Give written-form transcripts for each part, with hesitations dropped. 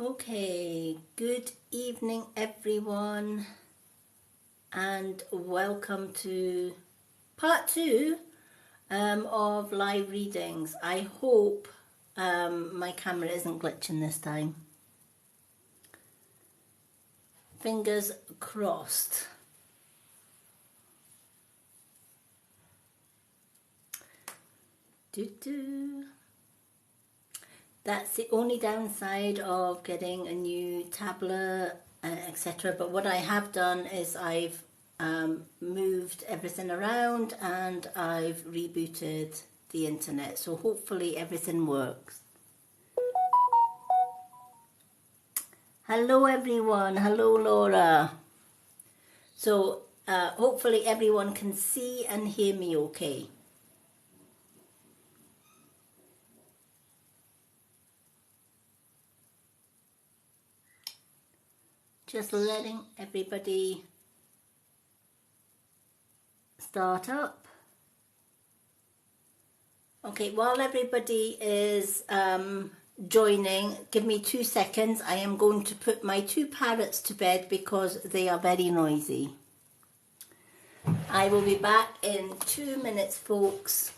Okay, good evening everyone, and welcome to part two of live readings. I hope my camera isn't glitching this time. Fingers crossed. Doo-doo. That's the only downside of getting a new tablet, etc. But what I have done is I've moved everything around and I've rebooted the internet. So hopefully everything works. Hello everyone. Hello Laura. So hopefully everyone can see and hear me okay. Just letting everybody start up. Okay, while everybody is joining, give me 2 seconds. I am going to put my 2 parrots to bed because they are very noisy. I will be back in 2 minutes, folks.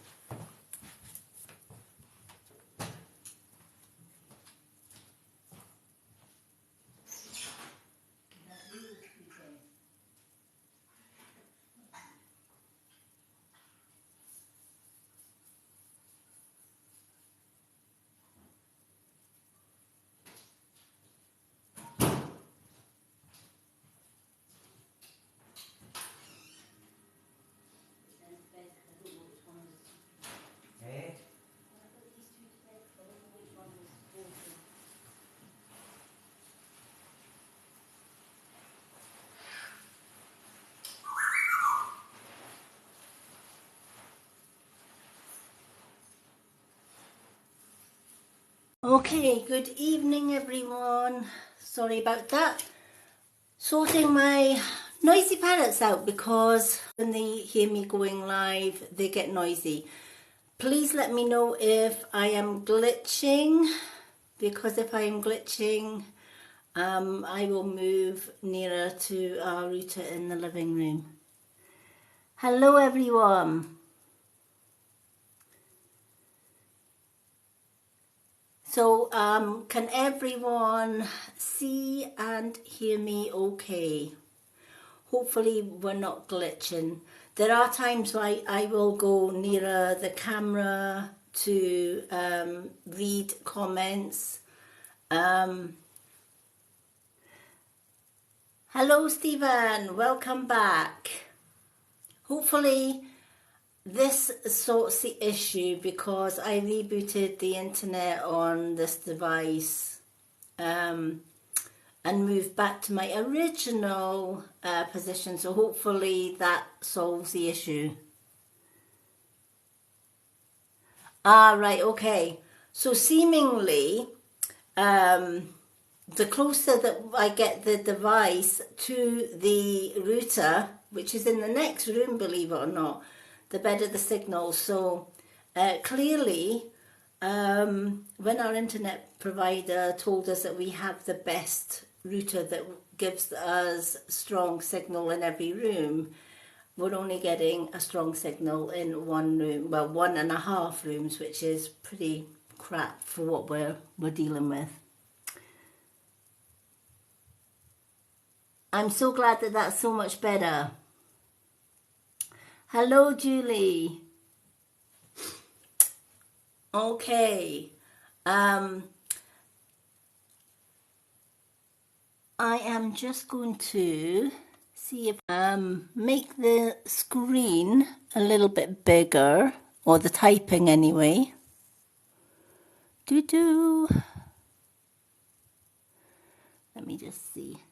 Okay, good evening everyone. Sorry about that. Sorting my noisy parrots out because when they hear me going live, they get noisy. Please let me know if I am glitching, because if I am glitching, I will move nearer to our router in the living room. Hello everyone. So can everyone see and hear me okay? Hopefully we're not glitching. There are times I will go nearer the camera to read comments. Hello Stephen, welcome back. Hopefully this sorts the issue because I rebooted the internet on this device and moved back to my original position, so hopefully that solves the issue. Right, okay. So seemingly the closer that I get the device to the router, which is in the next room, believe it or not, the better the signal. So clearly, when our internet provider told us that we have the best router that gives us strong signal in every room, we're only getting a strong signal in one room, well, 1.5 rooms, which is pretty crap for what we're dealing with. I'm so glad that that's so much better. Hello, Julie. Okay. I am just going to see if make the screen a little bit bigger, or the typing anyway. Doo-doo. Let me just see.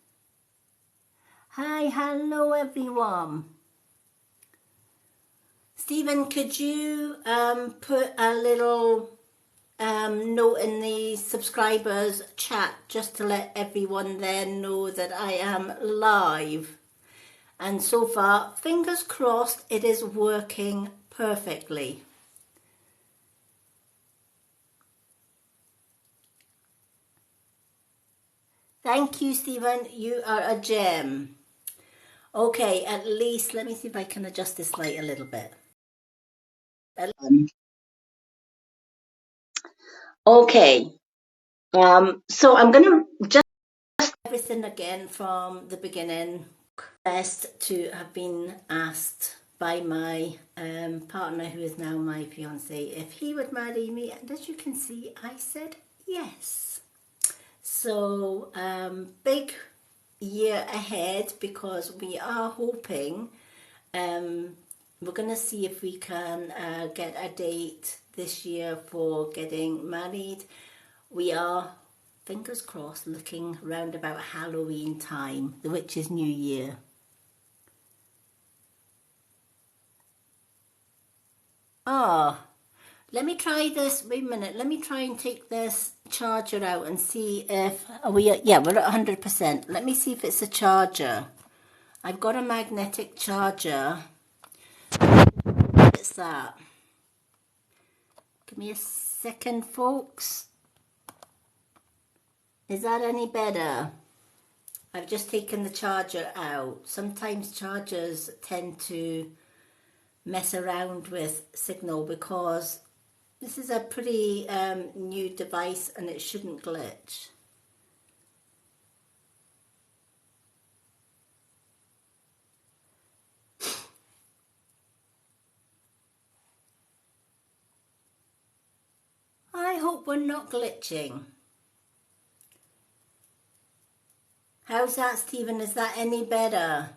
Hi, hello everyone. Stephen, could you put a little note in the subscribers chat just to let everyone there know that I am live? And so far, fingers crossed, it is working perfectly. Thank you, Stephen. You are a gem. Okay, at least let me see if I can adjust this light a little bit. Okay. So I'm going to just everything again from the beginning. Best to have been asked by my partner, who is now my fiance, if he would marry me, and as you can see, I said yes. So big year ahead, because we are hoping we're going to see if we can get a date this year for getting married. We are, fingers crossed, looking round about Halloween time, which is New Year. Ah, let me try this. Wait a minute. Let me try and take this charger out and see if yeah, we're at 100%. Let me see if it's a charger. I've got a magnetic charger. What's that? Give me a second, folks. Is that any better? I've just taken the charger out. Sometimes chargers tend to mess around with signal because this is a pretty new device and it shouldn't glitch. I hope we're not glitching. How's that, Stephen? Is that any better?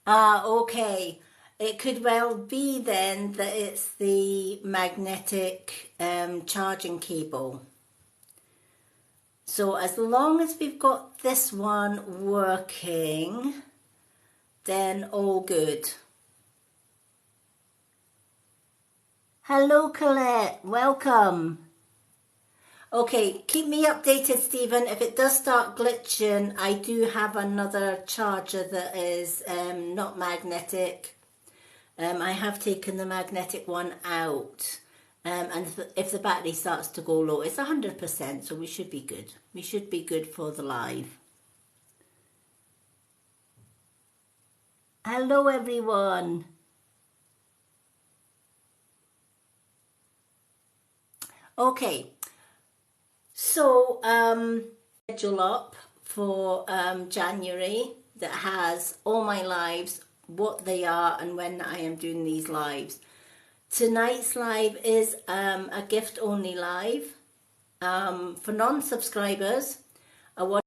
Ah, okay. It could well be then that it's the magnetic charging cable. So as long as we've got this one working, then all good. Hello, Colette. Welcome. Okay, keep me updated, Stephen. If it does start glitching, I do have another charger that is not magnetic. I have taken the magnetic one out. And if the battery starts to go low, it's 100%, so we should be good. We should be good for the live. Hello, everyone. Okay, so schedule up for January that has all my lives, what they are, and when I am doing these lives. Tonight's live is a gift only live. For non-subscribers, a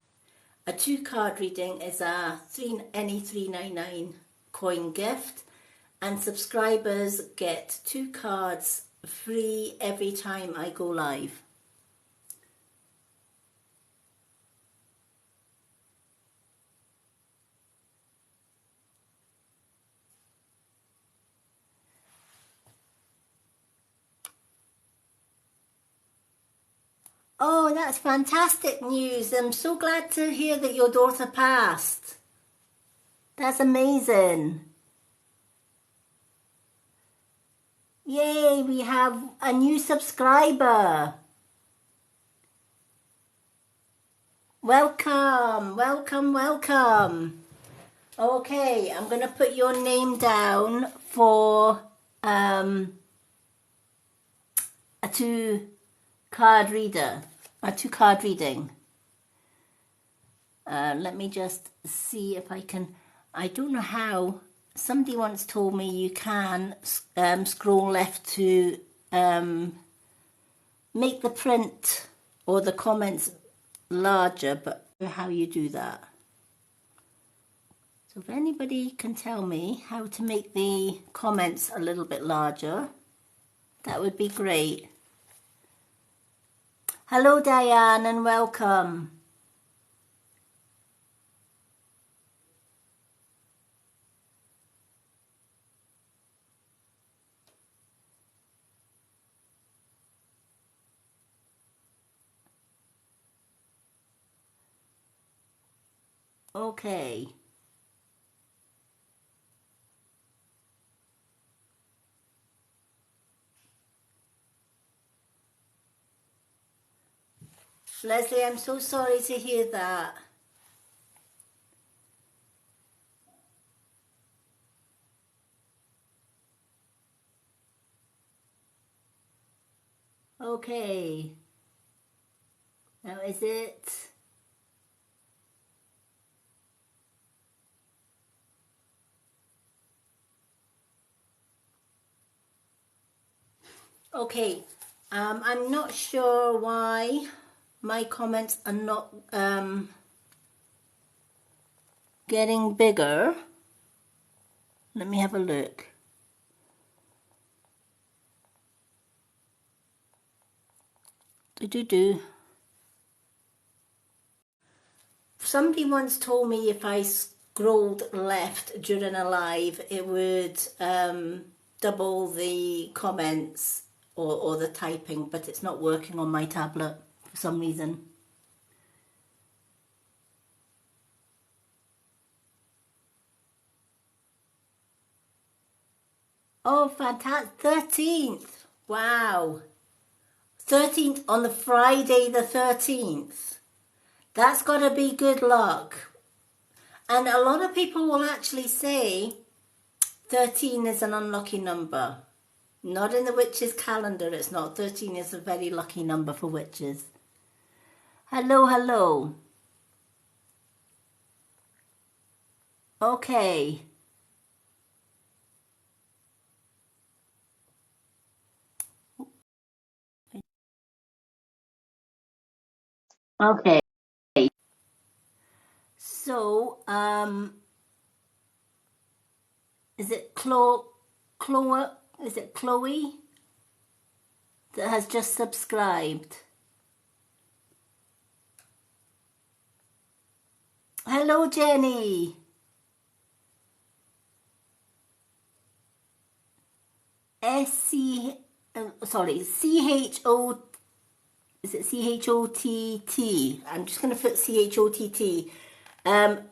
2-card reading is any 399 coin gift, and subscribers get 2 cards free every time I go live. Oh, that's fantastic news. I'm so glad to hear that your daughter passed. That's amazing. Yay, we have a new subscriber. Welcome, welcome, welcome. Okay, I'm going to put your name down for a 2-card reader, a 2-card reading. Let me just see if I can, I don't know how. Somebody once told me you can scroll left to make the print or the comments larger, but I don't know how you do that. So if anybody can tell me how to make the comments a little bit larger, that would be great. Hello, Diane, and welcome. Okay. Leslie, I'm so sorry to hear that. Okay. Now is it... Okay. I'm not sure why my comments are not getting bigger. Let me have a look. Do. Somebody once told me if I scrolled left during a live, it would double the comments or the typing, but it's not working on my tablet for some reason. Oh, fantastic. 13th. Wow. 13th on the Friday the 13th. That's got to be good luck. And a lot of people will actually say 13 is an unlucky number. Not in the witches' calendar, it's not. 13 is a very lucky number for witches. Hello, hello. Okay. Okay. So, is it is it Chloe that has just subscribed? Hello, Jenny. C-H-O, is it C-H-O-T-T? I'm just going to put C-H-O-T-T. I'm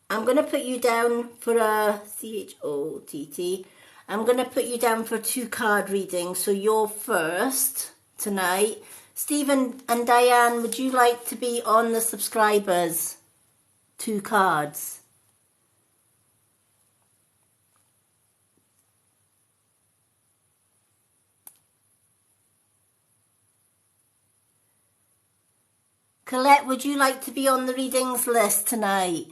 going to put you down for a C-H-O-T-T. I'm going to put you down for 2 card readings. So you're first tonight. Stephen and Diane, would you like to be on the subscribers? 2 cards. Colette, would you like to be on the readings list tonight?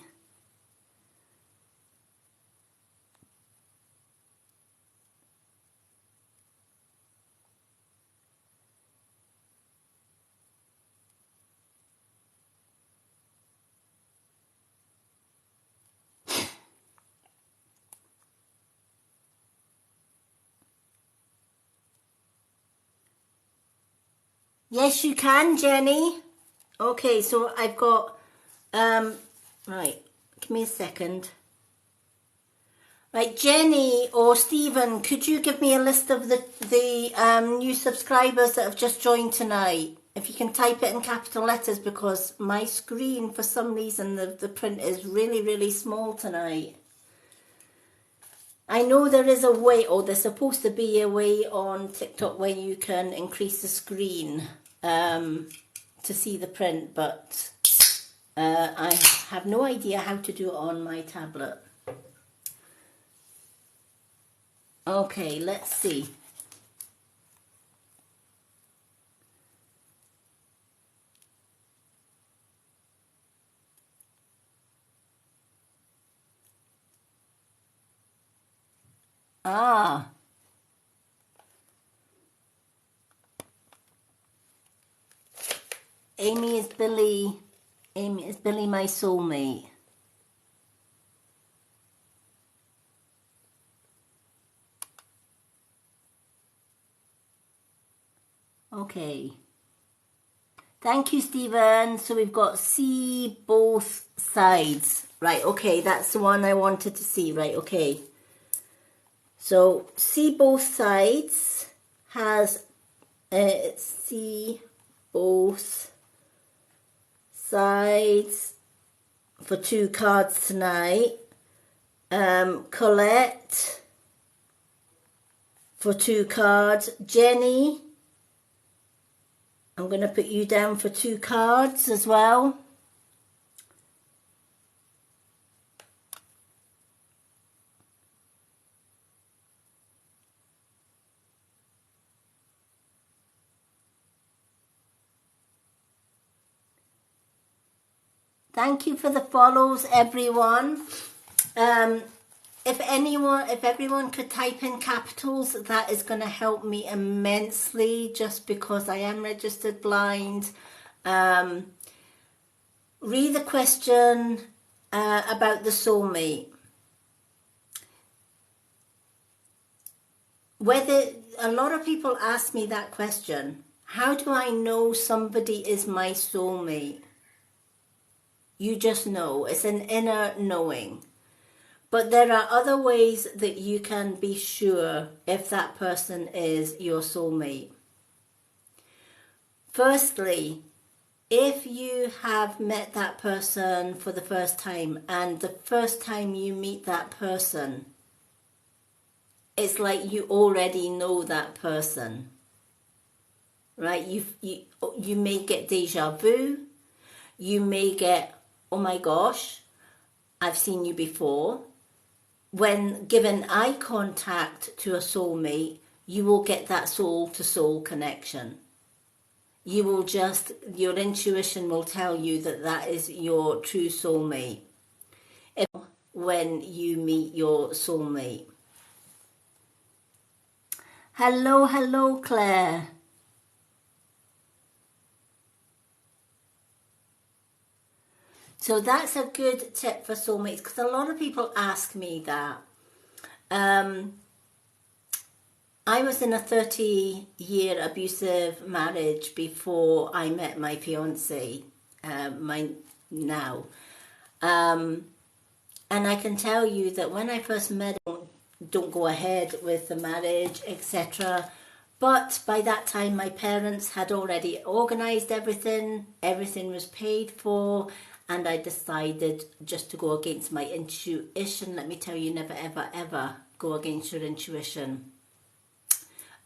Yes, you can, Jenny. Okay, so I've got, right, give me a second. Right, Jenny or Stephen, could you give me a list of the new subscribers that have just joined tonight? If you can type it in capital letters, because my screen, for some reason, the print is really, really small tonight. I know there is a way, or there's supposed to be a way on TikTok where you can increase the screen to see the print, but I have no idea how to do it on my tablet. Okay, let's see. Ah. Amy is Billy, my soulmate. Okay. Thank you, Stephen. So we've got see both sides. Right, okay, that's the one I wanted to see. Right, okay. So see both sides has see both sides for 2 cards tonight. Colette for 2 cards. Jenny, I'm going to put you down for 2 cards as well. Thank you for the follows, everyone. If everyone could type in capitals, that is going to help me immensely, just because I am registered blind. Read the question about the soulmate. A lot of people ask me that question. How do I know somebody is my soulmate? You just know. It's an inner knowing. But there are other ways that you can be sure if that person is your soulmate. Firstly, if you have met that person for the first time, and the first time you meet that person, it's like you already know that person, right? You may get deja vu. You may get, oh my gosh, I've seen you before. When given eye contact to a soulmate, you will get that soul-to-soul connection. Your intuition will tell you that that is your true soulmate when you meet your soulmate. Hello, Claire. So that's a good tip for soulmates, because a lot of people ask me that. I was in a 30-year abusive marriage before I met my fiance, now. And I can tell you that when I first met him, don't go ahead with the marriage, etc. But by that time, my parents had already organised everything. Everything was paid for. And I decided just to go against my intuition. Let me tell you, never, ever, ever go against your intuition.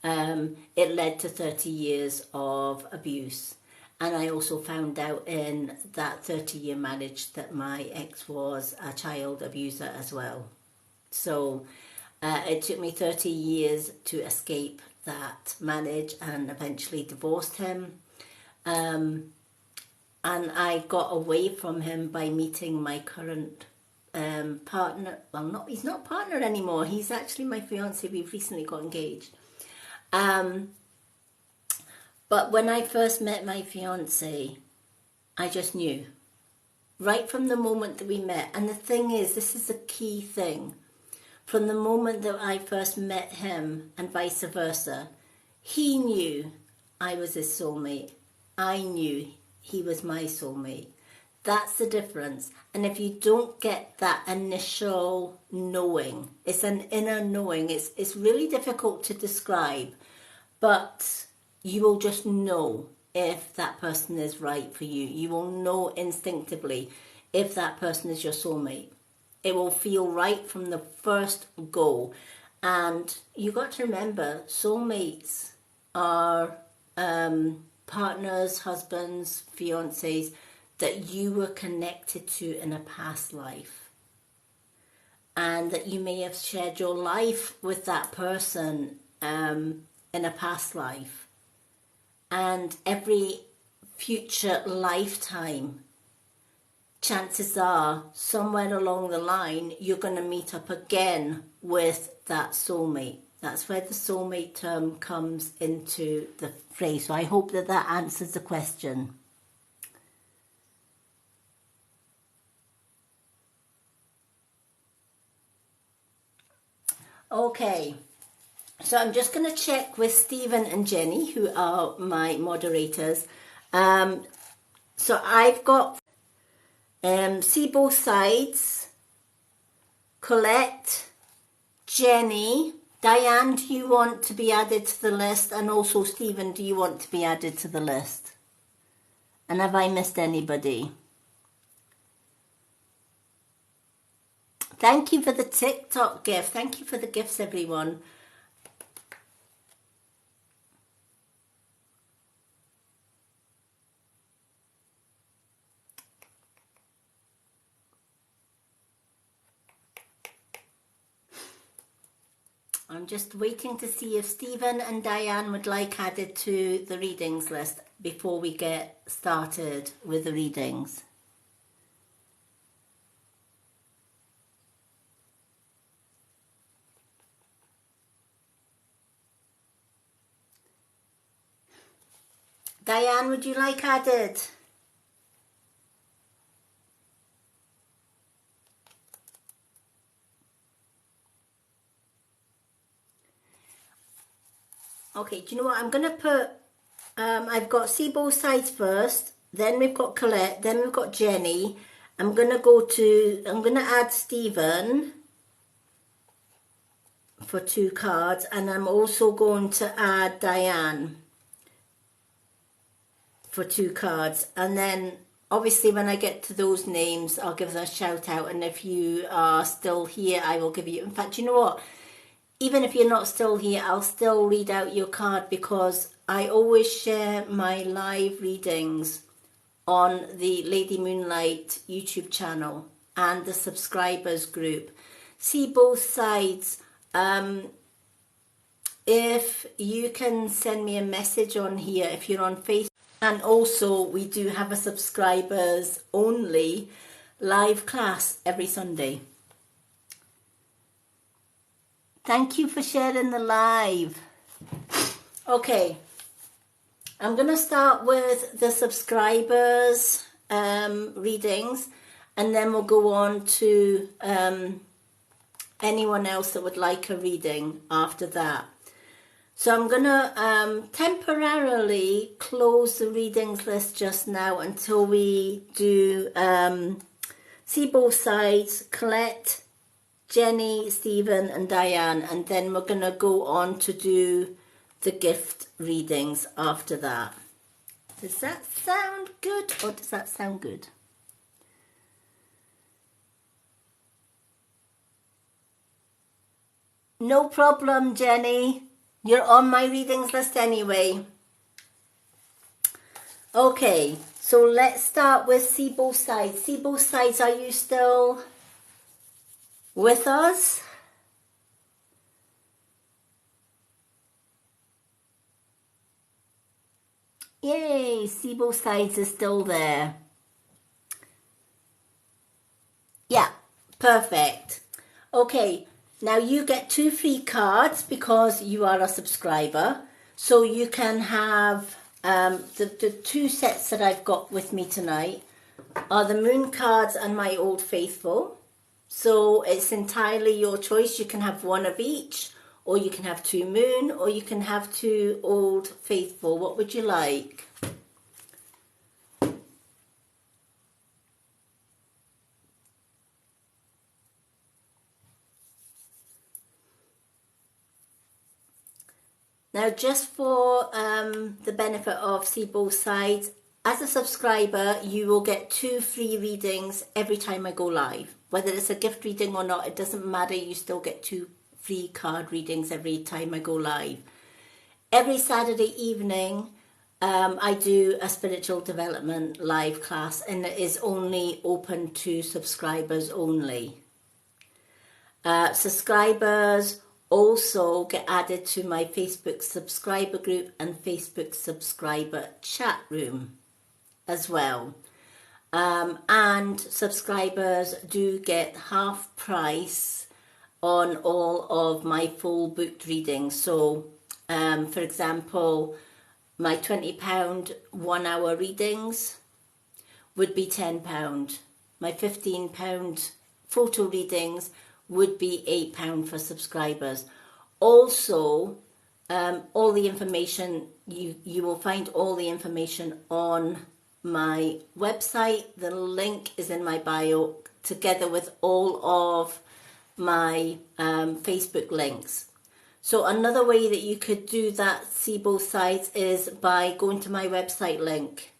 It led to 30 years of abuse. And I also found out in that 30-year marriage that my ex was a child abuser as well. So it took me 30 years to escape that marriage, and eventually divorced him. And I got away from him by meeting my current partner. Well, he's not partner anymore. He's actually my fiance. We've recently got engaged. But when I first met my fiance, I just knew. Right from the moment that we met. And the thing is, this is a key thing. From the moment that I first met him and vice versa, he knew I was his soulmate. I knew he was my soulmate. That's the difference. And if you don't get that initial knowing, it's an inner knowing. It's really difficult to describe, but you will just know if that person is right for you. You will know instinctively if that person is your soulmate. It will feel right from the first go. And you got to remember, soulmates are partners, husbands, fiancés that you were connected to in a past life, and that you may have shared your life with that person in a past life, and every future lifetime, chances are somewhere along the line you're going to meet up again with that soulmate. That's where the soulmate term comes into the phrase. So I hope that that answers the question. Okay, so I'm just going to check with Stephen and Jenny, who are my moderators. So I've got See Both Sides, Colette, Jenny, Diane, do you want to be added to the list? And also, Stephen, do you want to be added to the list? And have I missed anybody? Thank you for the TikTok gift. Thank you for the gifts, everyone. I'm just waiting to see if Stephen and Diane would like added to the readings list before we get started with the readings. Diane, would you like added? Okay, do you know what? I'm going to put, I've got See Both Sides first, then we've got Colette, then we've got Jenny. I'm going to add Stephen for 2 cards, and I'm also going to add Diane for 2 cards. And then obviously when I get to those names, I'll give them a shout out. And if you are still here, I will give you, in fact, you know what? Even if you're not still here, I'll still read out your card, because I always share my live readings on the Lady Moonlight YouTube channel and the subscribers group. See Both Sides. If you can send me a message on here, if you're on Facebook. And also we do have a subscribers only live class every Sunday. Thank you for sharing the live. Okay, I'm going to start with the subscribers readings, and then we'll go on to anyone else that would like a reading after that. So I'm going to temporarily close the readings list just now until we do See Both Sides, Colette, Jenny, Stephen and Diane, and then we're going to go on to do the gift readings after that. Does that sound good, or does that sound good? No problem, Jenny. You're on my readings list anyway. Okay, so let's start with See Both Sides. See Both Sides, are you still with us? Yay, See Both Sides is still there. Yeah, perfect. Okay, now you get 2 free cards because you are a subscriber. So you can have the 2 sets that I've got with me tonight are the Moon cards and my Old Faithful. So it's entirely your choice. You can have 1 of each, or you can have 2 Moon, or you can have 2 Old Faithful. What would you like? Now, just for the benefit of See Both Sides, as a subscriber, you will get 2 free readings every time I go live. Whether it's a gift reading or not, it doesn't matter. You still get 2 free card readings every time I go live. Every Saturday evening, I do a spiritual development live class, and it is only open to subscribers only. Subscribers also get added to my Facebook subscriber group and Facebook subscriber chat room as well. And subscribers do get half price on all of my full booked readings. So, for example, my £20 1 hour readings would be £10. My £15 photo readings would be £8 for subscribers. Also, all the information, you will find all the information on my website. The link is in my bio, together with all of my Facebook links. So another way that you could do that, See Both Sides, is by going to my website link,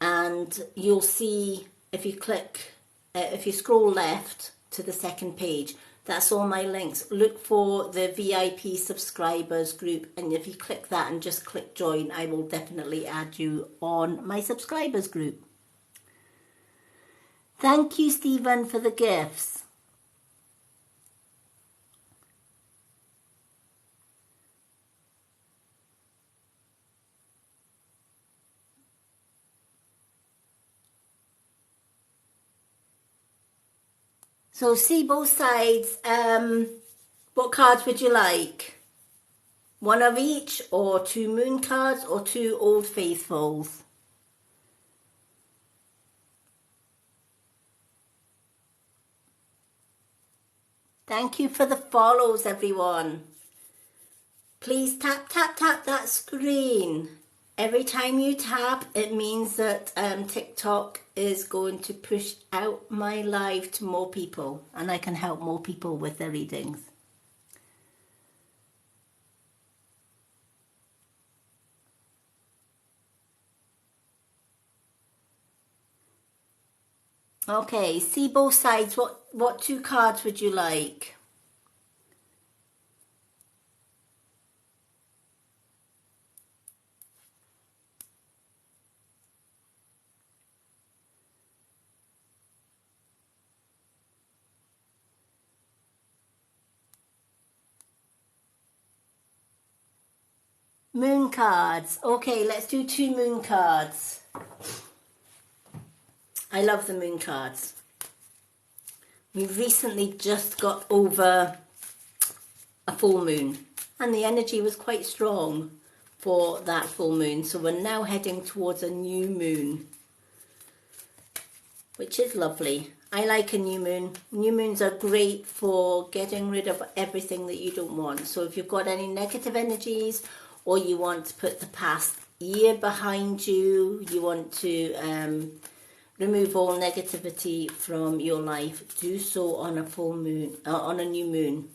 and you'll see, if you click, if you scroll left, to the second page. That's all my links. Look for the VIP subscribers group, and if you click that and just click join, I will definitely add you on my subscribers group. Thank you, Stephen, for the gifts. So see both sides. What cards would you like? One of each, or 2 moon cards, or 2 Old Faithfuls? Thank you for the follows, everyone. Please tap, tap, tap that screen. Every time you tap, it means that TikTok is going to push out my live to more people, and I can help more people with their readings. Okay, see both sides. What 2 cards would you like? Moon cards. Okay, let's do 2 moon cards. I love the moon cards. We recently just got over a full moon, and the energy was quite strong for that full moon. So we're now heading towards a new moon, which is lovely. I like a new moon. New moons are great for getting rid of everything that you don't want. So if you've got any negative energies, or you want to put the past year behind you, you want to remove all negativity from your life, do so on a full moon, on a new moon.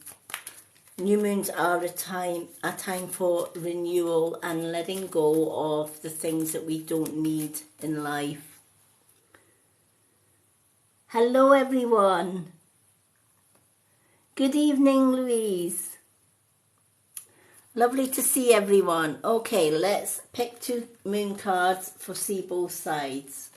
New moons are a time for renewal and letting go of the things that we don't need in life. Hello, everyone. Good evening, Louise. Lovely to see everyone. Okay, let's pick 2 moon cards for see both sides.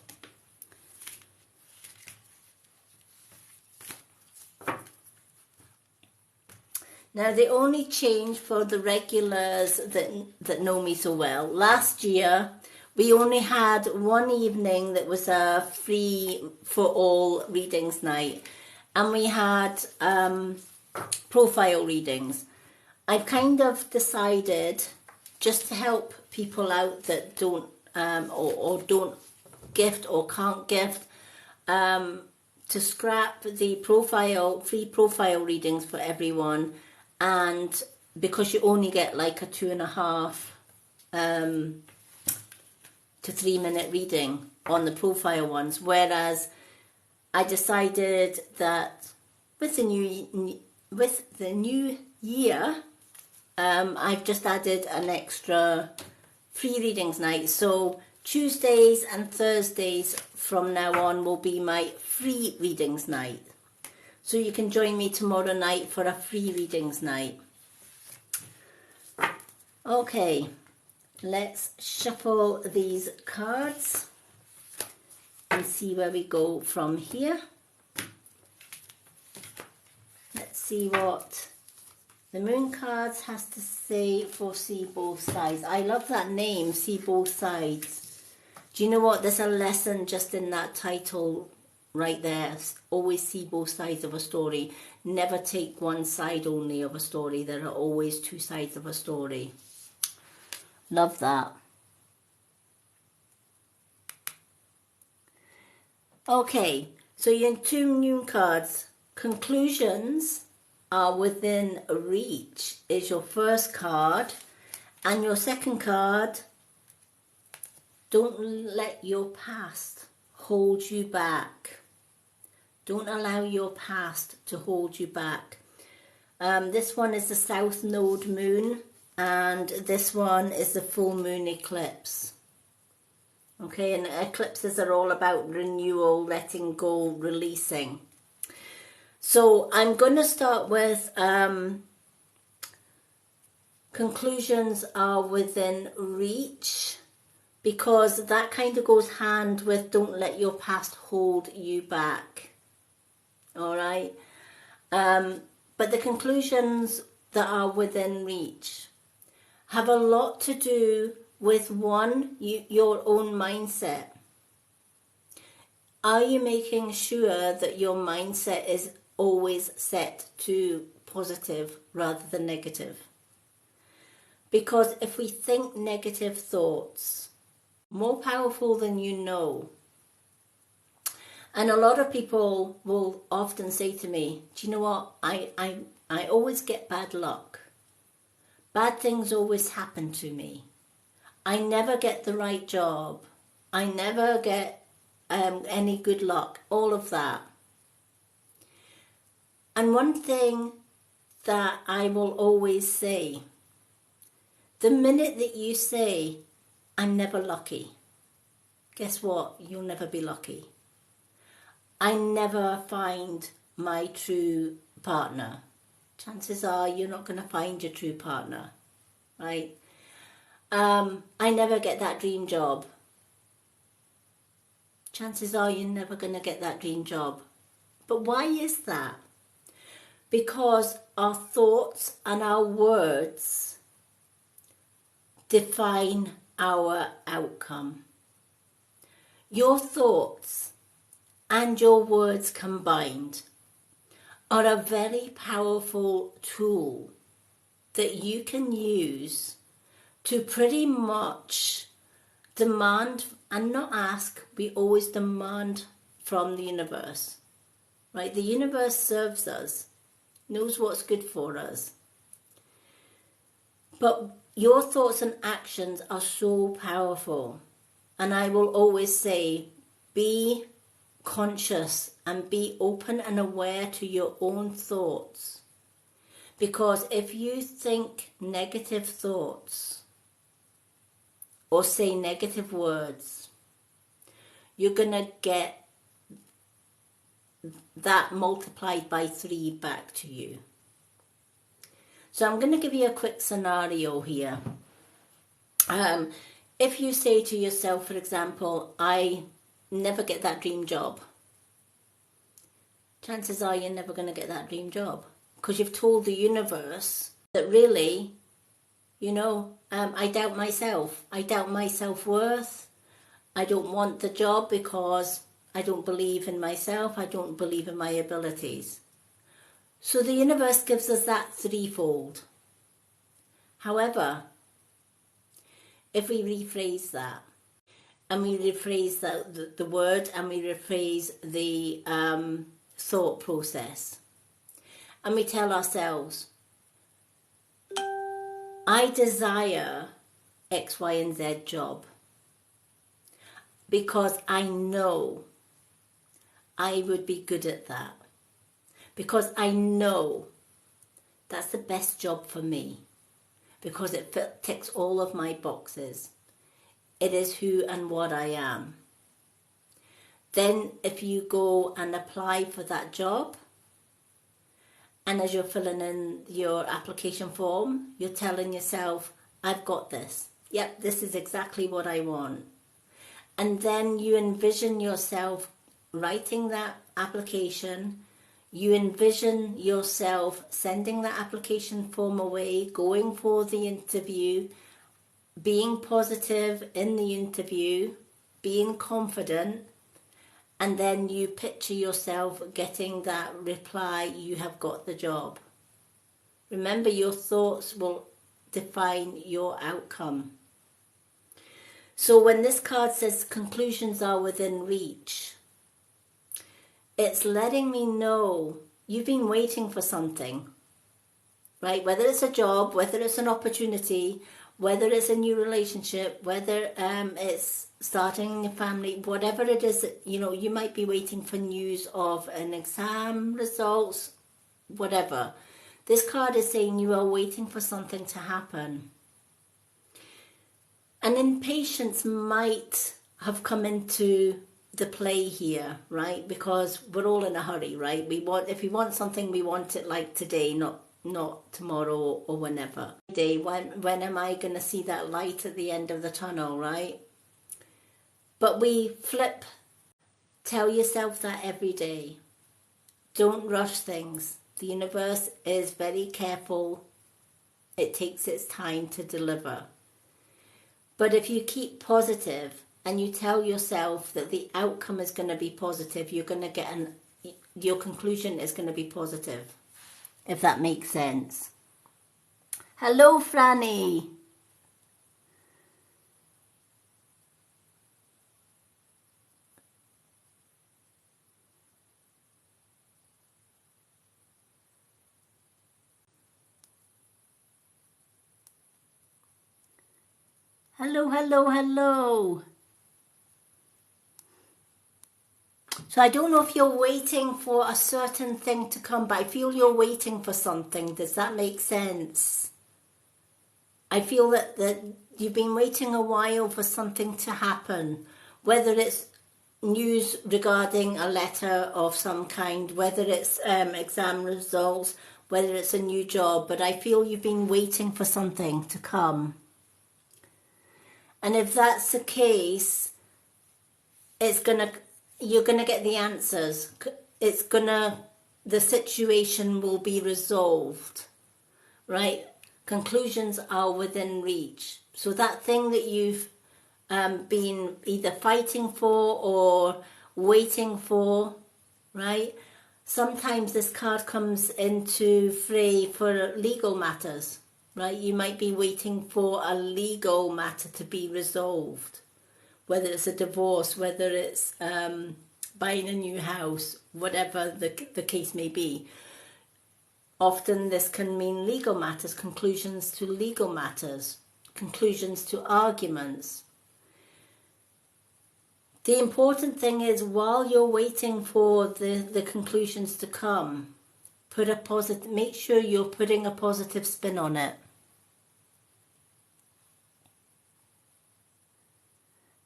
Now, the only change for the regulars that know me so well, last year we only had one evening that was a free for all readings night, and we had profile readings. I've kind of decided, just to help people out that don't or don't gift or can't gift, to scrap the free profile readings for everyone, and because you only get like a 2.5 to 3 minute reading on the profile ones, whereas I decided that with the new year, I've just added an extra free readings night. So Tuesdays and Thursdays from now on will be my free readings night. So you can join me tomorrow night for a free readings night. Okay, let's shuffle these cards and see where we go from here. Let's see what the moon cards has to say for see both sides. I love that name, see both sides. Do you know what? There's a lesson just in that title right there. Always see both sides of a story. Never take one side only of a story. There are always 2 sides of a story. Love that. Okay, so your 2 new cards. Conclusions are within reach is your first card, and your second card, don't let your past hold you back. Don't allow your past to hold you back. This one is the South Node moon, and this one is the full moon eclipse. Okay, and eclipses are all about renewal, letting go, releasing. So I'm going to start with conclusions are within reach, because that kind of goes hand with don't let your past hold you back. All right. But the conclusions that are within reach have a lot to do with one, your own mindset. Are you making sure that your mindset is always set to positive rather than negative? Because if we think negative thoughts, more powerful than you know. And a lot of people will often say to me, do you know what? I always get bad luck. Bad things always happen to me. I never get the right job. I never get any good luck. All of that. And one thing that I will always say, the minute that you say, I'm never lucky, guess what? You'll never be lucky. I never find my true partner. Chances are you're not going to find your true partner, right? I never get that dream job. Chances are you're never going to get that dream job. But why is that? Because our thoughts and our words define our outcome. Your thoughts and your words combined are a very powerful tool that you can use to pretty much demand and not ask, we always demand from the universe, right? The universe serves us, knows what's good for us. But your thoughts and actions are so powerful. And I will always say, be conscious and be open and aware to your own thoughts. Because if you think negative thoughts or say negative words, you're going to get that multiplied by 3 back to you. So I'm going to give you a quick scenario here. If you say to yourself, for example, I never get that dream job, chances are you're never going to get that dream job, because you've told the universe that really, I doubt myself. I doubt my self-worth. I don't want the job because I don't believe in myself. I don't believe in my abilities. So the universe gives us that threefold. However, if we rephrase that, and we rephrase the word, and we rephrase the thought process, and we tell ourselves, I desire X, Y, and Z job because I know I would be good at that. Because I know that's the best job for me. Because it ticks all of my boxes. It is who and what I am. Then if you go and apply for that job, and as you're filling in your application form, you're telling yourself, I've got this. Yep, this is exactly what I want. And then you envision yourself writing that application. You envision yourself sending that application form away, going for the interview, being positive in the interview, being confident, and then you picture yourself getting that reply, you have got the job. Remember, your thoughts will define your outcome. So when this card says conclusions are within reach, it's letting me know you've been waiting for something, right? Whether it's a job, whether it's an opportunity, whether it's a new relationship, whether it's starting a family, whatever it is, you might be waiting for news of an exam results, whatever. This card is saying you are waiting for something to happen. And impatience might have come into the play here, right? Because we're all in a hurry, right? If we want something, we want it like today, not tomorrow or whenever. When am I going to see that light at the end of the tunnel, right? But we flip. Tell yourself that every day. Don't rush things. The universe is very careful. It takes its time to deliver. But if you keep positive and you tell yourself that the outcome is going to be positive, you're going to get your conclusion is going to be positive, if that makes sense. Hello, Franny. Hello, hello, hello. So I don't know if you're waiting for a certain thing to come, but I feel you're waiting for something. Does that make sense? I feel that you've been waiting a while for something to happen, whether it's news regarding a letter of some kind, whether it's exam results, whether it's a new job, but I feel you've been waiting for something to come. And if that's the case, you're gonna get the answers. The situation will be resolved, right? Conclusions are within reach. So that thing that you've been either fighting for or waiting for, right? Sometimes this card comes into fray for legal matters, right? You might be waiting for a legal matter to be resolved, whether it's a divorce, whether it's buying a new house, whatever the case may be. Often this can mean legal matters, conclusions to legal matters, conclusions to arguments. The important thing is, while you're waiting for the conclusions to come, make sure you're putting a positive spin on it.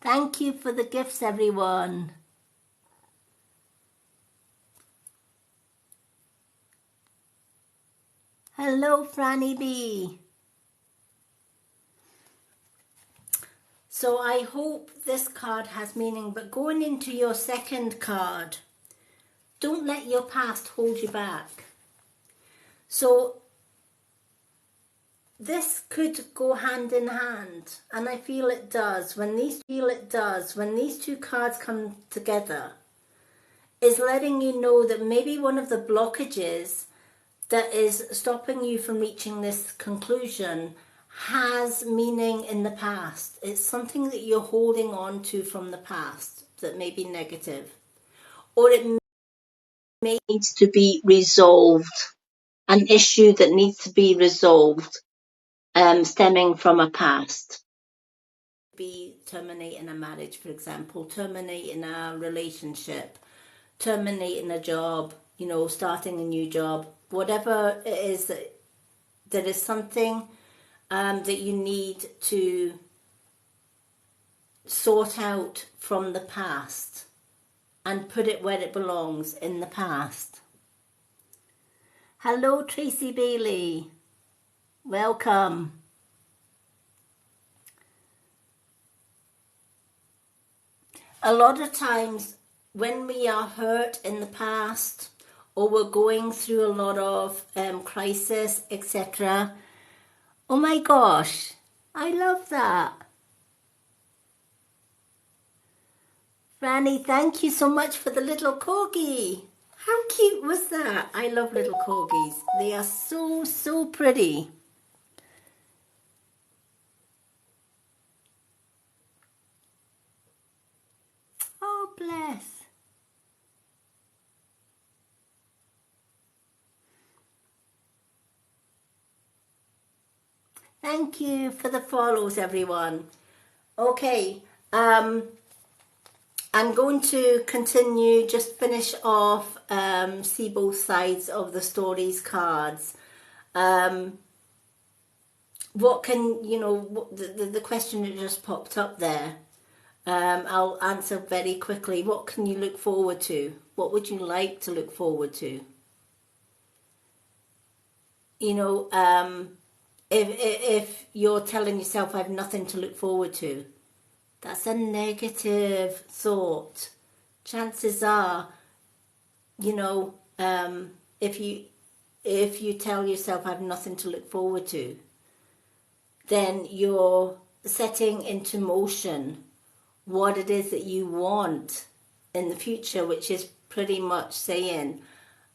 Thank you for the gifts, everyone. Hello, Franny B. So I hope this card has meaning, but going into your second card, don't let your past hold you back. So this could go hand in hand, and I feel it does. When these two cards come together, is letting you know that maybe one of the blockages that is stopping you from reaching this conclusion has meaning in the past. It's something that you're holding on to from the past that may be negative, or it may need to be resolved, an issue that needs to be resolved, stemming from a past. Be terminating a marriage, for example, terminating a relationship, terminating a job, starting a new job, whatever it is, that there is something that you need to sort out from the past and put it where it belongs, in the past. Hello, Tracy Bailey. Welcome. A lot of times when we are hurt in the past, or we're going through a lot of crisis, etc. Oh my gosh, I love that. Franny, thank you so much for the little corgi. How cute was that? I love little corgis. They are so, so pretty. Oh, bless. Thank you for the follows, everyone. Okay, I'm going to continue, just finish off, see both sides of the stories cards. What can, the question that just popped up there, I'll answer very quickly. What can you look forward to? What would you like to look forward to? You know, if you're telling yourself, I have nothing to look forward to, that's a negative thought. Chances are, you know, if you tell yourself, I have nothing to look forward to, then you're setting into motion what it is that you want in the future, which is pretty much saying,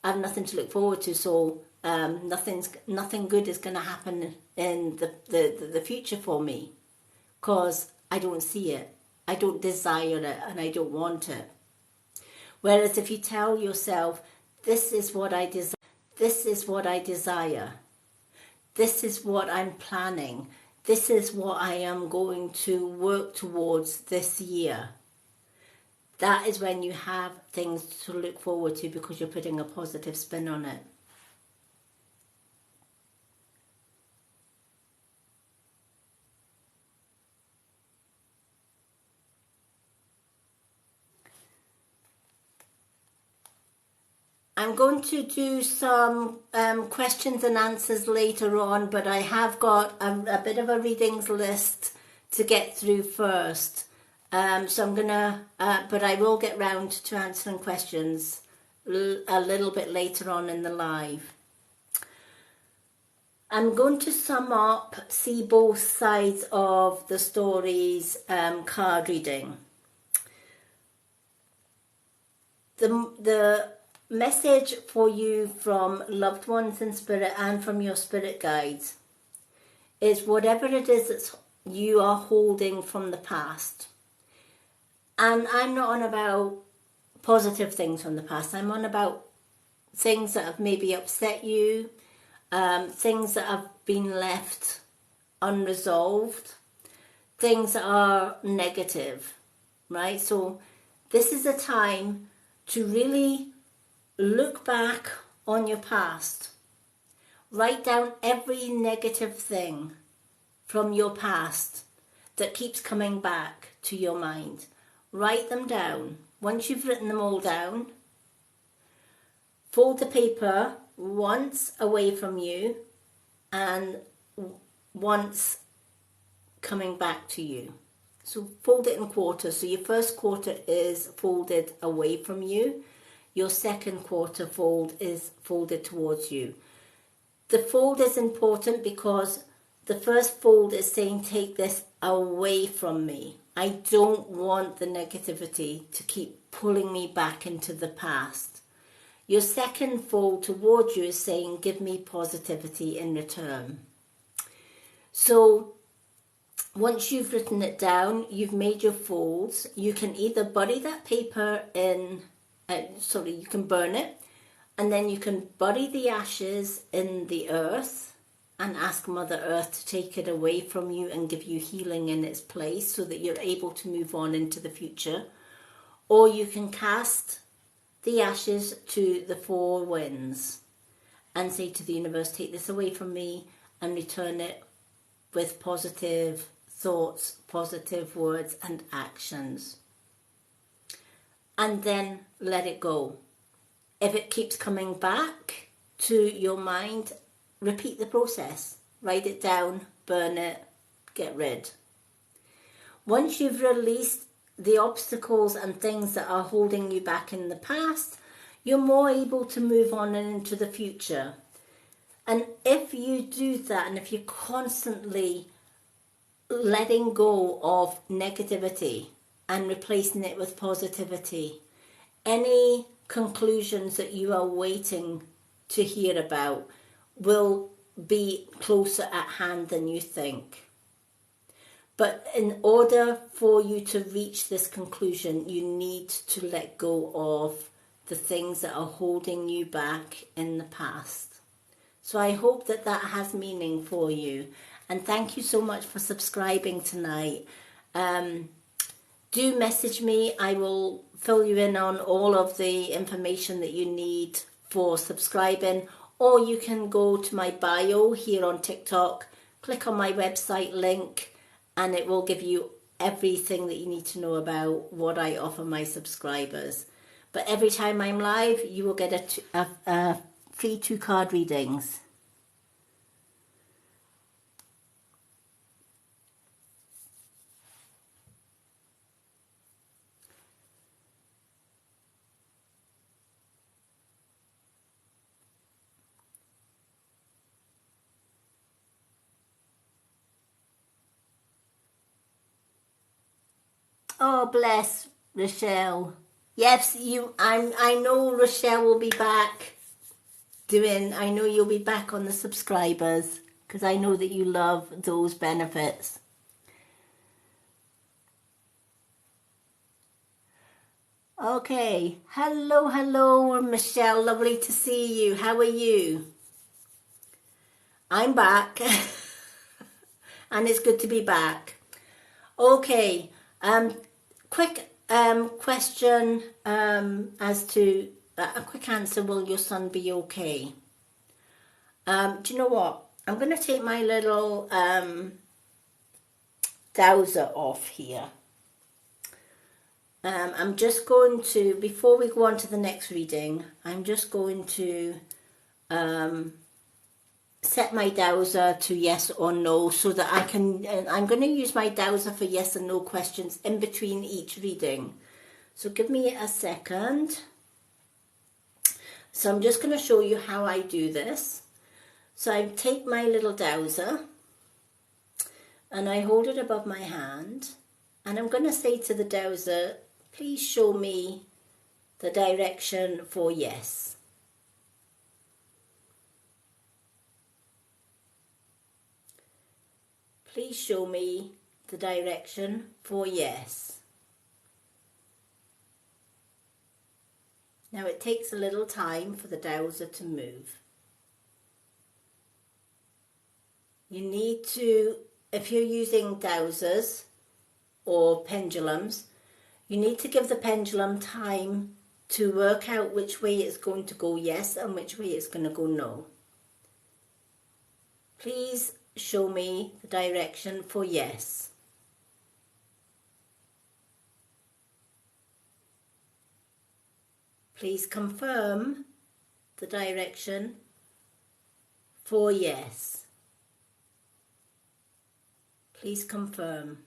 I have nothing to look forward to, so nothing good is going to happen in the future for me, because I don't see it, I don't desire it, and I don't want it. Whereas if you tell yourself, this is what I desire, this is what I desire, this is what I'm planning, this is what I am going to work towards this year, that is when you have things to look forward to, because you're putting a positive spin on it. I'm going to do some questions and answers later on, but I have got a bit of a readings list to get through first. So I'm gonna, but I will get round to answering questions a little bit later on in the live. I'm going to sum up, see both sides of the story's card reading. The message for you from loved ones in spirit and from your spirit guides is whatever it is that you are holding from the past. And I'm not on about positive things from the past. I'm on about things that have maybe upset you, things that have been left unresolved, things that are negative, right? So this is a time to really look back on your past. Write down every negative thing from your past that keeps coming back to your mind. Write them down. Once you've written them all down, fold the paper once away from you and once coming back to you. So fold it in quarters. So your first quarter is folded away from you. Your second quarter fold is folded towards you. The fold is important because the first fold is saying, take this away from me. I don't want the negativity to keep pulling me back into the past. Your second fold towards you is saying, give me positivity in return. So once you've written it down, you've made your folds, you can either bury that paper in, you can burn it, and then you can bury the ashes in the earth and ask Mother Earth to take it away from you and give you healing in its place so that you're able to move on into the future. Or you can cast the ashes to the four winds and say to the universe, take this away from me and return it with positive thoughts, positive words and actions. And then let it go. If it keeps coming back to your mind, repeat the process. Write it down, burn it, get rid. Once you've released the obstacles and things that are holding you back in the past, you're more able to move on and into the future. And if you do that, and if you're constantly letting go of negativity and replacing it with positivity, any conclusions that you are waiting to hear about will be closer at hand than you think. But in order for you to reach this conclusion, you need to let go of the things that are holding you back in the past. So I hope that that has meaning for you. And thank you so much for subscribing tonight. Do message me. I will fill you in on all of the information that you need for subscribing. Or you can go to my bio here on TikTok, click on my website link, and it will give you everything that you need to know about what I offer my subscribers. But every time I'm live, you will get a free 2-card readings. Oh, bless Rochelle. Yes, I know Rochelle will be back I know you'll be back on the subscribers because I know that you love those benefits. Okay. Hello, Michelle. Lovely to see you. How are you? I'm back. And it's good to be back. Okay. Quick question as to a quick answer. Will your son be okay? Do you know what? I'm going to take my little dowser off here. I'm just going to, before we go on to the next reading, I'm just going to set my dowser to yes or no so that I can, I'm going to use my dowser for yes and no questions in between each reading. So give me a second. So I'm just going to show you how I do this. So I take my little dowser and I hold it above my hand and I'm going to say to the dowser, please show me the direction for yes. Please show me the direction for yes. Now it takes a little time for the dowser to move. You need to, if you're using dowsers or pendulums, you need to give the pendulum time to work out which way it's going to go yes and which way it's going to go no. Please show me the direction for yes. Please confirm the direction for yes. Please confirm.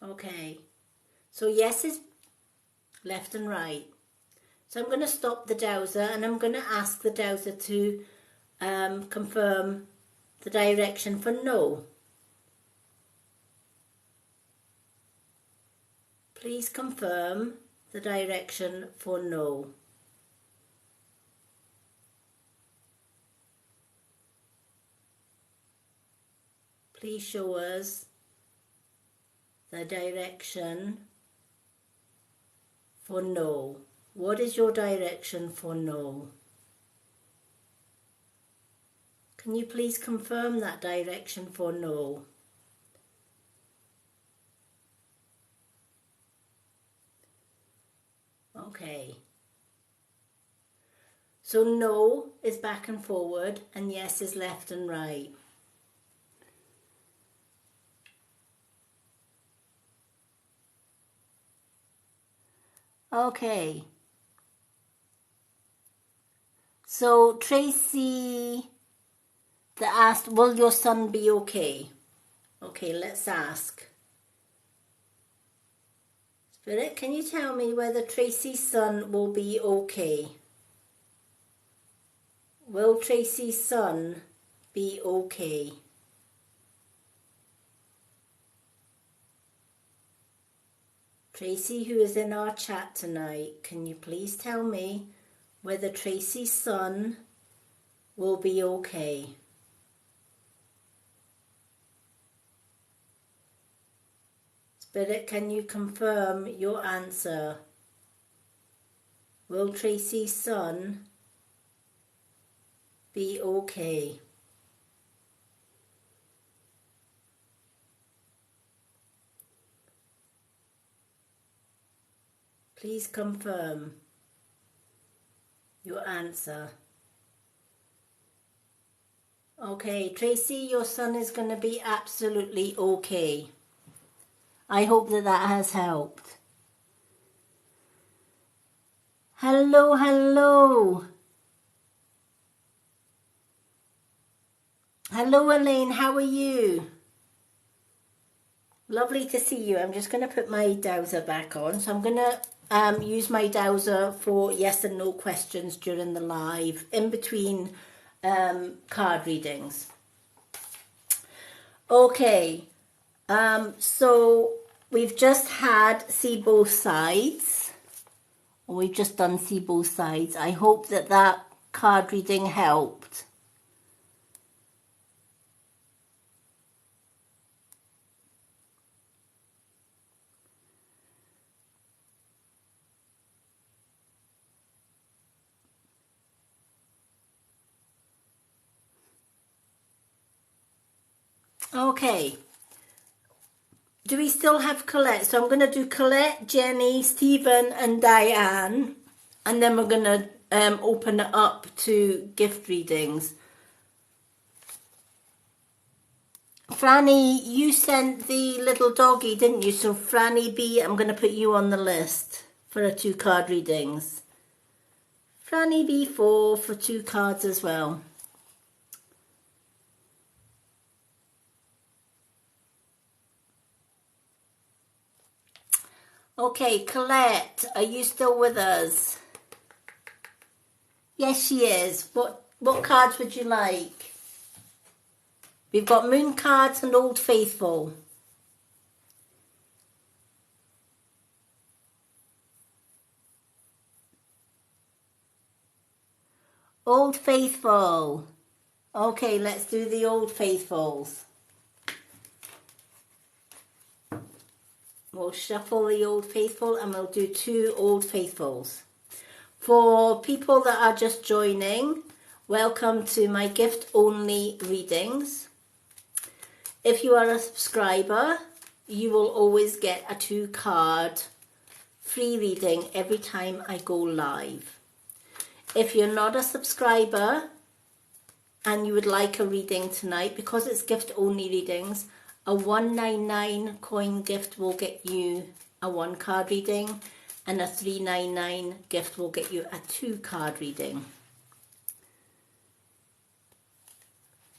Okay, so yes is left and right. So I'm going to stop the dowser and I'm going to ask the dowser to confirm the direction for no. Please confirm the direction for no. Please show us the direction for no. What is your direction for no? Can you please confirm that direction for no? Okay. So no is back and forward and yes is left and right. Okay. So Tracy that asked, will your son be okay? Okay, let's ask. Spirit, can you tell me whether Tracy's son will be okay? Will Tracy's son be okay? Tracy, who is in our chat tonight, can you please tell me whether Tracy's son will be okay? Spirit, can you confirm your answer? Will Tracy's son be okay? Please confirm your answer. Okay, Tracy, your son is going to be absolutely okay. I hope that that has helped. Hello, hello. Hello, Elaine, how are you? Lovely to see you. I'm just going to put my dowser back on. So I'm going to use my dowser for yes and no questions during the live, in between card readings. Okay, so we've just had See Both Sides. We've just done See Both Sides. I hope that that card reading helped. Okay. Do we still have Colette? So I'm going to do Colette, Jenny, Stephen and Diane. And then we're going to open it up to gift readings. Franny, you sent the little doggy, didn't you? So Franny B, I'm going to put you on the list for a 2 card readings. Franny B4 for 2 cards as well. Okay, Colette, are you still with us? Yes, she is. What cards would you like? We've got Moon cards and Old Faithful. Old Faithful. Okay, let's do the Old Faithfuls. We'll shuffle the Old Faithful and we'll do 2 Old Faithfuls. For people that are just joining, welcome to my gift-only readings. If you are a subscriber, you will always get a 2 card free reading every time I go live. If you're not a subscriber and you would like a reading tonight, because it's gift-only readings, a 199 coin gift will get you a 1 card reading, and a 399 gift will get you a 2 card reading.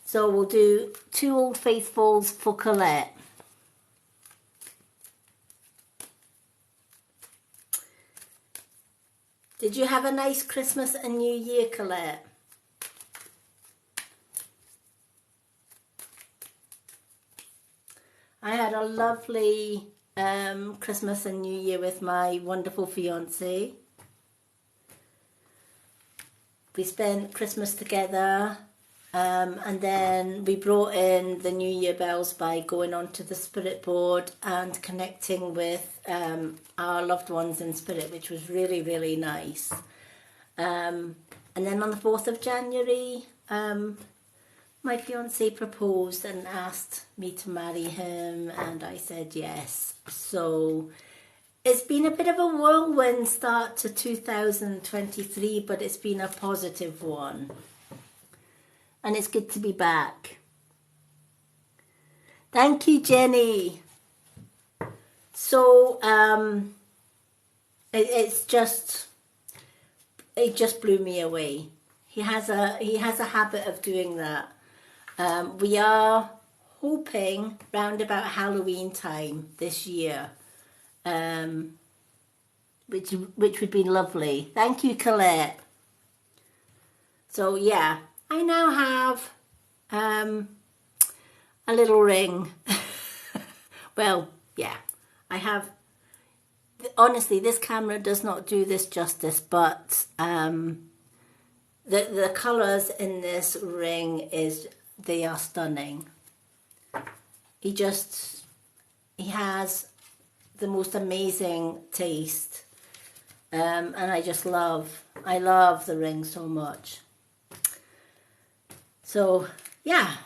So we'll do 2 Old Faithfuls for Colette. Did you have a nice Christmas and New Year, Colette? I had a lovely Christmas and New Year with my wonderful fiance. We spent Christmas together, and then we brought in the New Year bells by going onto the spirit board and connecting with our loved ones in spirit, which was really, really nice. And then on the 4th of January, my fiance proposed and asked me to marry him, and I said yes. So it's been a bit of a whirlwind start to 2023, but it's been a positive one. And it's good to be back. Thank you, Jenny. So it just blew me away. He has a habit of doing that. We are hoping round about Halloween time this year, which would be lovely. Thank you, Colette. So yeah, I now have a little ring. Well, yeah, I have. Honestly, this camera does not do this justice, but the colours in this ring they are stunning. He has the most amazing taste, and I love the ring so much. So yeah,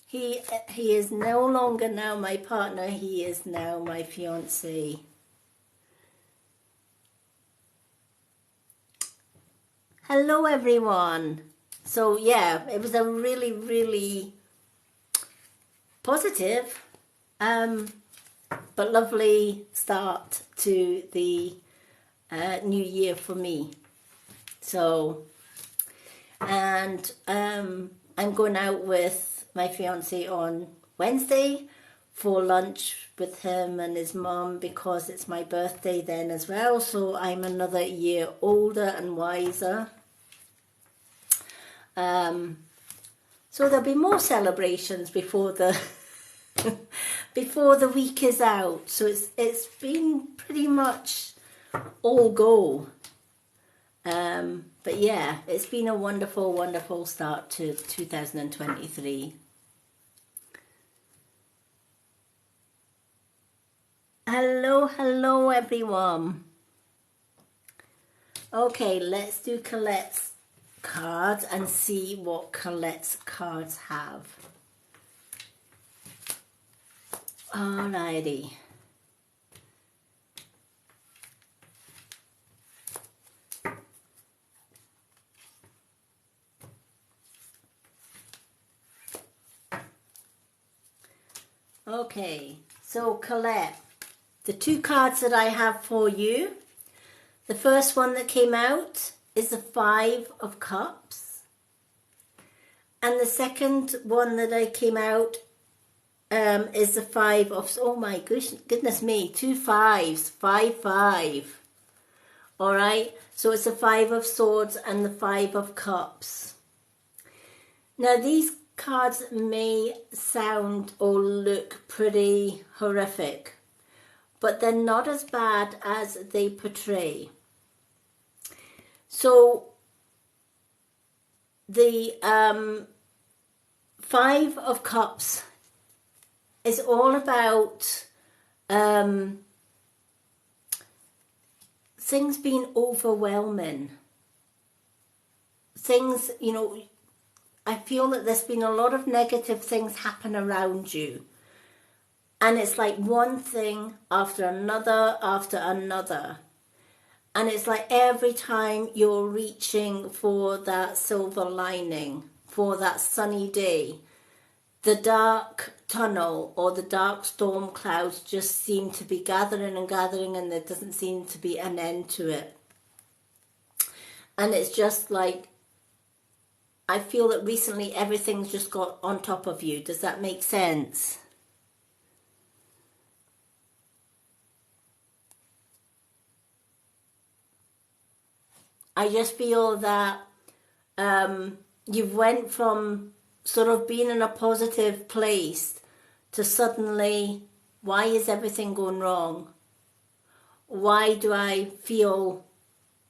he is no longer now my partner, he is now my fiancé. Hello everyone. So yeah, it was a really, really positive, but lovely start to the new year for me. So, and I'm going out with my fiance on Wednesday for lunch with him and his mum because it's my birthday then as well. So I'm another year older and wiser. So there'll be more celebrations before the before the week is out. So it's been pretty much all go. But yeah, it's been a wonderful, wonderful start to 2023. Hello, hello everyone. Okay, let's do Colette's cards and see what Colette's cards have. Alrighty. Okay, so Colette, the two cards that I have for you, the first one that came out is the Five of Cups. And the second one that I came out is the Five of, oh my goodness me, two fives, 5. All right, so it's the Five of Swords and the Five of Cups. Now these cards may sound or look pretty horrific, but they're not as bad as they portray. So the Five of Cups is all about things being overwhelming. Things, you know, I feel that there's been a lot of negative things happen around you. And it's like one thing after another after another. And it's like every time you're reaching for that silver lining, for that sunny day, the dark tunnel or the dark storm clouds just seem to be gathering and gathering, and there doesn't seem to be an end to it. And it's just like, I feel that recently everything's just got on top of you. Does that make sense? I just feel that you've went from sort of being in a positive place to suddenly, why is everything going wrong? Why do I feel,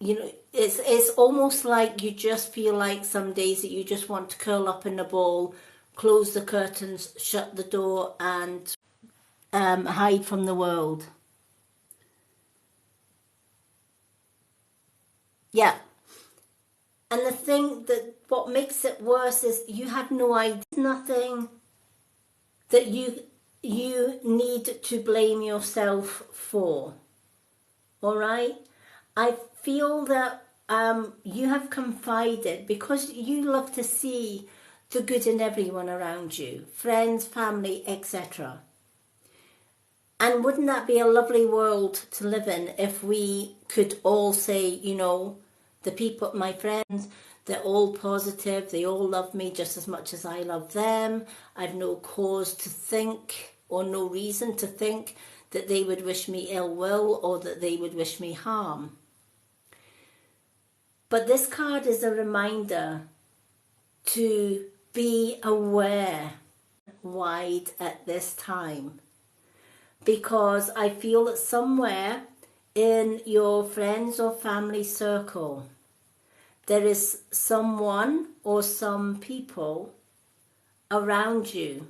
you know, it's almost like you just feel like some days that you just want to curl up in a ball, close the curtains, shut the door, and hide from the world. Yeah. And the thing that what makes it worse is you have no idea. Nothing that you need to blame yourself for. All right? I feel that you have confided, because you love to see the good in everyone around you, friends, family, etc. And wouldn't that be a lovely world to live in if we could all say, you know, the people, my friends, they're all positive, they all love me just as much as I love them. I've no cause to think, or no reason to think, that they would wish me ill will or that they would wish me harm. But this card is a reminder to be aware, wide at this time. Because I feel that somewhere in your friends or family circle, there is someone or some people around you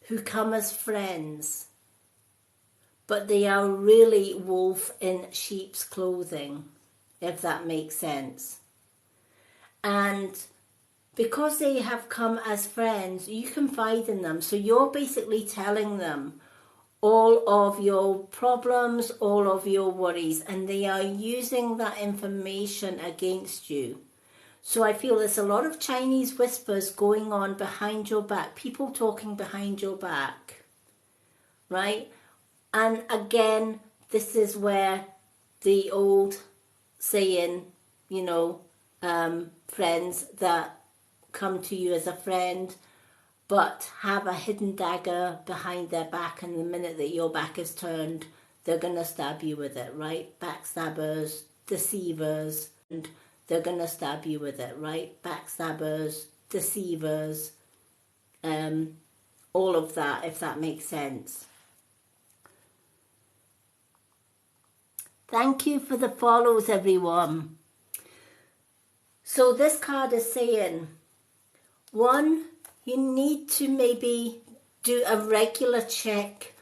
who come as friends, but they are really wolf in sheep's clothing, if that makes sense. And because they have come as friends, you confide in them. So you're basically telling them all of your problems, all of your worries, and they are using that information against you. So I feel there's a lot of Chinese whispers going on behind your back, people talking behind your back, right? And again, this is where the old saying, you know, friends that come to you as a friend but have a hidden dagger behind their back, and the minute that your back is turned, they're going to stab you with it, right? Backstabbers, deceivers, and they're going to stab you with it, right? Backstabbers, deceivers, all of that, if that makes sense. Thank you for the follows, everyone. So this card is saying, one, you need to maybe do a regular check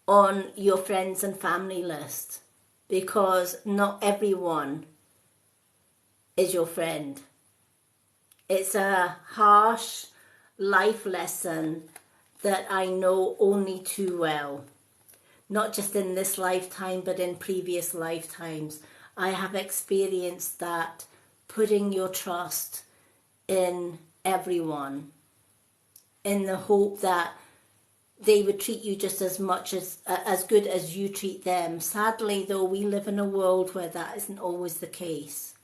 on your friends and family list, because not everyone is your friend. It's a harsh life lesson that I know only too well. Not just in this lifetime, but in previous lifetimes. I have experienced that, putting your trust in everyone in the hope that they would treat you just as much as good as you treat them. Sadly, though, we live in a world where that isn't always the case.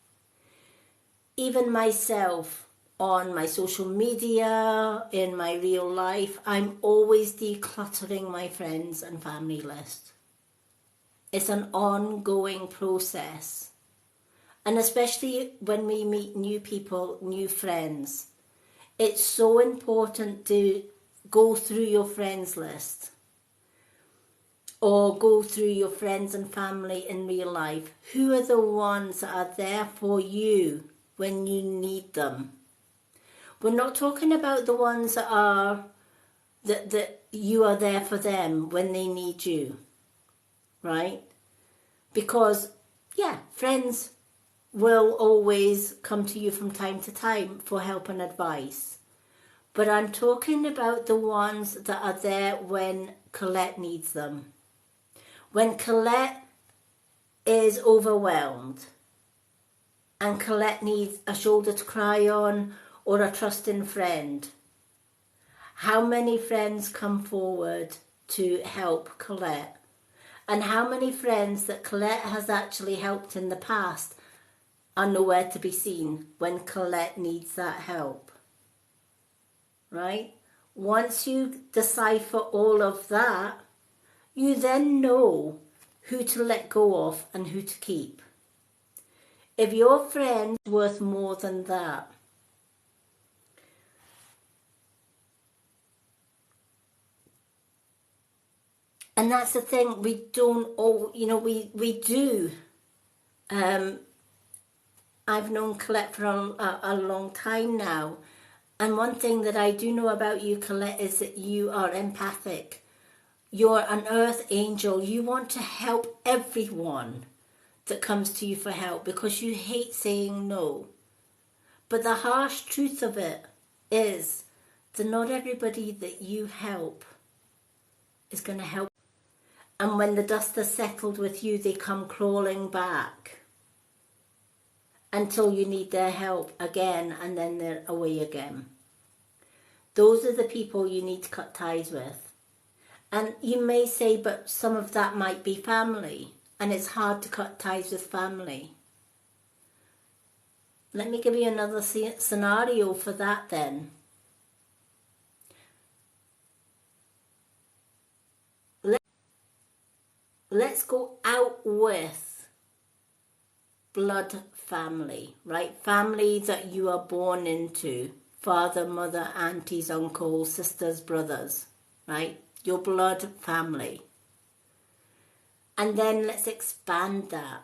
Even myself, on my social media, in my real life, I'm always decluttering my friends and family list. It's an ongoing process. And especially when we meet new people, new friends, it's so important to go through your friends list or go through your friends and family in real life. Who are the ones that are there for you when you need them? We're not talking about the ones that are that you are there for them when they need you, right? Because, yeah, friends will always come to you from time to time for help and advice. But I'm talking about the ones that are there when Colette needs them. When Colette is overwhelmed and Colette needs a shoulder to cry on or a trusting friend. How many friends come forward to help Colette? And how many friends that Colette has actually helped in the past are nowhere to be seen when Colette needs that help? Right? Once you decipher all of that, you then know who to let go of and who to keep. If your friend's worth more than that, and that's the thing, we don't all, we do. I've known Colette for a long time now. And one thing that I do know about you, Colette, is that you are empathic. You're an earth angel. You want to help everyone that comes to you for help because you hate saying no. But the harsh truth of it is that not everybody that you help is going to help. And when the dust has settled with you, they come crawling back until you need their help again, and then they're away again. Those are the people you need to cut ties with. And you may say, but some of that might be family, and it's hard to cut ties with family. Let me give you another scenario for that then. Let's go out with blood family, right? Family that you are born into. Father, mother, aunties, uncles, sisters, brothers, right? Your blood family. And then let's expand that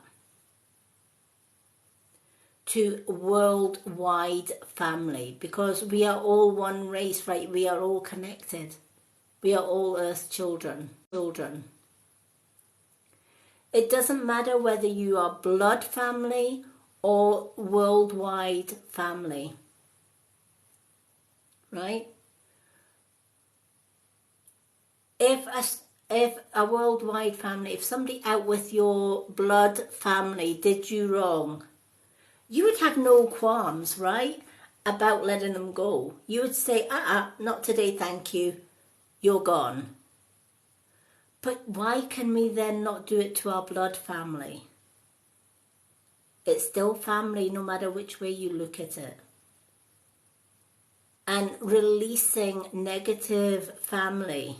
to worldwide family, because we are all one race, right? We are all connected. We are all Earth children. It doesn't matter whether you are blood family or worldwide family, right? If a worldwide family, if somebody out with your blood family did you wrong, you would have no qualms, right, about letting them go. You would say, not today, thank you, you're gone. But why can we then not do it to our blood family? It's still family no matter which way you look at it. And releasing negative family,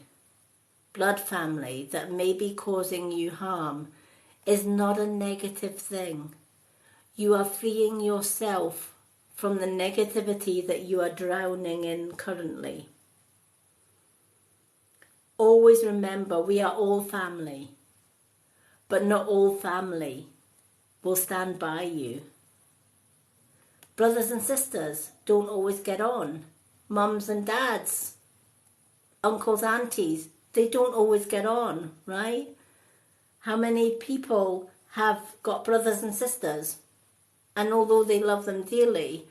blood family, that may be causing you harm is not a negative thing. You are freeing yourself from the negativity that you are drowning in currently. Always remember, we are all family, but not all family will stand by you. Brothers and sisters don't always get on. Mums and dads, uncles, aunties, they don't always get on, right? How many people have got brothers and sisters, and although they love them dearly,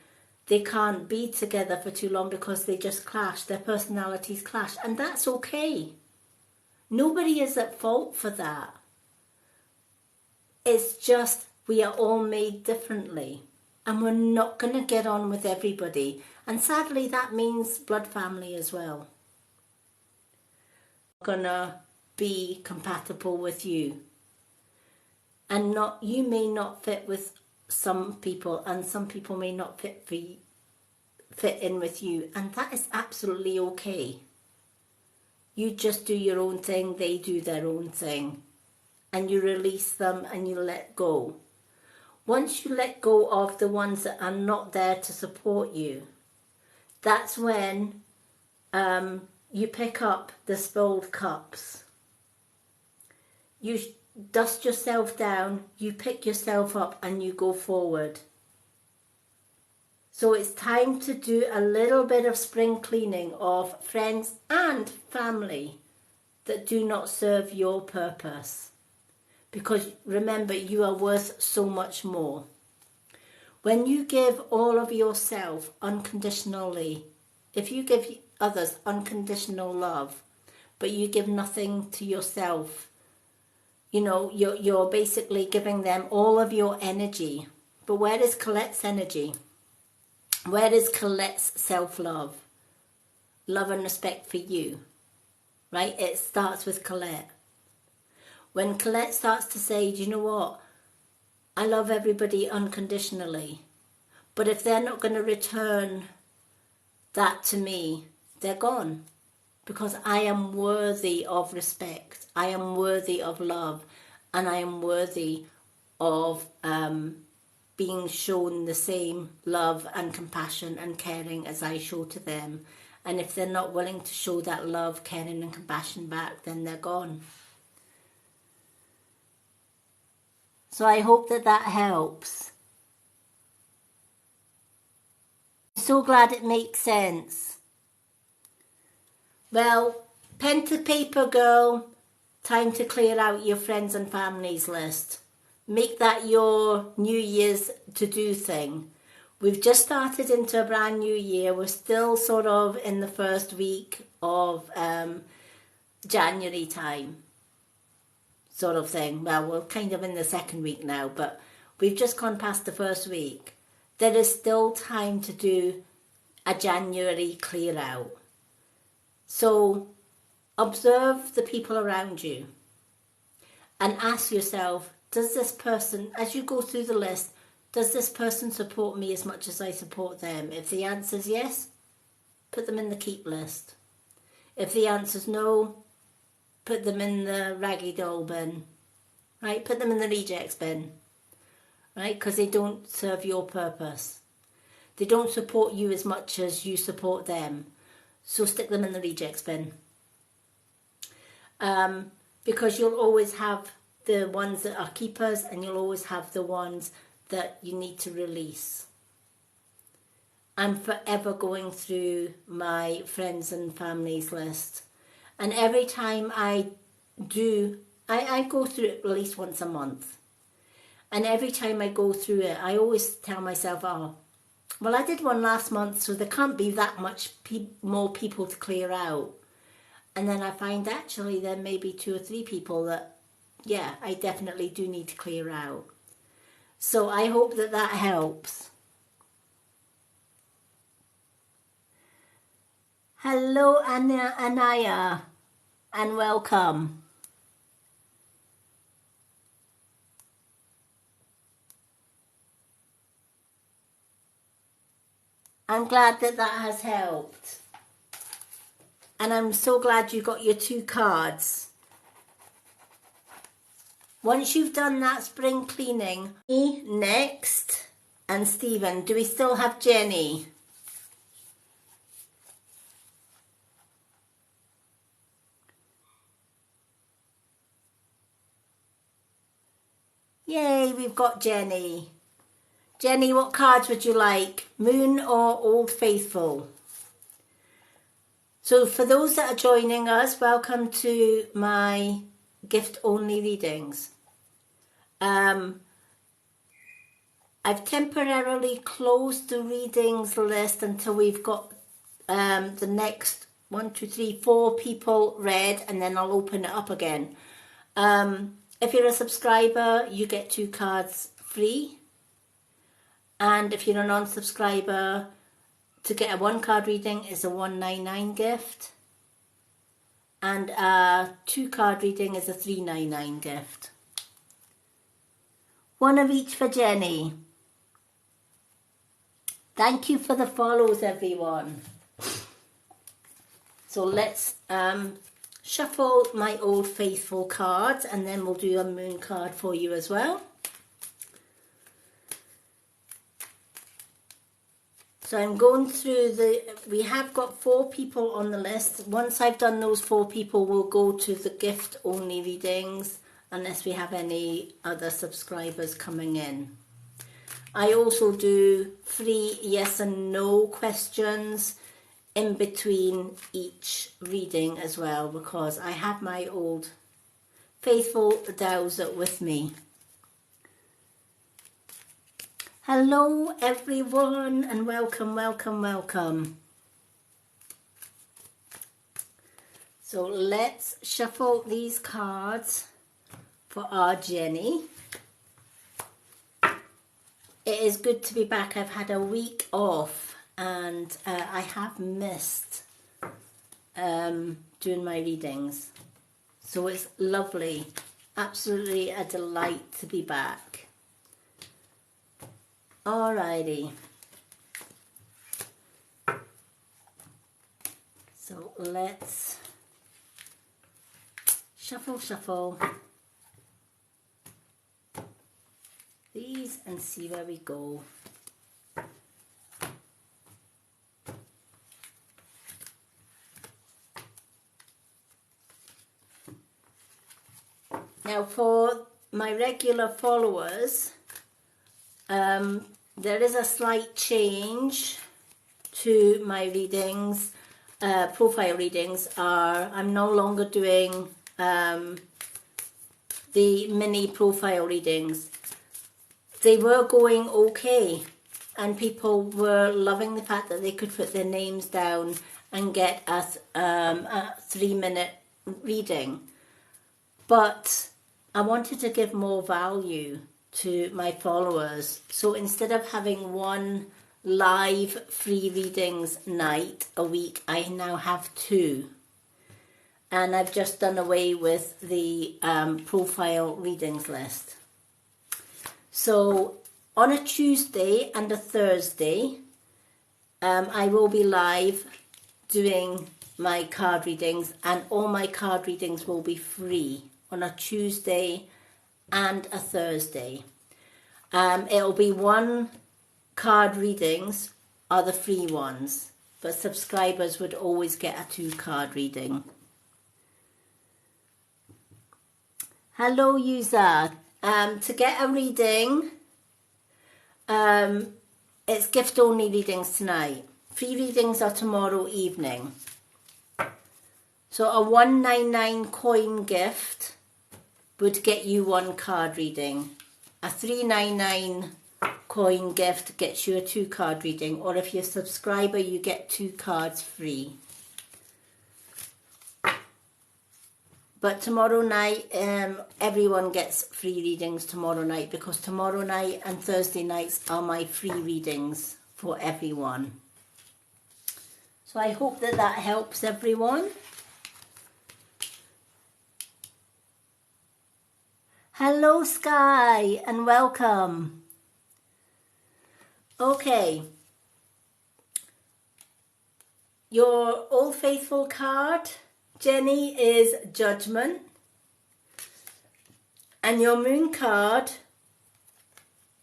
they can't be together for too long because they just clash, their personalities clash, and that's okay. Nobody is at fault for that. It's just we are all made differently, and we're not going to get on with everybody. And sadly, that means blood family as well. Gonna be compatible with you, and you may not fit with some people, and some people may not fit in with you, and that is absolutely okay. You just do your own thing, they do their own thing, and you release them and you let go. Once you let go of the ones that are not there to support you, that's when you pick up the spilled cups. You dust yourself down, you pick yourself up, and you go forward. So it's time to do a little bit of spring cleaning of friends and family that do not serve your purpose. Because remember, you are worth so much more. When you give all of yourself unconditionally, if you give others unconditional love, but you give nothing to yourself, you're basically giving them all of your energy. But where is Colette's energy? Where is Colette's self-love? Love and respect for you, right? It starts with Colette. When Colette starts to say, do you know what? I love everybody unconditionally. But if they're not going to return that to me, they're gone. Because I am worthy of respect. I am worthy of love. And I am worthy of being shown the same love and compassion and caring as I show to them. And if they're not willing to show that love, caring and compassion back, then they're gone. So I hope that helps. I'm so glad it makes sense. Well, pen to paper, girl. Time to clear out your friends and families list. Make that your New Year's to-do thing. We've just started into a brand new year. We're still sort of in the first week of January time. Sort of thing. Well, we're kind of in the second week now, but we've just gone past the first week. There is still time to do a January clear out. So observe the people around you and ask yourself, does this person, as you go through the list, does this person support me as much as I support them? If the answer is yes, put them in the keep list. If the answer is no, put them in the raggy doll bin, right? Put them in the rejects bin, right? Because they don't serve your purpose. They don't support you as much as you support them. So stick them in the rejects bin. Because you'll always have the ones that are keepers and you'll always have the ones that you need to release. I'm forever going through my friends and families list. And every time I do, I go through it at least once a month. And every time I go through it, I always tell myself, well, I did one last month, so there can't be that much more people to clear out. And then I find actually there may be 2 or 3 people that, yeah, I definitely do need to clear out. So I hope that that helps. Hello, Anaya, and welcome. I'm glad that that has helped. And I'm so glad you got your 2 cards. Once you've done that spring cleaning, me next, and Stephen, do we still have Jenny? Yay, we've got Jenny. Jenny, what cards would you like? Moon or Old Faithful? So for those that are joining us, welcome to my gift-only readings. I've temporarily closed the readings list until we've got the next 4 people read, and then I'll open it up again. If you're a subscriber, you get 2 cards free. And if you're a non-subscriber, to get a 1 card reading is a $1.99 gift. And a 2 card reading is a $3.99 gift. 1 of each for Jenny. Thank you for the follows, everyone. So let's shuffle my Old Faithful cards, and then we'll do a moon card for you as well. So I'm going through we have got 4 people on the list. Once I've done those 4 people, we'll go to the gift only readings, unless we have any other subscribers coming in. I also do free yes and no questions in between each reading as well, because I have my Old Faithful dowser with me. Hello everyone, and welcome, welcome, welcome. So let's shuffle these cards for our Jenny. It is good to be back. I've had a week off, and I have missed doing my readings. So it's lovely, absolutely a delight to be back. Alrighty. So let's shuffle these and see where we go. Now for my regular followers, there is a slight change to my readings. Profile readings I'm no longer doing the mini profile readings. They were going okay, and people were loving the fact that they could put their names down and get a 3-minute reading. But I wanted to give more value to my followers. So instead of having 1 live free readings night a week, I now have 2. And I've just done away with the profile readings list. So on a Tuesday and a Thursday, I will be live doing my card readings, and all my card readings will be free on a Tuesday and a Thursday. It'll be 1 card readings are the free ones, but subscribers would always get a 2 card reading. Hello user. To get a reading, it's gift only readings tonight. Free readings are tomorrow evening. So a $1.99 coin gift would get you 1 card reading. A $3.99 coin gift gets you a 2 card reading, or if you're a subscriber, you get 2 cards free. But tomorrow night, everyone gets free readings tomorrow night, because tomorrow night and Thursday nights are my free readings for everyone. So I hope that that helps everyone. Hello, Sky, and welcome. Okay. Your Old Faithful card, Jenny, is Judgment. And your Moon card,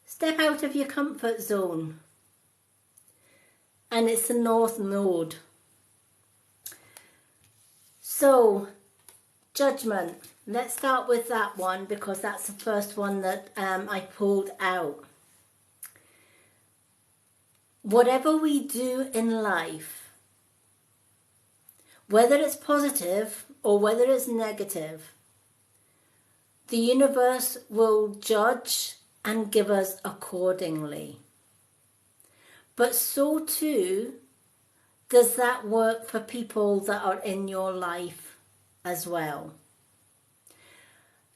Step Out of Your Comfort Zone. And it's the North Node. So, Judgment. Let's start with that one, because that's the first one that I pulled out. Whatever we do in life, whether it's positive or whether it's negative, the universe will judge and give us accordingly. But so too does that work for people that are in your life as well.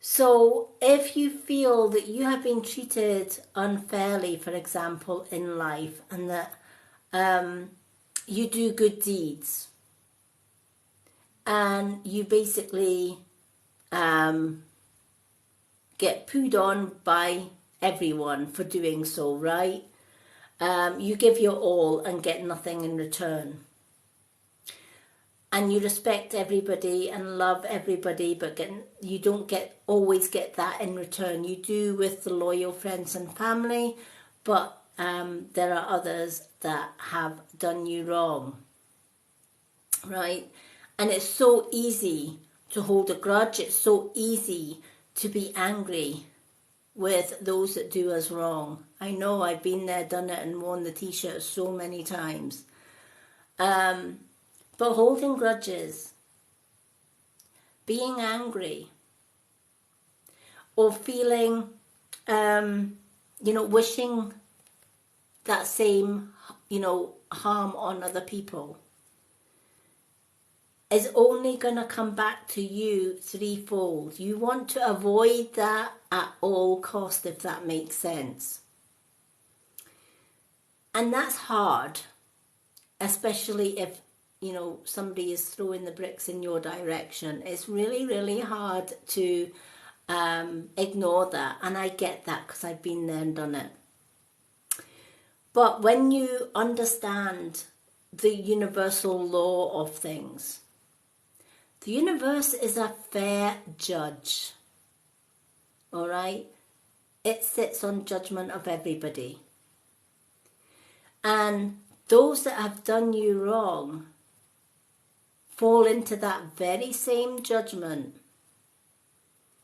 So if you feel that you have been treated unfairly, for example, in life, and that you do good deeds, and you basically get pooed on by everyone for doing so, right? You give your all and get nothing in return. And you respect everybody and love everybody, but you don't always get that in return. You do with the loyal friends and family, but there are others that have done you wrong, right? And it's so easy to hold a grudge. It's so easy to be angry with those that do us wrong. I know, I've been there, done it, and worn the t-shirt so many times. But holding grudges, being angry, or feeling, wishing that same, harm on other people, is only going to come back to you threefold. You want to avoid that at all cost, if that makes sense. And that's hard, especially if somebody is throwing the bricks in your direction. It's really, really hard to ignore that. And I get that, because I've been there and done it. But when you understand the universal law of things, the universe is a fair judge. All right? It sits on judgment of everybody. And those that have done you wrong fall into that very same judgment,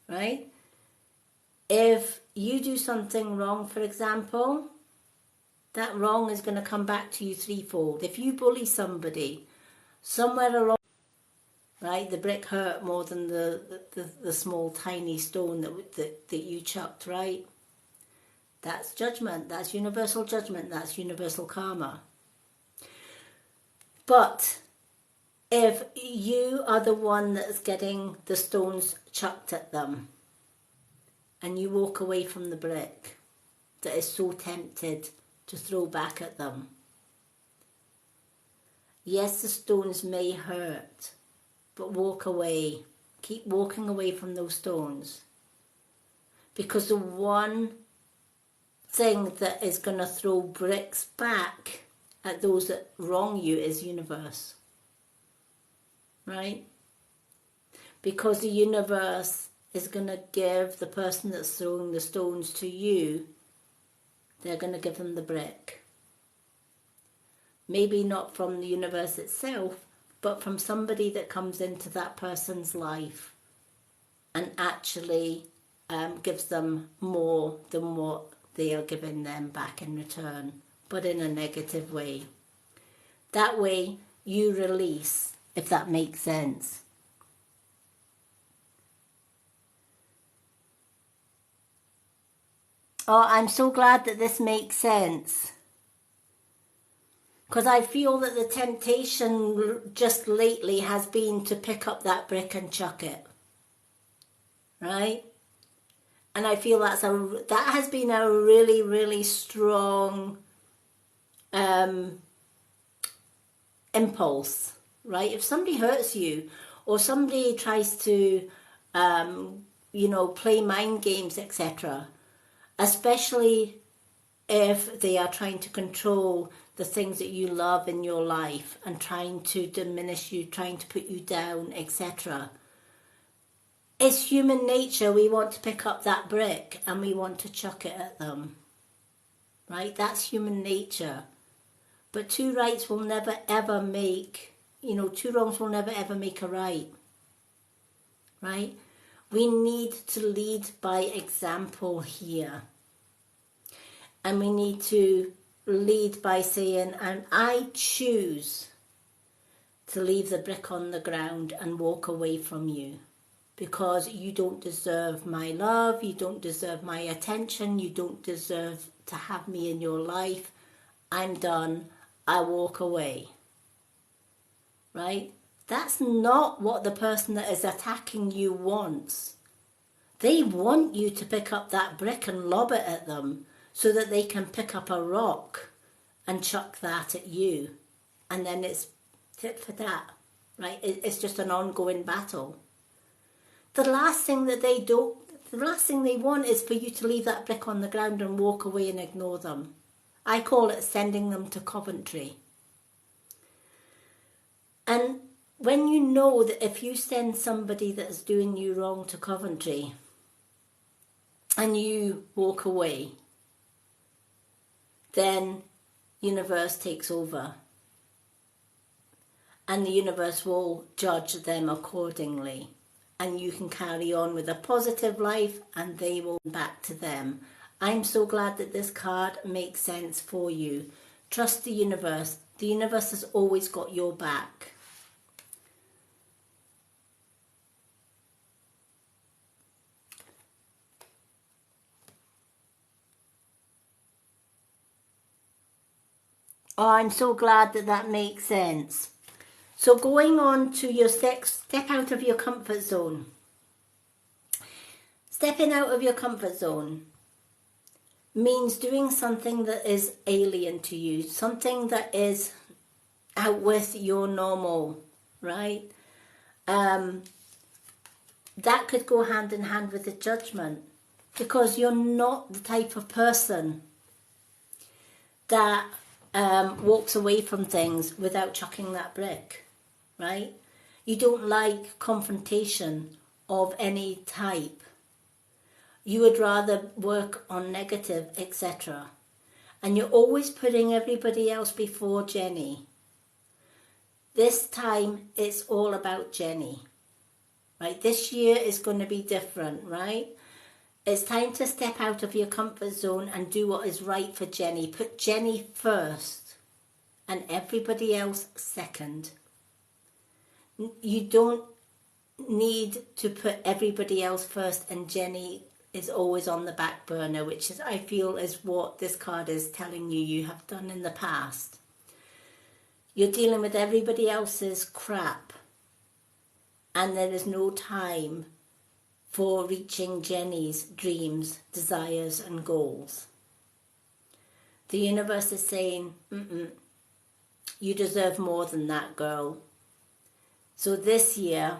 right? If you do something wrong, for example, that wrong is going to come back to you threefold. If you bully somebody, somewhere along, right, the brick hurt more than the small tiny stone that you chucked, right? That's judgment. That's universal judgment. That's universal karma. But if you are the one that's getting the stones chucked at them, and you walk away from the brick that is so tempted to throw back at them, yes, the stones may hurt, but walk away. Keep walking away from those stones. Because the one thing that is going to throw bricks back at those that wrong you is universe. Right? Because the universe is going to give the person that's throwing the stones to you, they're going to give them the brick. Maybe not from the universe itself, but from somebody that comes into that person's life and actually gives them more than what they are giving them back in return, but in a negative way. That way you release, if that makes sense. Oh, I'm so glad that this makes sense. Because I feel that the temptation just lately has been to pick up that brick and chuck it. right? And I feel that has been a really, really strong impulse, right? If somebody hurts you, or somebody tries to, play mind games, etc., especially if they are trying to control the things that you love in your life and trying to diminish you, trying to put you down, etc. It's human nature. We want to pick up that brick and we want to chuck it at them, right? That's human nature. But two rights will never ever make, two wrongs will never ever make a right, right? We need to lead by example here. And we need to lead by saying, and I choose to leave the brick on the ground and walk away from you, because you don't deserve my love, you don't deserve my attention, you don't deserve to have me in your life. I'm done. I walk away. Right? That's not what the person that is attacking you wants. They want you to pick up that brick and lob it at them so that they can pick up a rock and chuck that at you. And then it's tit for tat, right? It's just an ongoing battle. The last thing they want is for you to leave that brick on the ground and walk away and ignore them. I call it sending them to Coventry. And when you know that if you send somebody that's doing you wrong to Coventry and you walk away, then universe takes over. And the universe will judge them accordingly. And you can carry on with a positive life and they will back to them. I'm so glad that this card makes sense for you. Trust the universe. The universe has always got your back. Oh, I'm so glad that makes sense. So going on to your step out of your comfort zone. Stepping out of your comfort zone means doing something that is alien to you, something that is out with your normal, right? That could go hand in hand with the judgment, because you're not the type of person that walks away from things without chucking that brick, right? You don't like confrontation of any type. You would rather work on negative, etc. And you're always putting everybody else before Jenny. This time, it's all about Jenny, right? This year is going to be different, right? It's time to step out of your comfort zone and do what is right for Jenny. Put Jenny first and everybody else second. You don't need to put everybody else first and Jenny is always on the back burner, which is, I feel, is what this card is telling you have done in the past. You're dealing with everybody else's crap and there is no time for reaching Jenny's dreams, desires and goals. The universe is saying, you deserve more than that, girl. So this year,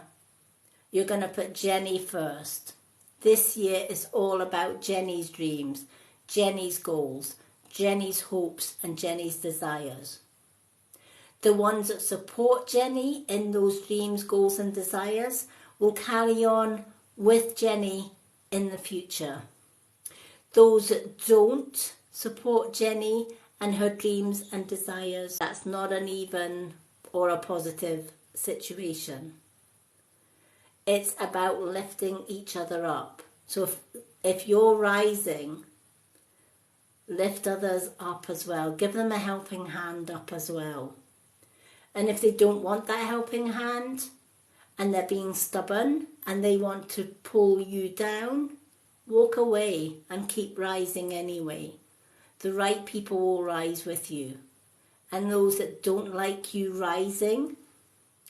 you're going to put Jenny first. This year is all about Jenny's dreams, Jenny's goals, Jenny's hopes and Jenny's desires. The ones that support Jenny in those dreams, goals and desires will carry on with Jenny in the future. Those that don't support Jenny and her dreams and desires, that's not an even or a positive situation. It's about lifting each other up. So if you're rising, lift others up as well. Give them a helping hand up as well. And if they don't want that helping hand and they're being stubborn and they want to pull you down, walk away and keep rising anyway. The right people will rise with you. And those that don't like you rising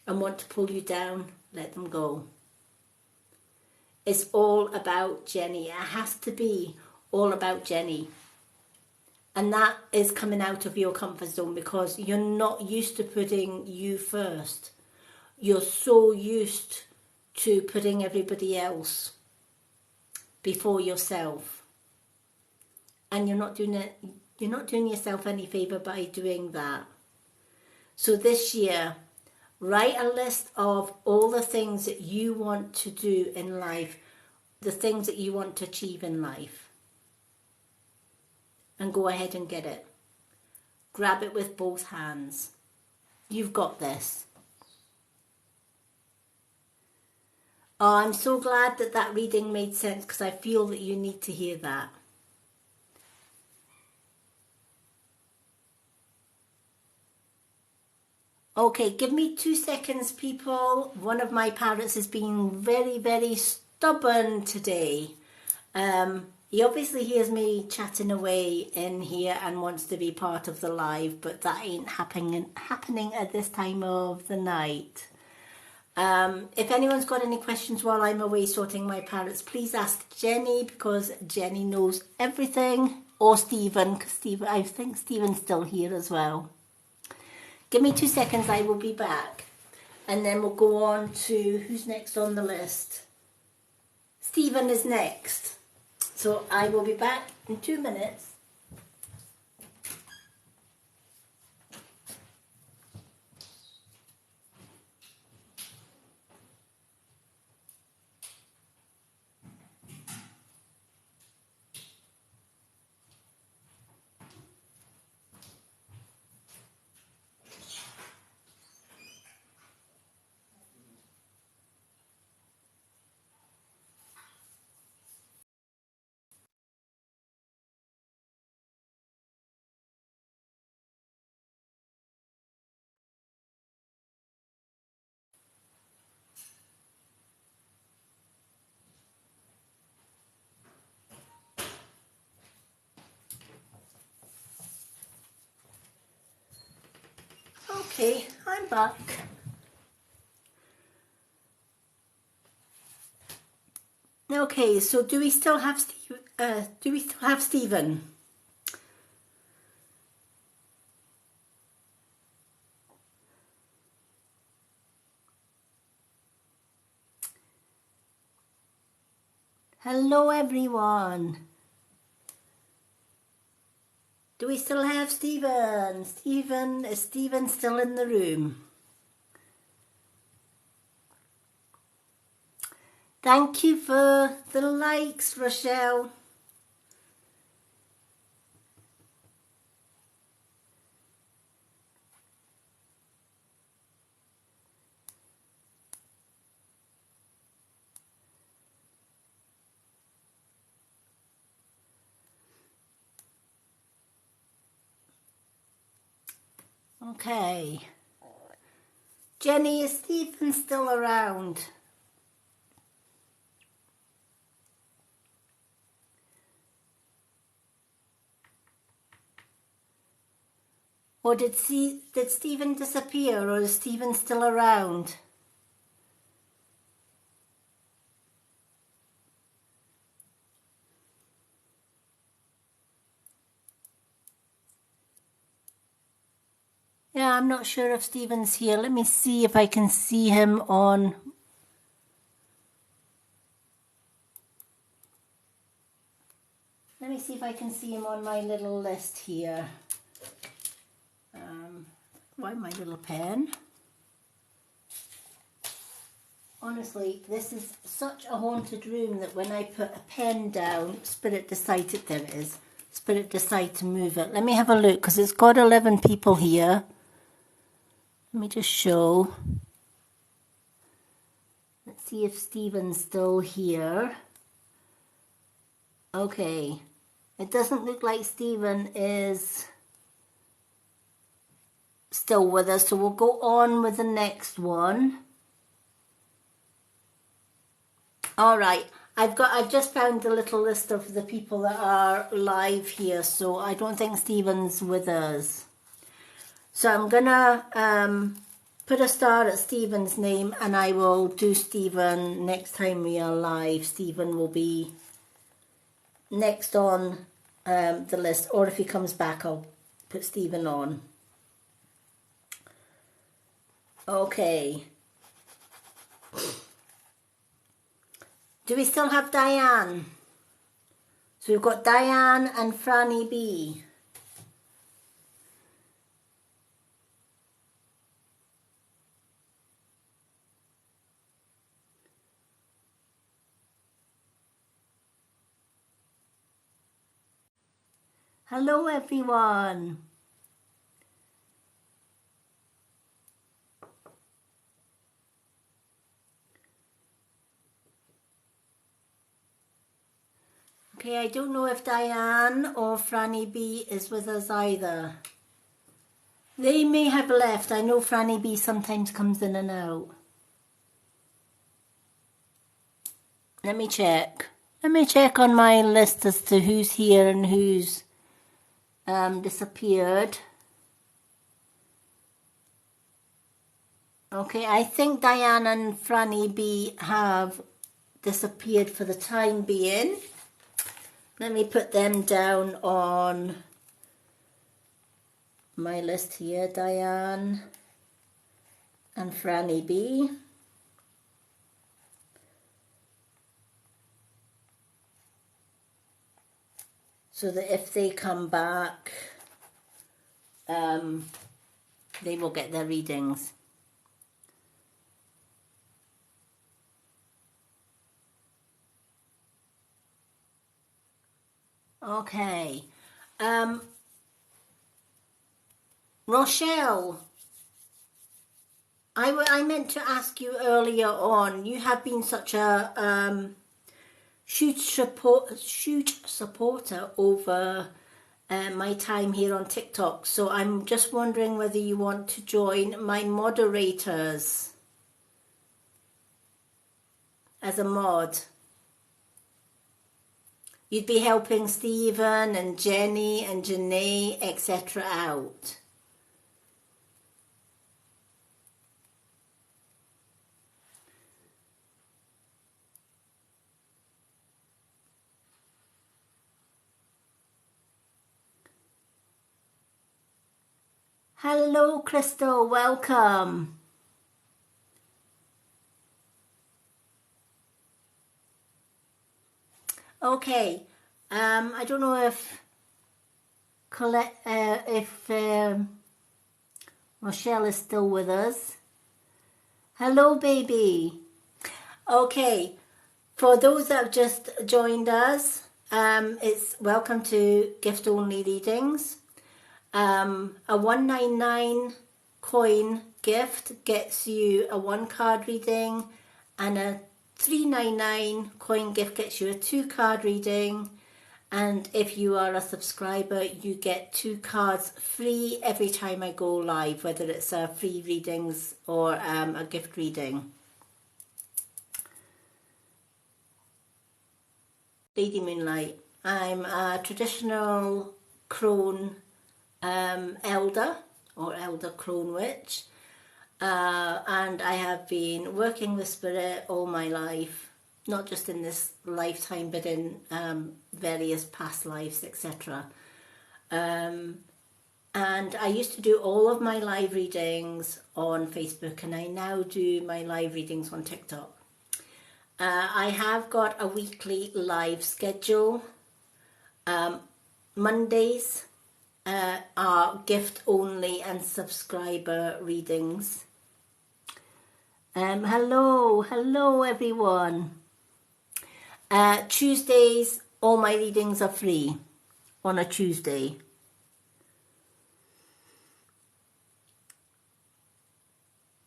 and want to pull you down, let them go. is all about Jenny. It has to be all about Jenny. And that is coming out of your comfort zone because you're not used to putting you first. You're so used to putting everybody else before yourself. And you're not doing yourself any favour by doing that. So this year, write a list of all the things that you want to do in life, the things that you want to achieve in life. And go ahead and get it. Grab it with both hands. You've got this. Oh, I'm so glad that that reading made sense because I feel that you need to hear that. Okay, give me 2 seconds, people. One of my parrots is being very, very stubborn today. He obviously hears me chatting away in here and wants to be part of the live, but that ain't happening at this time of the night. If anyone's got any questions while I'm away sorting my parrots, please ask Jenny because Jenny knows everything. Or Stephen, because I think Stephen's still here as well. Give me 2 seconds, I will be back. And then we'll go on to who's next on the list. Stephen is next. So I will be back in 2 minutes. Okay, I'm back. Okay, so do we still have Stephen? Hello, everyone. Do we still have Stephen? Is Stephen still in the room? Thank you for the likes, Rochelle. Okay. Jenny, is Stephen still around? Or did Stephen disappear, or is Stephen still around? Yeah, I'm not sure if Stephen's here. Let me see if I can see him on... Let me see if I can see him on my little list here. Why my little pen? Honestly, this is such a haunted room that when I put a pen down, Spirit decided, there it is, Spirit decided to move it. Let me have a look, because it's got 11 people here. Let me just show. Let's see if Stephen's still here. Okay. It doesn't look like Stephen is still with us, so we'll go on with the next one. All right, I've just found the little list of the people that are live here, so I don't think Stephen's with us. So I'm gonna put a star at Stephen's name, and I will do Stephen next time we are live. Stephen will be next on the list, or if he comes back, I'll put Stephen on. Okay. Do we still have Diane? So we've got Diane and Franny B. Hello everyone. Okay, I don't know if Diane or Franny B is with us either. They may have left. I know Franny B sometimes comes in and out. Let me check. Let me check on my list as to who's here and who's disappeared. Okay, I think Diane and Franny B have disappeared for the time being. Let me put them down on my list here. Diane and Franny B. So that if they come back, they will get their readings. Okay. Rochelle, I meant to ask you earlier on, you have been such a huge supporter over my time here on TikTok. So I'm just wondering whether you want to join my moderators as a mod. You'd be helping Stephen and Jenny and Janae, etc. out. Hello, Crystal. Welcome. Okay. I don't know if Colette, Rochelle is still with us. Hello, baby. Okay. For those that have just joined us, it's welcome to gift only readings. A 199 coin gift gets you a 1 card reading, and a 399 coin gift gets you a 2 card reading. And if you are a subscriber, you get 2 cards free every time I go live, whether it's a free readings or a gift reading. Lady Moonlight. I'm a traditional crone elder or elder crone witch, and I have been working with spirit all my life, not just in this lifetime but in various past lives, etc. And I used to do all of my live readings on Facebook, and I now do my live readings on TikTok. I have got a weekly live schedule. Mondays are gift only and subscriber readings. Hello everyone. Tuesdays, all my readings are free on a Tuesday.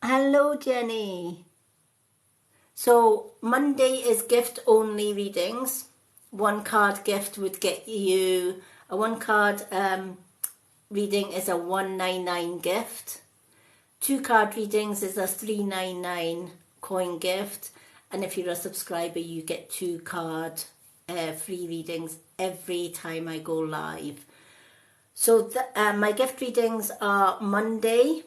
Hello Jenny. So Monday is gift only readings. 1 card gift would get you a 1 card reading is a 199 gift. 2 card readings is a 399 coin gift, and if you're a subscriber you get 2 card free readings every time I go live. So my gift readings are Monday,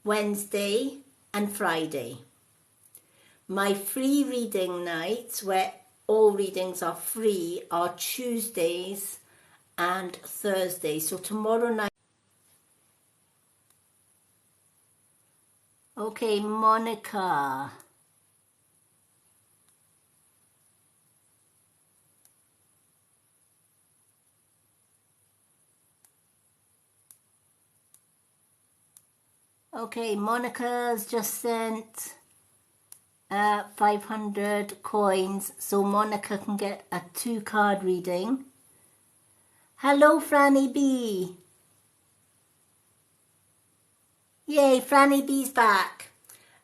Wednesday, and Friday. My free reading nights, where all readings are free, are Tuesdays and Thursdays. So tomorrow night. Okay, Monica. Okay, Monica's just sent 500 coins so Monica can get a 2-card reading. Hello, Franny B. Yay, Franny B's back.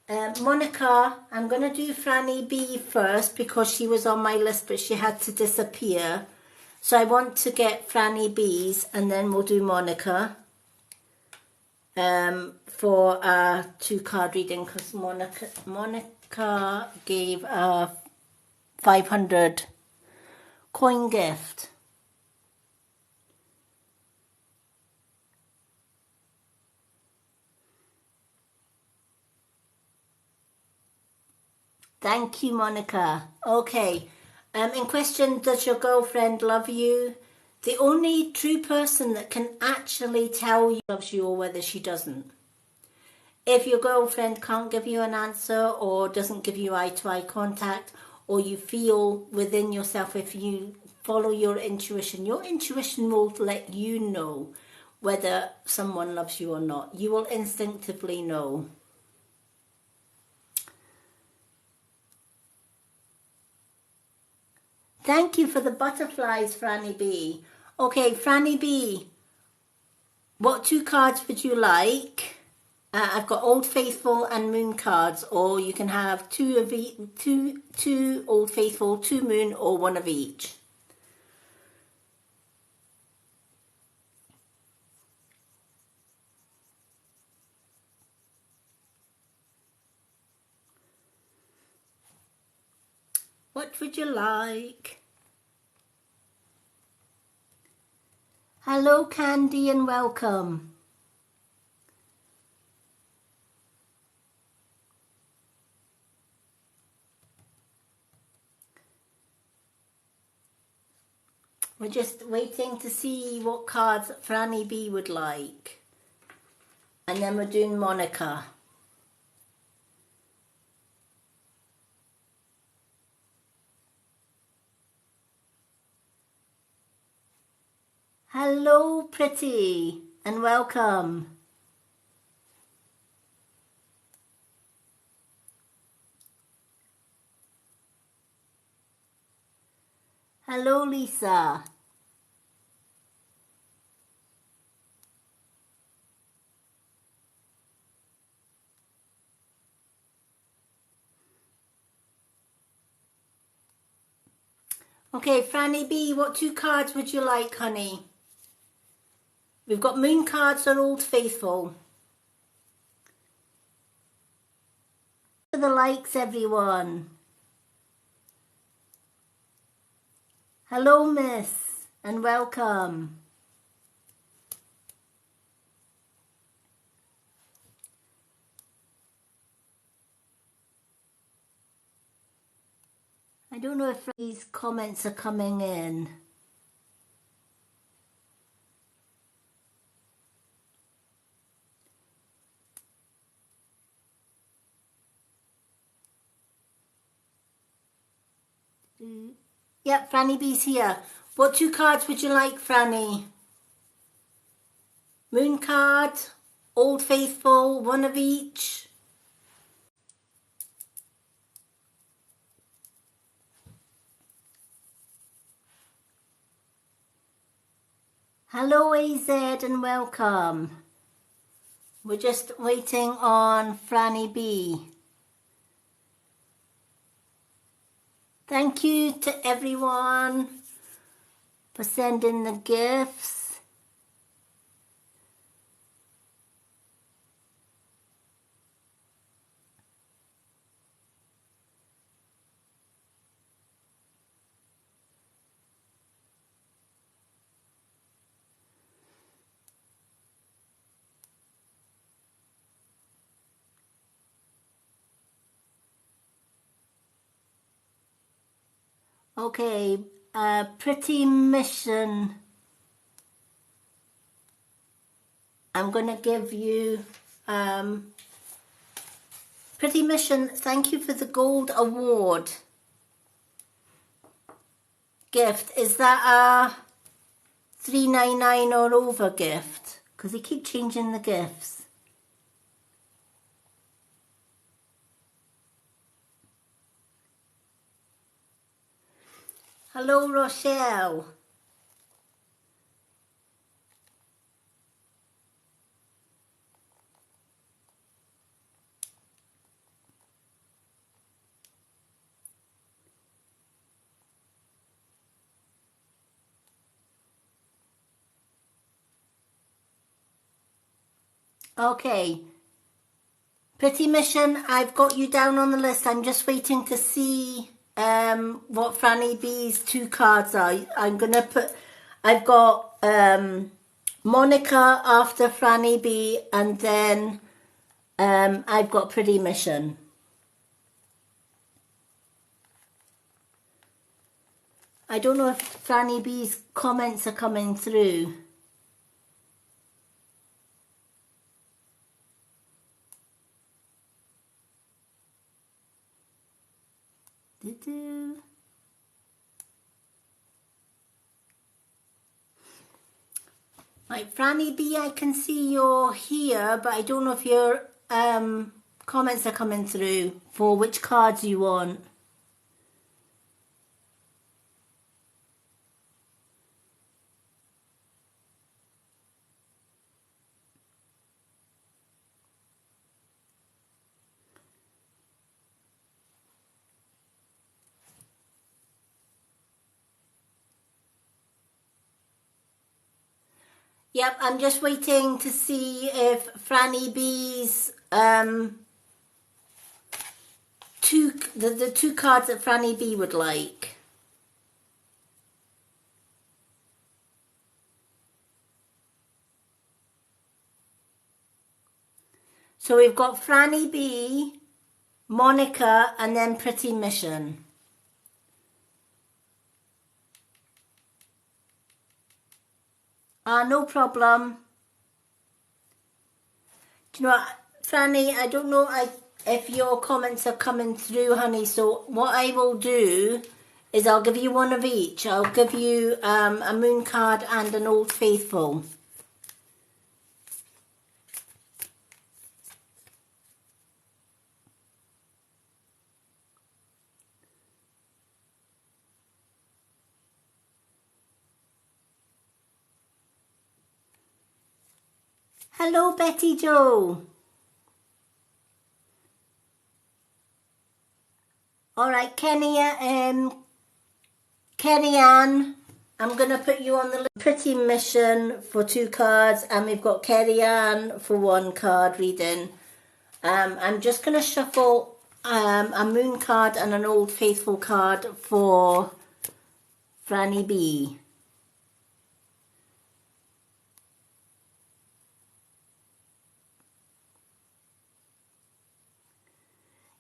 Monica, I'm going to do Franny B first because she was on my list but she had to disappear. So I want to get Franny B's and then we'll do Monica for a 2-card reading because Monica gave a 500 coin gift. Thank you, Monica. Okay. In question, does your girlfriend love you? The only true person that can actually tell you loves you or whether she doesn't. If your girlfriend can't give you an answer or doesn't give you eye-to-eye contact, or you feel within yourself, if you follow your intuition will let you know whether someone loves you or not. You will instinctively know. Thank you for the butterflies, Franny B. Okay, Franny B, what 2 cards would you like? I've got Old Faithful and Moon cards, or you can have two Old Faithful, 2 Moon, or 1 of each. What would you like? Hello, Candy, and welcome. We're just waiting to see what cards Franny B would like. And then we're doing Monica. Hello, pretty, and welcome. Hello, Lisa. Okay, Franny B, what 2 cards would you like, honey? We've got Moon cards or Old Faithful. For the likes, everyone. Hello, miss, and welcome. I don't know if these comments are coming in. Yep, Franny B's here. What 2 cards would you like, Franny? Moon card, Old Faithful, 1 of each. Hello, AZ, and welcome. We're just waiting on Franny B. Thank you to everyone for sending the gifts. Okay, Pretty Mission. I'm going to give you, Pretty Mission, thank you for the Gold Award gift. Is that a $3.99 or over gift? Because they keep changing the gifts. Hello, Rochelle. Okay. Pretty Mission, I've got you down on the list. I'm just waiting to see what Franny B's 2 cards are. I'm going to put... I've got Monica after Franny B, and then I've got Pretty Mission. I don't know if Franny B's comments are coming through. Right, Franny B, I can see you're here, but I don't know if your comments are coming through for which cards you want. Yep, I'm just waiting to see if Franny B's the 2 cards that Franny B would like. So we've got Franny B, Monica, and then Pretty Mission. No problem. Do you know what, Franny, I don't know if your comments are coming through, honey, so what I will do is I'll give you one of each. I'll give you a Moon card and an Old Faithful. Hello, Betty Joe. All right, Kenny Ann, I'm going to put you on the list. Pretty Mission for 2 cards, and we've got Kerry Ann for 1 card reading. I'm just going to shuffle a Moon card and an Old Faithful card for Franny B.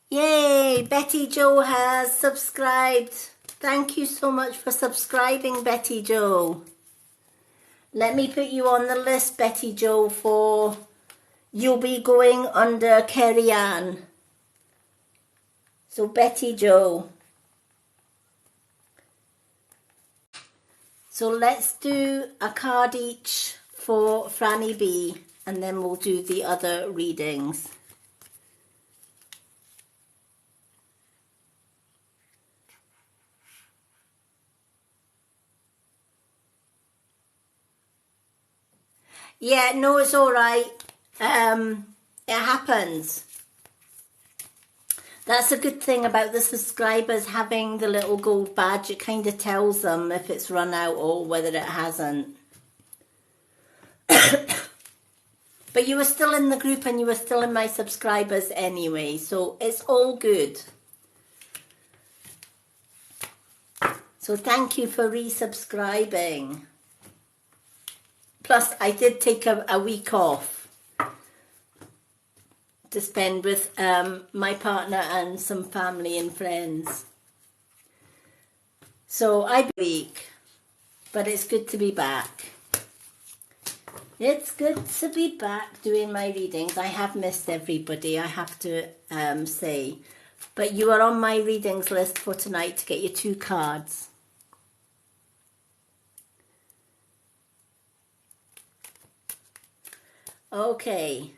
Yay, Betty Joe has subscribed. Thank you so much for subscribing, Betty Joe. Let me put you on the list, Betty Joe, for you'll be going under Kerry Ann. So Betty Joe. So let's do a card each for Franny B, and then we'll do the other readings. Yeah, no, it's all right. It happens. That's a good thing about the subscribers having the little gold badge. It kind of tells them if it's run out or whether it hasn't. But you were still in the group and you were still in my subscribers anyway, so it's all good. So thank you for resubscribing. Plus, I did take a week off to spend with my partner and some family and friends. So I week, but it's good to be back. It's good to be back doing my readings. I have missed everybody, I have to say. But you are on my readings list for tonight to get your 2 cards. Okay.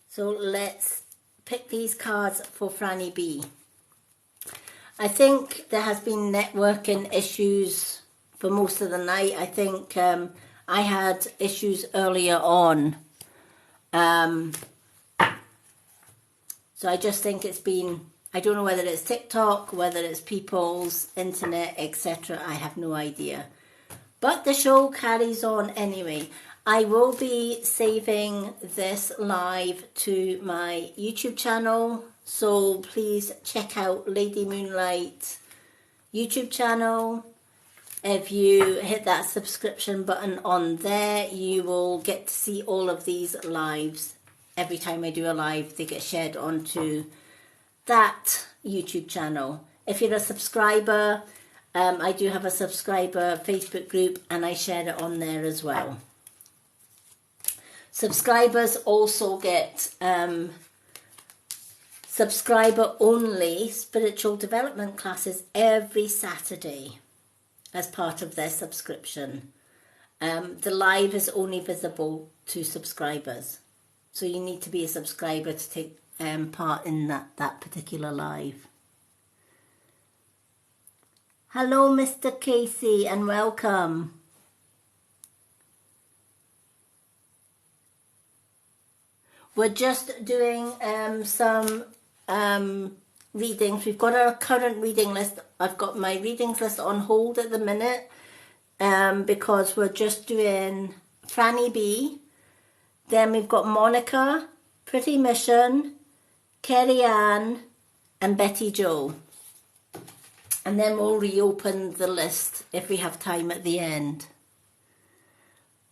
So let's pick these cards for Franny B. I think there has been networking issues for most of the night. I think I had issues earlier on. So I just think it's been, I don't know whether it's TikTok, whether it's people's internet, etc. I have no idea. But the show carries on anyway. I will be saving this live to my YouTube channel. So please check out Lady Moonlight YouTube channel. If you hit that subscription button on there, you will get to see all of these lives. Every time I do a live, they get shared onto that YouTube channel. If you're a subscriber, I do have a subscriber Facebook group and I share it on there as well. Subscribers also get subscriber only spiritual development classes every Saturday as part of their subscription. The live is only visible to subscribers. So you need to be a subscriber to take part in that particular live. Hello, Mr. Casey, and welcome. We're just doing some readings. We've got our current reading list. I've got my readings list on hold at the minute because we're just doing Franny B. Then we've got Monica, Pretty Mission, Kerry Ann, and Betty Jo. And then we'll reopen the list if we have time at the end.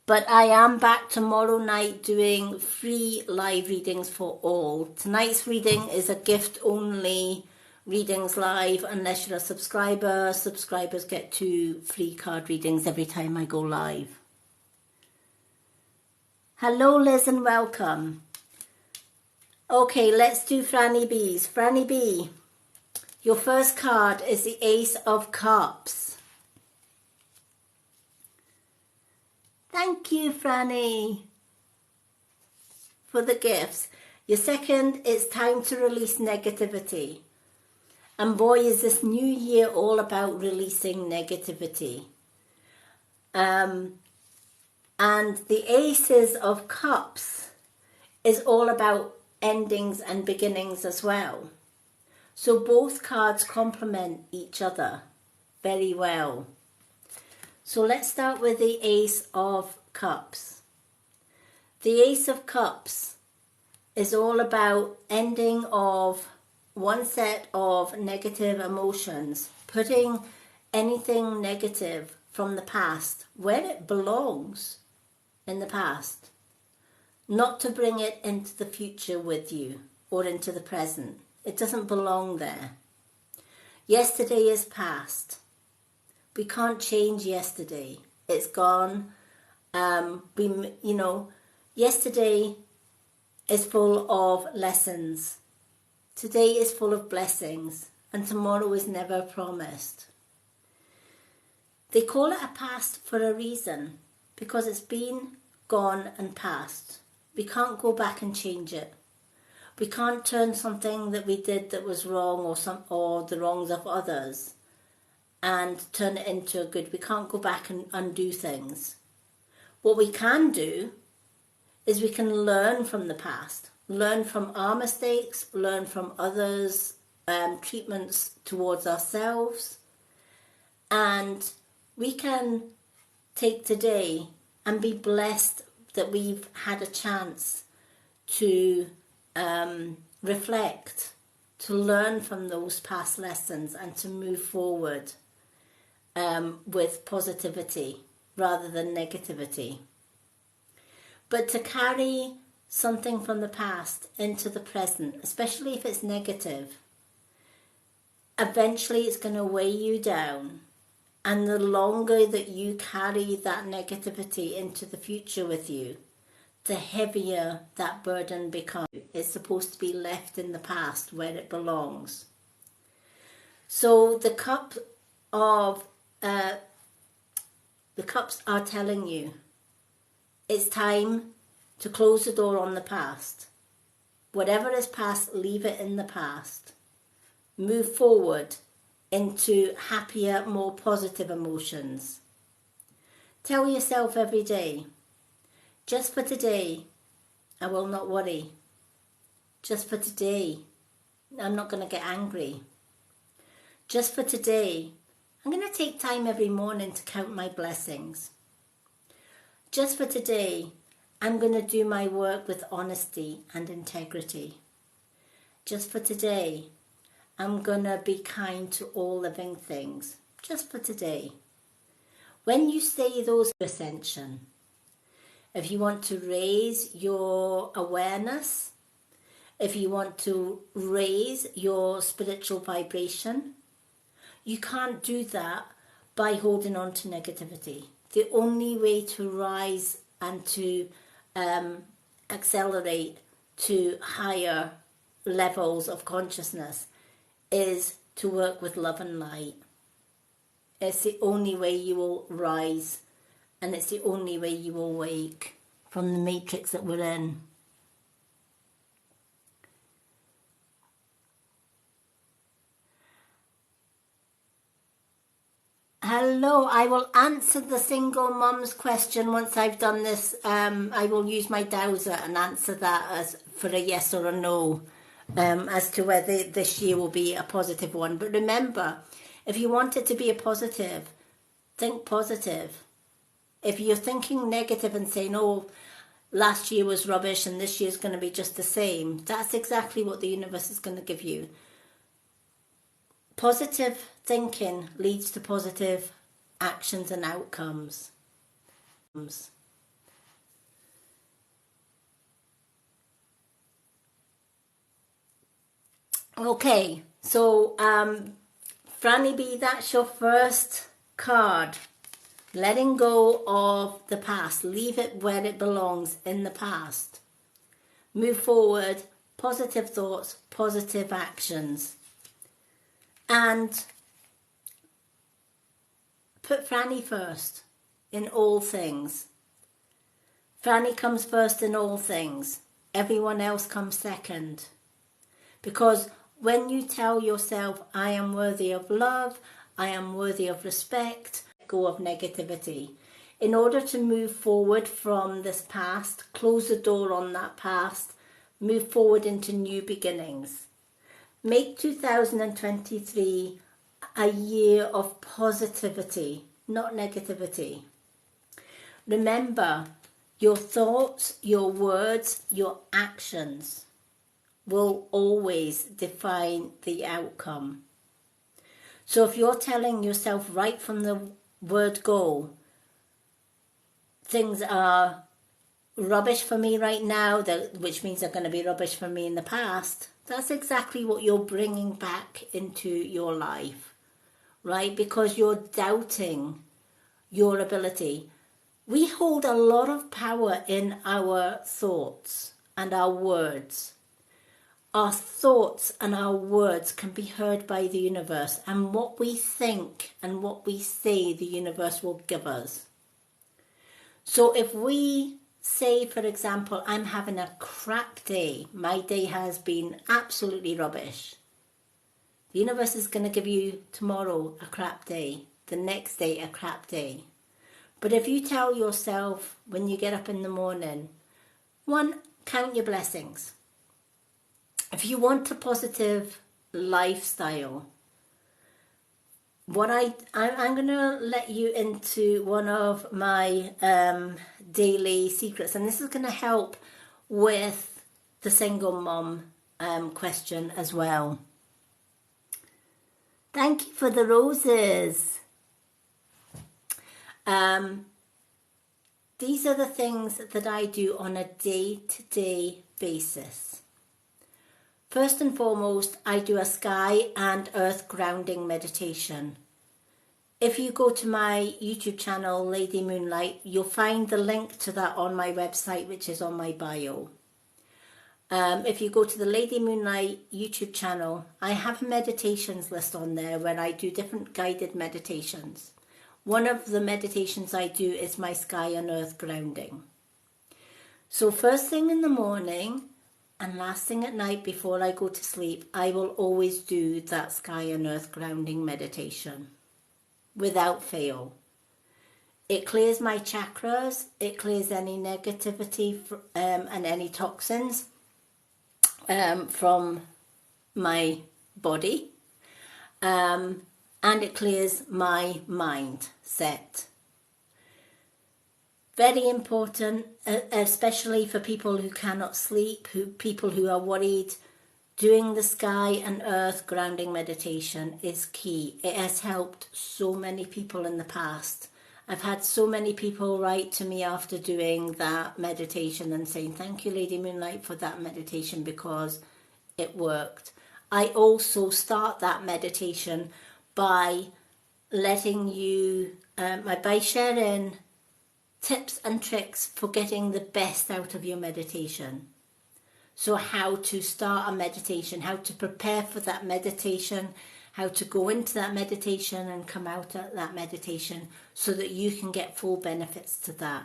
But I am back tomorrow night doing free live readings for all. Tonight's reading is a gift-only readings live unless you're a subscriber. Subscribers get 2 free card readings every time I go live. Hello, Liz, and welcome. Okay, let's do Franny B's. Franny B, your first card is the Ace of Cups. Thank you, Franny, for the gifts. Your second, it's time to release negativity. And boy, is this new year all about releasing negativity. And the Aces of Cups is all about endings and beginnings as well. So both cards complement each other very well. So let's start with the Ace of Cups. The Ace of Cups is all about ending of one set of negative emotions, putting anything negative from the past where it belongs in the past, not to bring it into the future with you or into the present. It doesn't belong there. Yesterday is past. We can't change yesterday. It's gone. Yesterday is full of lessons. Today is full of blessings, and tomorrow is never promised. They call it a past for a reason, because it's been, gone and past. We can't go back and change it. We can't turn something that we did that was wrong or the wrongs of others and turn it into a good. We can't go back and undo things. What we can do is we can learn from the past, learn from our mistakes, learn from others' treatments towards ourselves, and we can take today and be blessed that we've had a chance to reflect, to learn from those past lessons and to move forward with positivity rather than negativity. But to carry something from the past into the present, especially if it's negative, eventually it's going to weigh you down. And the longer that you carry that negativity into the future with you, the heavier that burden becomes. It's supposed to be left in the past where it belongs. So the cups are telling you it's time to close the door on the past. Whatever is past, leave it in the past. Move forward into happier, more positive emotions. Tell yourself every day, just for today, I will not worry. Just for today, I'm not going to get angry. Just for today, I'm going to take time every morning to count my blessings. Just for today, I'm going to do my work with honesty and integrity. Just for today, I'm going to be kind to all living things. Just for today. When you say those ascension, if you want to raise your awareness, if you want to raise your spiritual vibration, you can't do that by holding on to negativity. The only way to rise and to accelerate to higher levels of consciousness is to work with love and light. It's the only way you will rise, and it's the only way you will wake from the matrix that we're in. Hello, I will answer the single mum's question once I've done this. I will use my dowser and answer that as for a yes or a no, as to whether this year will be a positive one. But remember, if you want it to be a positive, think positive. If you're thinking negative and saying, oh, last year was rubbish and this year's going to be just the same, that's exactly what the universe is going to give you. Positive thinking leads to positive actions and outcomes. Okay, so Franny B, that's your first card. Letting go of the past. Leave it where it belongs, in the past. Move forward, positive thoughts, positive actions. And put Franny first in all things. Franny comes first in all things. Everyone else comes second. Because when you tell yourself, I am worthy of love, I am worthy of respect, let go of negativity. In order to move forward from this past, close the door on that past, move forward into new beginnings. Make 2023 a year of positivity, not negativity. Remember, your thoughts, your words, your actions will always define the outcome. So if you're telling yourself right from the word go, things are rubbish for me right now, which means they're going to be rubbish for me in the past, that's exactly what you're bringing back into your life, right? Because you're doubting your ability. We hold a lot of power in our thoughts and our words. Our thoughts and our words can be heard by the universe, and what we think and what we say, the universe will give us. So if we say, for example, I'm having a crap day, my day has been absolutely rubbish, the universe is going to give you tomorrow a crap day, the next day a crap day. But if you tell yourself when you get up in the morning, one, count your blessings. If you want a positive lifestyle, I'm going to let you into one of my daily secrets, and this is going to help with the single mom question as well. Thank you for the roses. These are the things that I do on a day-to-day basis. First and foremost, I do a sky and earth grounding meditation. If you go to my YouTube channel, Lady Moonlight, you'll find the link to that on my website, which is on my bio. If you go to the Lady Moonlight YouTube channel, I have a meditations list on there where I do different guided meditations. One of the meditations I do is my sky and earth grounding. So first thing in the morning and last thing at night before I go to sleep, I will always do that sky and earth grounding meditation without fail. It clears my chakras, it clears any negativity and any toxins from my body, and it clears my mindset. Very important, especially for people who cannot sleep, people who are worried. Doing the sky and earth grounding meditation is key. It has helped so many people in the past. I've had so many people write to me after doing that meditation and saying, thank you, Lady Moonlight, for that meditation because it worked. I also start that meditation by letting you, by sharing tips and tricks for getting the best out of your meditation. So how to start a meditation, how to prepare for that meditation, how to go into that meditation and come out at that meditation so that you can get full benefits to that.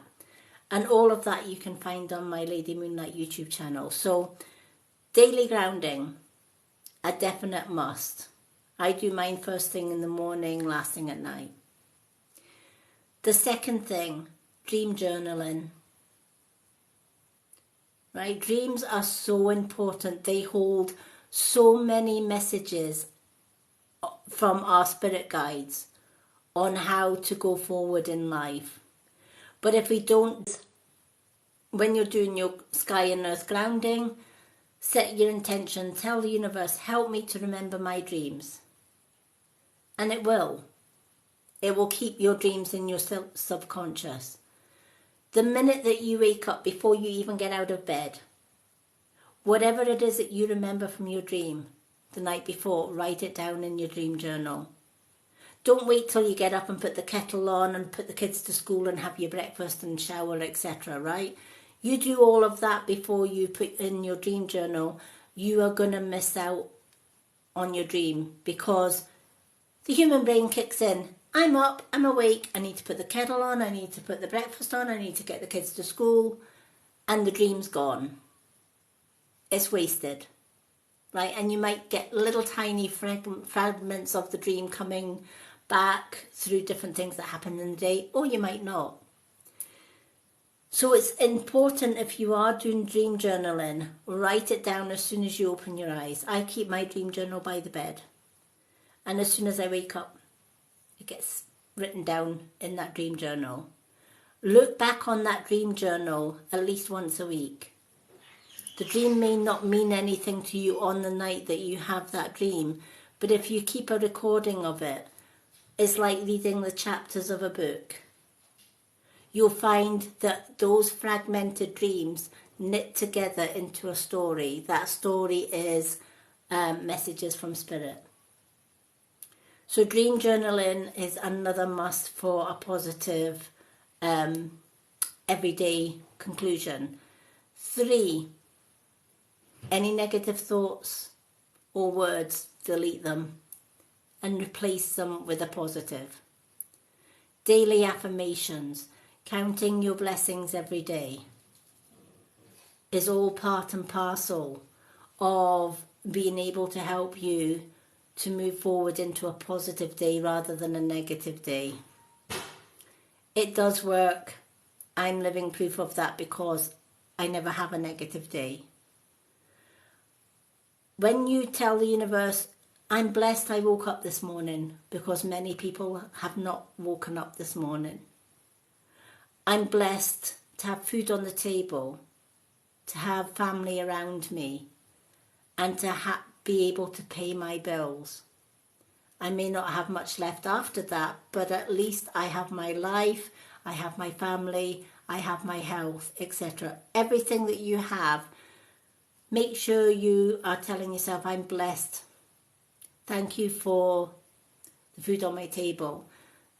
And all of that you can find on my Lady Moonlight YouTube channel. So daily grounding, a definite must. I do mine first thing in the morning, last thing at night. The second thing, dream journaling. Right? Dreams are so important. They hold so many messages from our spirit guides on how to go forward in life. But if we don't, when you're doing your sky and earth grounding, set your intention, tell the universe, help me to remember my dreams. And it will. It will keep your dreams in your subconscious. The minute that you wake up, before you even get out of bed, whatever it is that you remember from your dream the night before, write it down in your dream journal. Don't wait till you get up and put the kettle on and put the kids to school and have your breakfast and shower, etc., right? You do all of that before you put in your dream journal. You are going to miss out on your dream because the human brain kicks in. I'm up, I'm awake, I need to put the kettle on, I need to put the breakfast on, I need to get the kids to school, and the dream's gone. It's wasted, right? And you might get little tiny fragments of the dream coming back through different things that happen in the day, or you might not. So it's important, if you are doing dream journaling, write it down as soon as you open your eyes. I keep my dream journal by the bed, and as soon as I wake up, it gets written down in that dream journal. Look back on that dream journal at least once a week. The dream may not mean anything to you on the night that you have that dream, but if you keep a recording of it, it's like reading the chapters of a book. You'll find that those fragmented dreams knit together into a story. That story is messages from spirit. So dream journaling is another must for a positive everyday conclusion. 3, any negative thoughts or words, delete them and replace them with a positive. Daily affirmations, counting your blessings every day, is all part and parcel of being able to help you to move forward into a positive day rather than a negative day. It does work. I'm living proof of that because I never have a negative day. When you tell the universe, I'm blessed I woke up this morning, because many people have not woken up this morning. I'm blessed to have food on the table, to have family around me, and to be able to pay my bills. I may not have much left after that, but at least I have my life, I have my family, I have my health, etc. Everything that you have make sure you are telling yourself, I'm blessed. Thank you for the food on my table.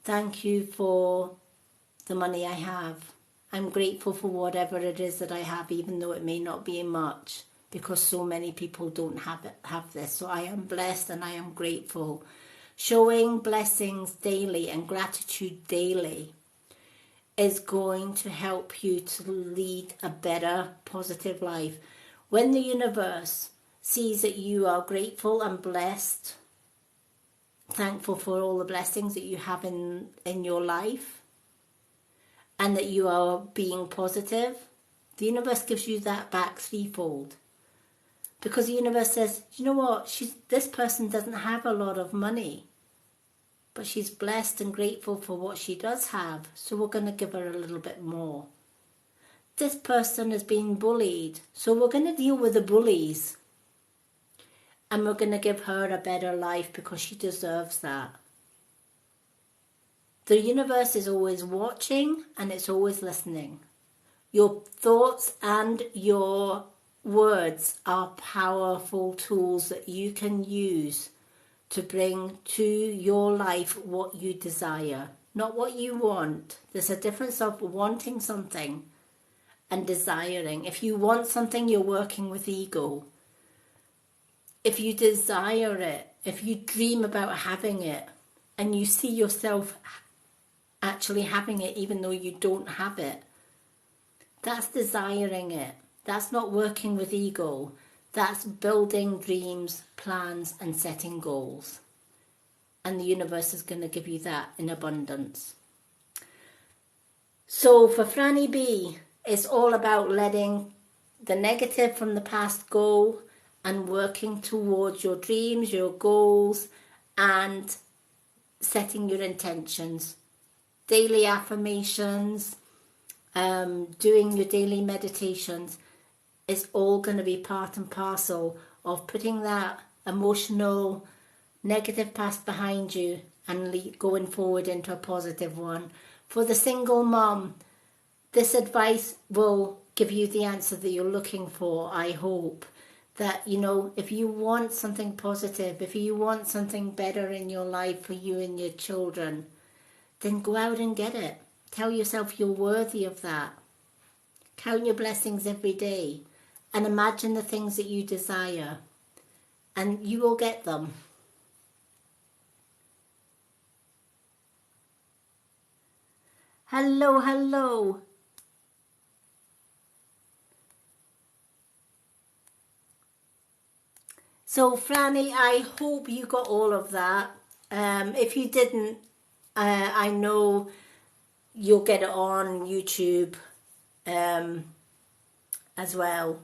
Thank you for the money I have. I'm grateful for whatever it is that I have, even though it may not be much, because so many people don't have this. So I am blessed and I am grateful. Showing blessings daily and gratitude daily is going to help you to lead a better, positive life. When the universe sees that you are grateful and blessed, thankful for all the blessings that you have in your life, and that you are being positive, the universe gives you that back threefold. Because the universe says, you know what, this person doesn't have a lot of money, but she's blessed and grateful for what she does have, so we're going to give her a little bit more. This person has been bullied, so we're going to deal with the bullies. And we're going to give her a better life because she deserves that. The universe is always watching and it's always listening. Your thoughts and your words are powerful tools that you can use to bring to your life what you desire, not what you want. There's a difference of wanting something and desiring. If you want something, you're working with ego. If you desire it, if you dream about having it, and you see yourself actually having it even though you don't have it, that's desiring it. That's not working with ego. That's building dreams, plans, and setting goals. And the universe is going to give you that in abundance. So for Franny B, it's all about letting the negative from the past go and working towards your dreams, your goals, and setting your intentions. Daily affirmations, doing your daily meditations is all going to be part and parcel of putting that emotional negative past behind you and going forward into a positive one. For the single mum, this advice will give you the answer that you're looking for, I hope. That, you know, if you want something positive, if you want something better in your life for you and your children, then go out and get it. Tell yourself you're worthy of that. Count your blessings every day and imagine the things that you desire, and you will get them. Hello, hello. So, Franny, I hope you got all of that. If you didn't, I know you'll get it on YouTube as well.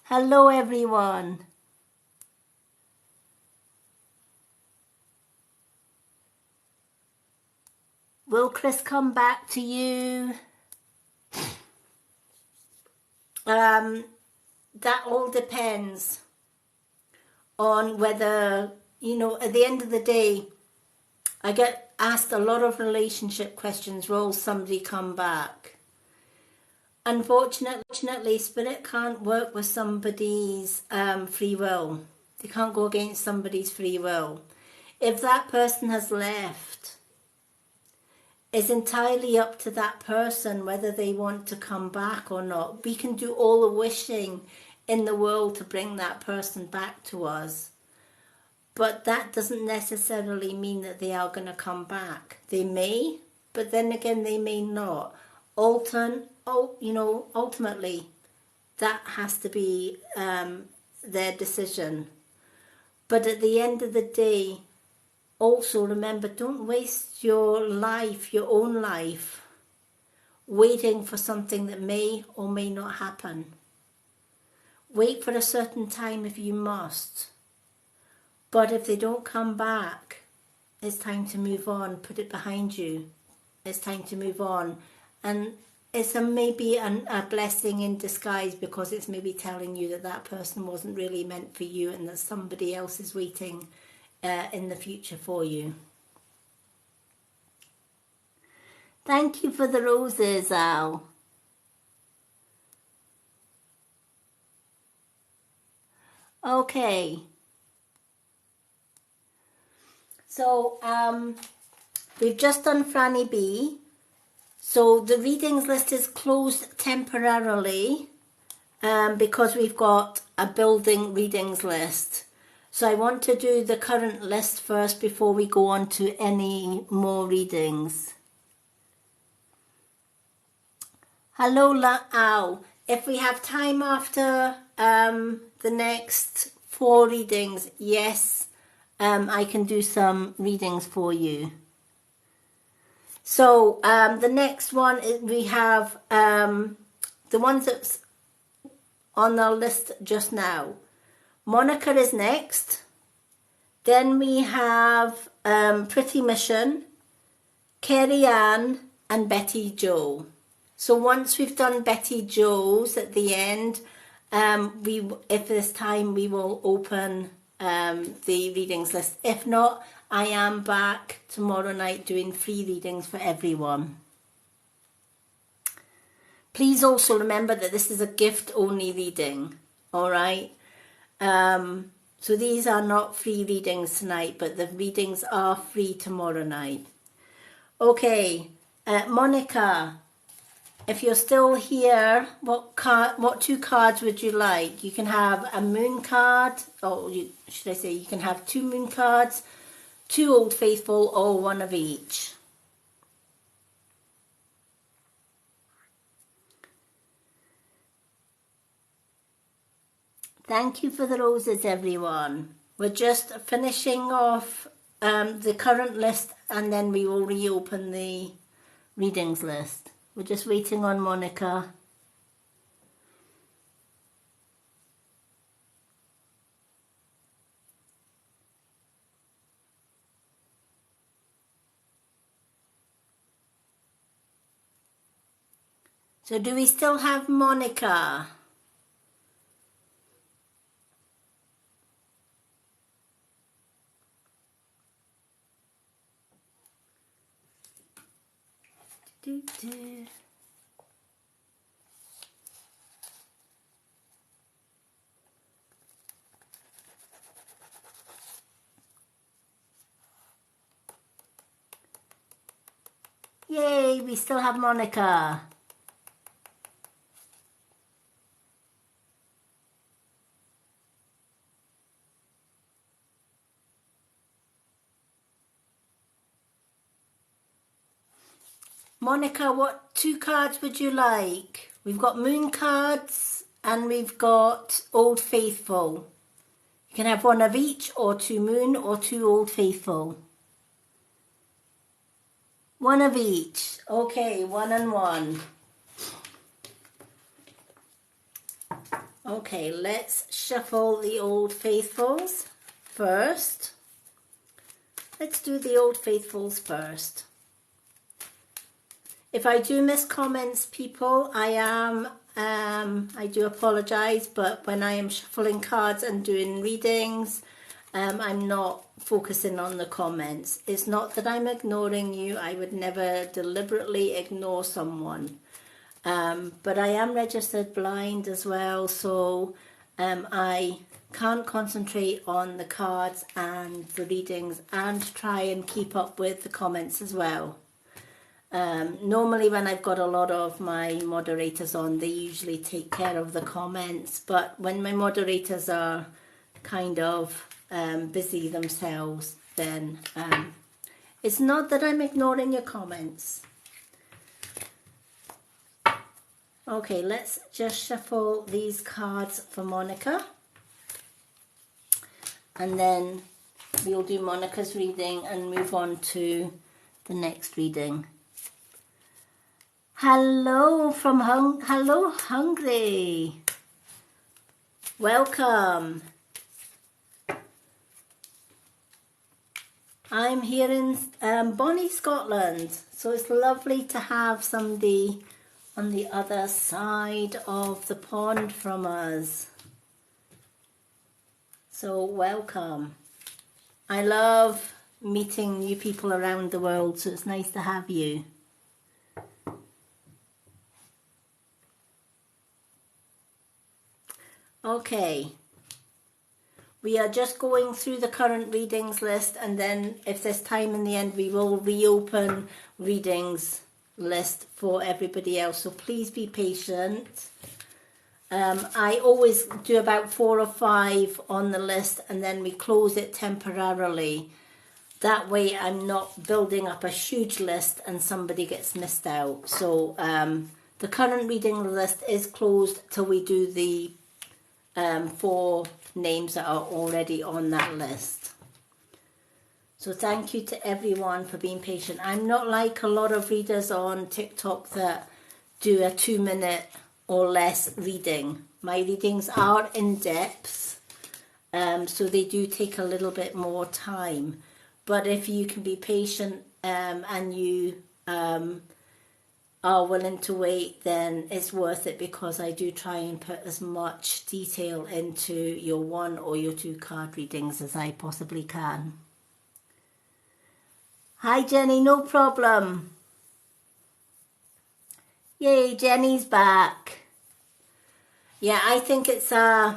Hello, everyone. Will Chris come back to you? That all depends on whether, you know, at the end of the day, I get asked a lot of relationship questions. Will somebody come back? Unfortunately, Spirit can't work with somebody's free will. They can't go against somebody's free will. If that person has left, it's entirely up to that person whether they want to come back or not. We can do all the wishing in the world to bring that person back to us. But that doesn't necessarily mean that they are going to come back. They may, but then again, they may not. Ultimately, that has to be their decision. But at the end of the day, also remember, don't waste your life, your own life, waiting for something that may or may not happen. Wait for a certain time if you must. But if they don't come back, it's time to move on. Put it behind you. It's time to move on. And it's maybe a blessing in disguise, because it's maybe telling you that that person wasn't really meant for you and that somebody else is waiting in the future for you. Thank you for the roses, Al. Okay. So we've just done Franny B. So the readings list is closed temporarily because we've got a building readings list. So I want to do the current list first before we go on to any more readings. Hello, Ow. If we have time after the next 4 readings, yes, I can do some readings for you. So the next one, we have the ones that's on our list just now. Monica is next. Then we have Pretty Mission, Kerry Ann and Betty Joe. So once we've done Betty Joe's at the end, if there's time, we will open the readings list. If not, I am back tomorrow night doing free readings for everyone. Please also remember that this is a gift-only reading, all right? So these are not free readings tonight, but the readings are free tomorrow night. Okay, Monica, if you're still here, what 2 cards would you like? You can have a moon card, or should I say you can have 2 moon cards, 2 Old Faithful, or 1 of each. Thank you for the roses, everyone. We're just finishing off the current list, and then we will reopen the readings list. We're just waiting on Monica. So do we still have Monica? Yay, we still have Monica. Monica, what 2 cards would you like? We've got moon cards and we've got Old Faithful. You can have 1 of each, or 2 moon or 2 Old Faithful. 1 of each. Okay, 1 and 1. Okay, let's shuffle the Old Faithfuls first. Let's do the Old Faithfuls first. If I do miss comments, people, I do apologise, but when I am shuffling cards and doing readings, I'm not focusing on the comments. It's not that I'm ignoring you. I would never deliberately ignore someone. But I am registered blind as well, so I can't concentrate on the cards and the readings and try and keep up with the comments as well. Normally when I've got a lot of my moderators on, they usually take care of the comments, but when my moderators are kind of busy themselves, then it's not that I'm ignoring your comments. Okay, let's just shuffle these cards for Monica, and then we'll do Monica's reading and move on to the next reading. Hello from Hello Hungary. Welcome. I'm here in Bonnie, Scotland, so it's lovely to have somebody on the other side of the pond from us. So welcome. I love meeting new people around the world, so it's nice to have you. Okay, We are just going through the current readings list, and then if there's time in the end, we will reopen readings list for everybody else. So please be patient. I always do about 4 or 5 on the list, and then we close it temporarily. That way I'm not building up a huge list and somebody gets missed out. So the current reading list is closed till we do the 4 names that are already on that list. So thank you to everyone for being patient. I'm not like a lot of readers on TikTok that do a 2-minute or less reading. My readings are in depth, so they do take a little bit more time. But if you can be patient and you are willing to wait, then it's worth it, because I do try and put as much detail into your 1 or your 2 card readings as I possibly can. Hi Jenny, no problem. Yay, Jenny's back. Yeah, I think it's I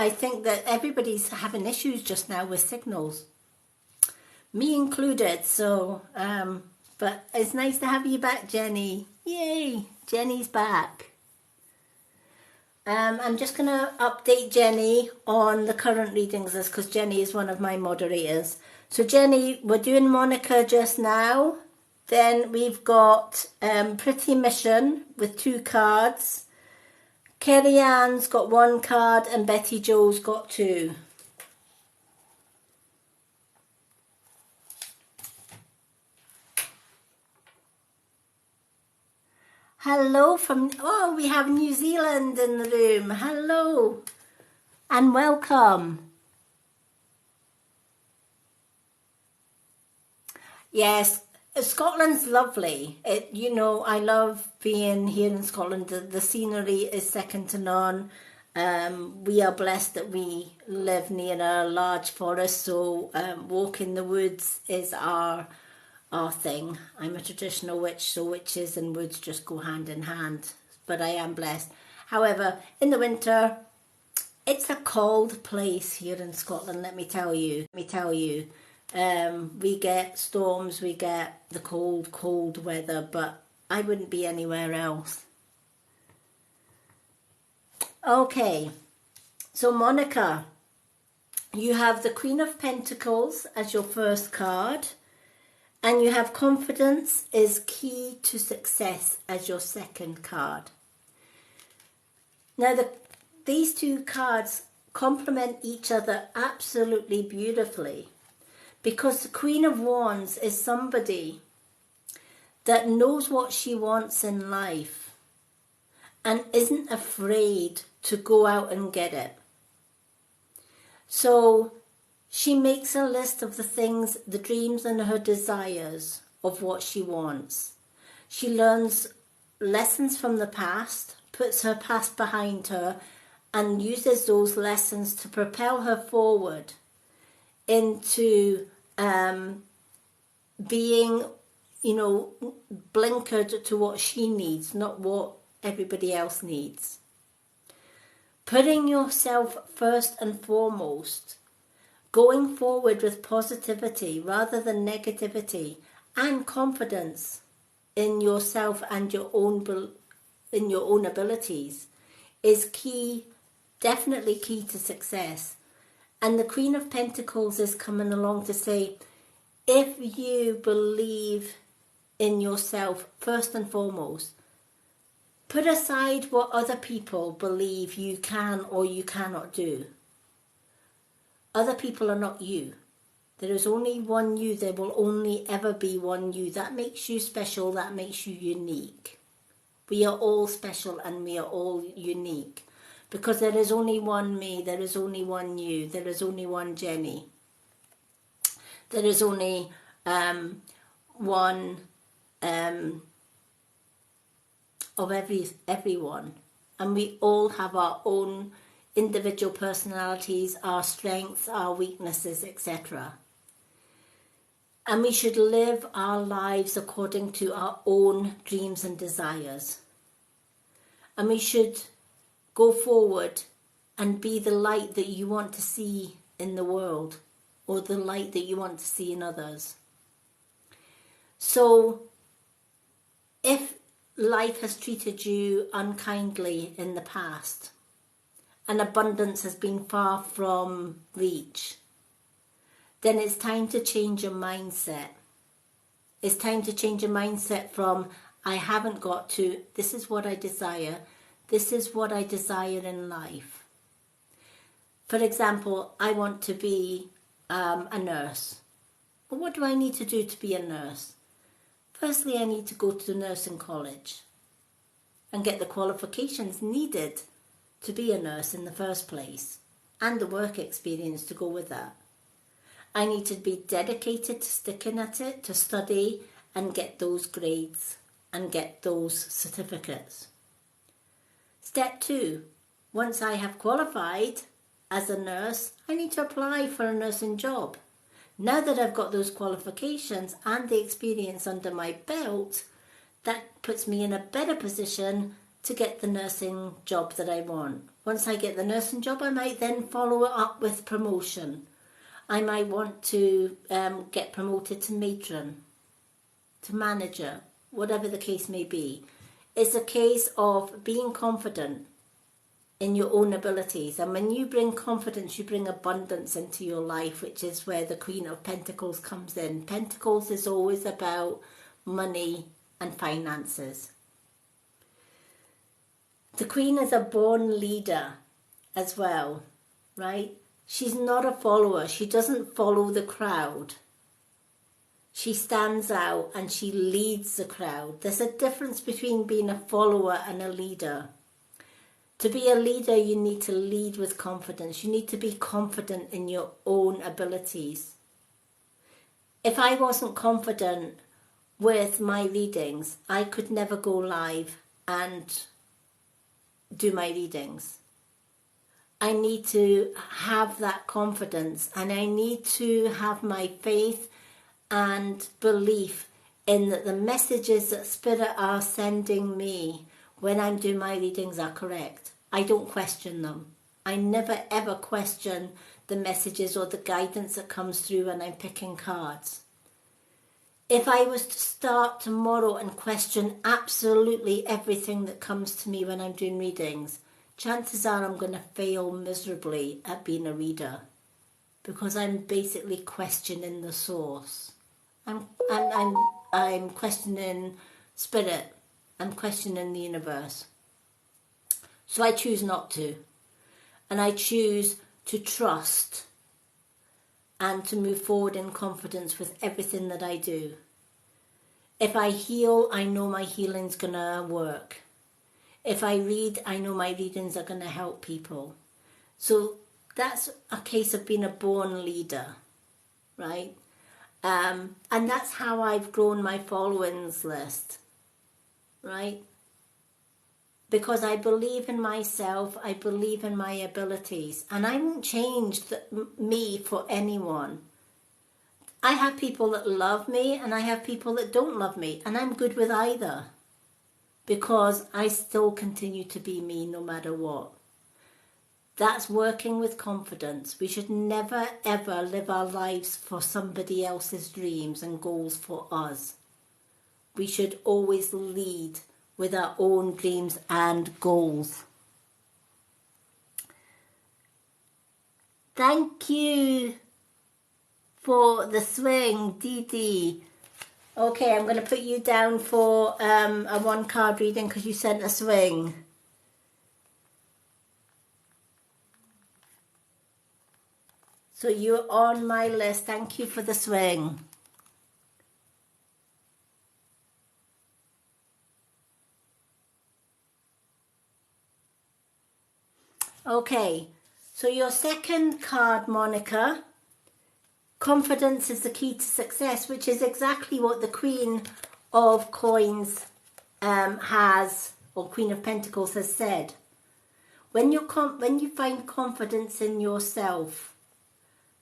think that everybody's having issues just now with signals, me included. So but it's nice to have you back, Jenny. Yay, Jenny's back. I'm just going to update Jenny on the current readings list, because Jenny is one of my moderators. So Jenny, we're doing Monica just now. Then we've got Pretty Mission with 2 cards. Kerry Ann's got 1 card and Betty Jo's got 2. Hello from, oh, we have New Zealand in the room. Hello and welcome. Yes, Scotland's lovely. You know, I love being here in Scotland. The scenery is second to none. We are blessed that we live near a large forest, so walking the woods is our thing. I'm a traditional witch, so witches and woods just go hand in hand, but I am blessed. However, in the winter, it's a cold place here in Scotland, let me tell you. We get storms, we get the cold weather, but I wouldn't be anywhere else. Okay, so Monica, you have the Queen of Pentacles as your first card, and you have Confidence is Key to Success as your second card. Now, these 2 cards complement each other absolutely beautifully, because the Queen of Wands is somebody that knows what she wants in life and isn't afraid to go out and get it. So she makes a list of the things, the dreams and her desires of what she wants. She learns lessons from the past, puts her past behind her, and uses those lessons to propel her forward into being, you know, blinkered to what she needs, not what everybody else needs. Putting yourself first and foremost, going forward with positivity rather than negativity, and confidence in yourself and your own abilities is key, definitely key to success. And the Queen of Pentacles is coming along to say, if you believe in yourself first and foremost, put aside what other people believe you can or you cannot do. Other people are not you. There is only one you. There will only ever be one you. That makes you special. That makes you unique. We are all special and we are all unique. Because there is only one me. There is only one you. There is only one Jenny. There is only one of everyone. And we all have our own individual personalities, our strengths, our weaknesses, etc. And we should live our lives according to our own dreams and desires. And we should go forward and be the light that you want to see in the world, or the light that you want to see in others. So if life has treated you unkindly in the past and abundance has been far from reach, then it's time to change your mindset. It's time to change your mindset from I haven't got to this is what I desire. This is what I desire in life. For example, I want to be a nurse. But what do I need to do to be a nurse? Firstly, I need to go to nursing college and get the qualifications needed to be a nurse in the first place, and the work experience to go with that. I need to be dedicated to sticking at it, to study and get those grades and get those certificates. Step 2, once I have qualified as a nurse, I need to apply for a nursing job. Now that I've got those qualifications and the experience under my belt, that puts me in a better position to get the nursing job that I want. Once I get the nursing job, I might then follow it up with promotion. I might want to get promoted to matron, to manager, whatever the case may be. It's a case of being confident in your own abilities. And when you bring confidence, you bring abundance into your life, which is where the Queen of Pentacles comes in. Pentacles is always about money and finances. The Queen is a born leader as well, right? She's not a follower. She doesn't follow the crowd. She stands out and she leads the crowd. There's a difference between being a follower and a leader. To be a leader, you need to lead with confidence. You need to be confident in your own abilities. If I wasn't confident with my readings, I could never go live and do my readings. I need to have that confidence, and I need to have my faith and belief in that the messages that Spirit are sending me when I'm doing my readings are correct. I don't question them. I never ever question the messages or the guidance that comes through when I'm picking cards. If I was to start tomorrow and question absolutely everything that comes to me when I'm doing readings, chances are I'm going to fail miserably at being a reader, because I'm basically questioning the source. I'm questioning Spirit. I'm questioning the universe. So I choose not to. And I choose to trust and to move forward in confidence with everything that I do. If I heal, I know my healing's going to work. If I read, I know my readings are going to help people. So that's a case of being a born leader, right? And that's how I've grown my followings list, right? Because I believe in myself, I believe in my abilities, and I won't change me for anyone. I have people that love me and I have people that don't love me, and I'm good with either, because I still continue to be me no matter what. That's working with confidence. We should never ever live our lives for somebody else's dreams and goals for us. We should always lead with our own dreams and goals. Thank you for the swing, Dee Dee. Okay, I'm going to put you down for a one card reading because you sent a swing. So you're on my list. Thank you for the swing. Okay, so your second card, Monica, confidence is the key to success, which is exactly what the Queen of Coins has, or Queen of Pentacles has said. When you find confidence in yourself,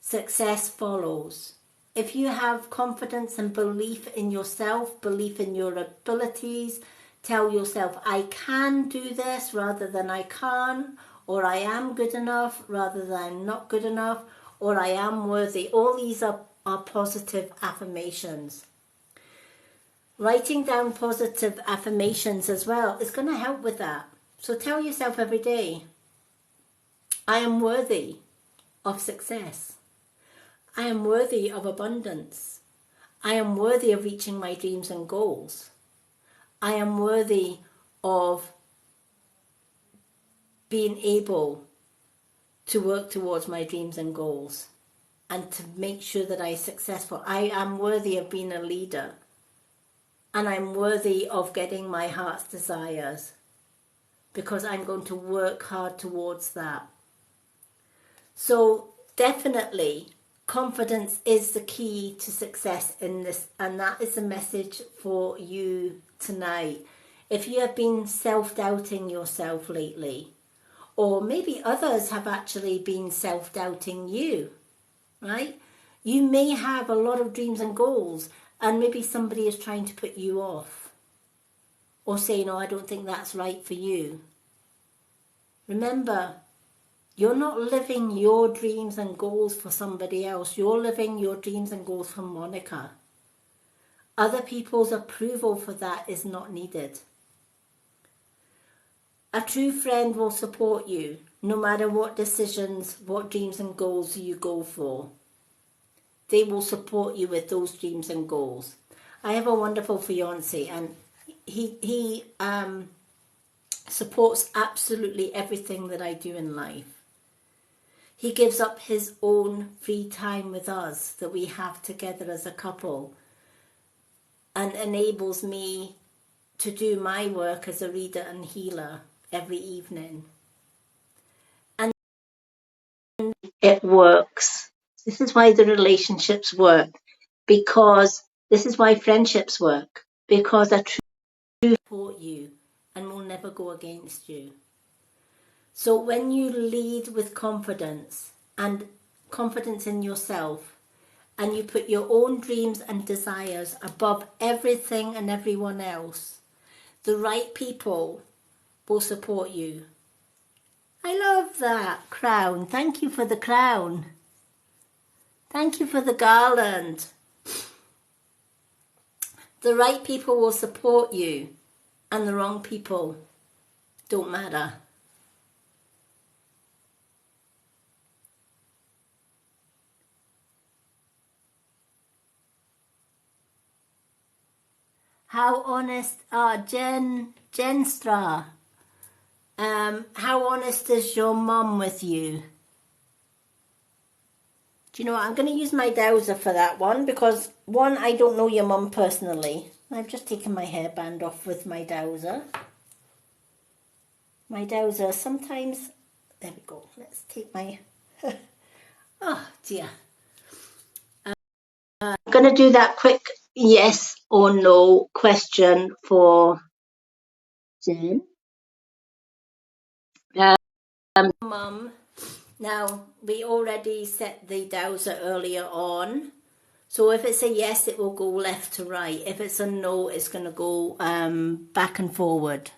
success follows. If you have confidence and belief in yourself, belief in your abilities, tell yourself, I can do this rather than I can't, or I am good enough rather than not good enough, or I am worthy. All these are positive affirmations. Writing down positive affirmations as well is going to help with that. So tell yourself every day, I am worthy of success. I am worthy of abundance. I am worthy of reaching my dreams and goals. I am worthy of being able to work towards my dreams and goals and to make sure that I'm successful. I am worthy of being a leader, and I'm worthy of getting my heart's desires because I'm going to work hard towards that. So definitely confidence is the key to success in this, and that is the message for you tonight. If you have been self-doubting yourself lately, or maybe others have actually been self-doubting you, right? You may have a lot of dreams and goals, and maybe somebody is trying to put you off or say, no, I don't think that's right for you. Remember, you're not living your dreams and goals for somebody else. You're living your dreams and goals for Monica. Other people's approval for that is not needed. A true friend will support you no matter what decisions, what dreams and goals you go for. They will support you with those dreams and goals. I have a wonderful fiance, and he supports absolutely everything that I do in life. He gives up his own free time with us that we have together as a couple and enables me to do my work as a reader and healer every evening. And it works. This is why the relationships work, because this is why friendships work, because I truly support you and will never go against you. So when you lead with confidence and confidence in yourself, and you put your own dreams and desires above everything and everyone else, the right people will support you. I love that crown. Thank you for the crown. Thank you for the garland. The right people will support you, and the wrong people don't matter. How honest, Jen Stra, how honest is your mum with you? Do you know what? I'm going to use my dowser for that one because, one, I don't know your mum personally. I've just taken my hairband off with my dowser. My dowser sometimes... There we go. Let's take my... Oh, dear. I'm going to do that quick yes or no question for Jen. Mum, now we already set the dowser earlier on. So if it's a yes, it will go left to right. If it's a no, it's going to go back and forward.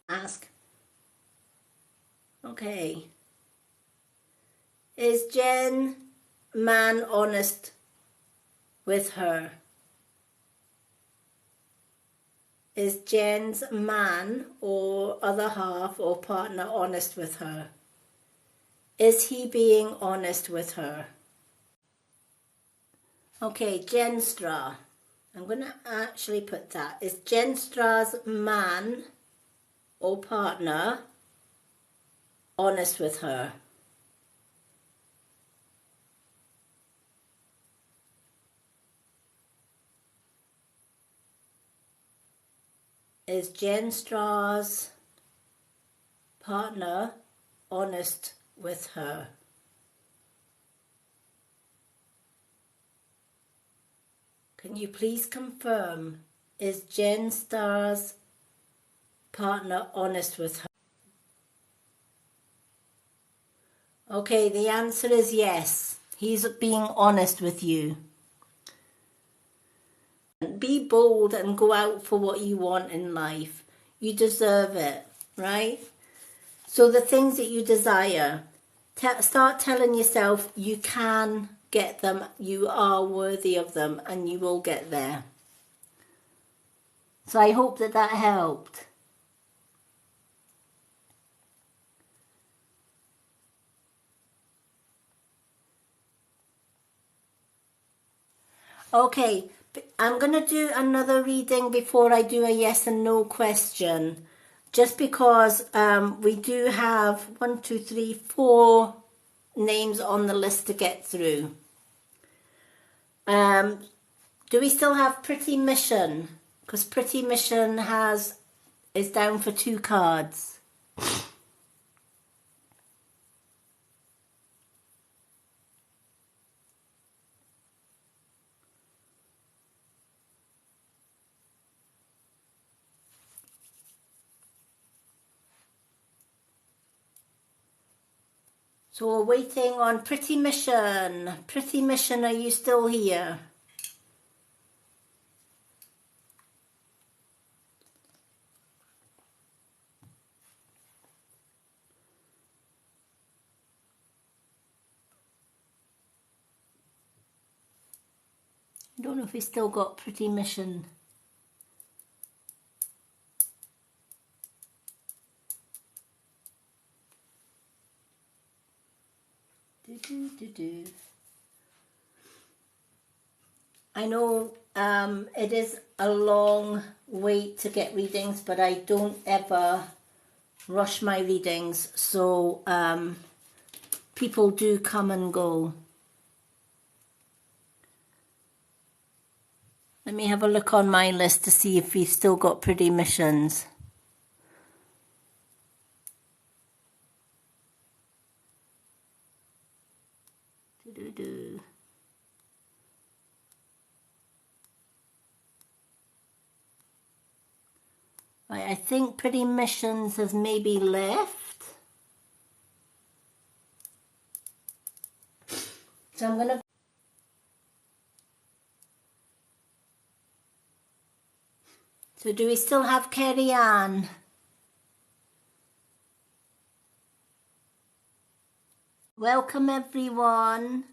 Ask. Okay. Is Jen man honest with her? Is Jen's man or other half or partner honest with her? Is he being honest with her? Okay, Jen Stra. I'm going to actually put that. Is Jen Stra's man or partner honest with her? Is Jen Stra's partner honest with her? Can you please confirm, is Jen Stra's partner honest with her? Okay, the answer is yes. He's being honest with you. Be bold and go out for what you want in life. You deserve it, right? So the things that you desire, start telling yourself you can get them, you are worthy of them, and you will get there. So I hope that that helped. Okay, I'm going to do another reading before I do a yes and no question. Just because we do have 1, 2, 3, 4 names on the list to get through. Do we still have Pretty Mission? Because Pretty Mission is down for 2 cards. So we're waiting on Pretty Mission. Pretty Mission, are you still here? I don't know if we still got Pretty Mission. I know it is a long wait to get readings, but I don't ever rush my readings, so people do come and go. Let me have a look on my list to see if we've still got Pretty Missions. Right, I think Pretty Missions has maybe left. So I'm going to... So do we still have Kerry Ann? Welcome everyone.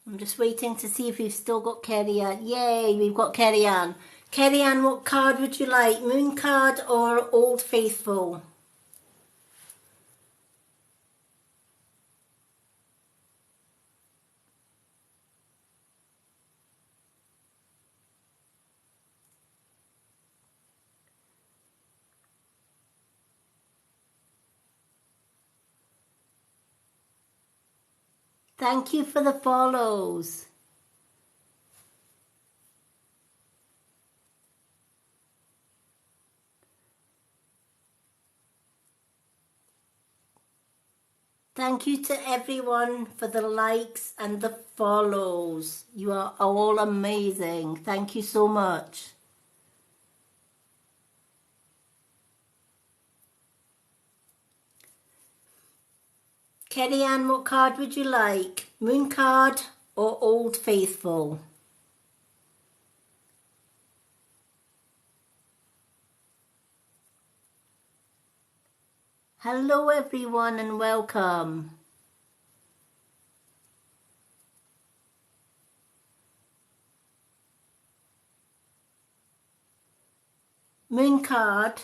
I'm just waiting to see if we've still got Kerry Ann. Yay, we've got Kerry Ann. Kerry Ann, what card would you like? Moon card or Old Faithful? Thank you for the follows. Thank you to everyone for the likes and the follows. You are all amazing. Thank you so much. Kerry Ann, what card would you like? Moon card or Old Faithful? Hello everyone and welcome. Moon card.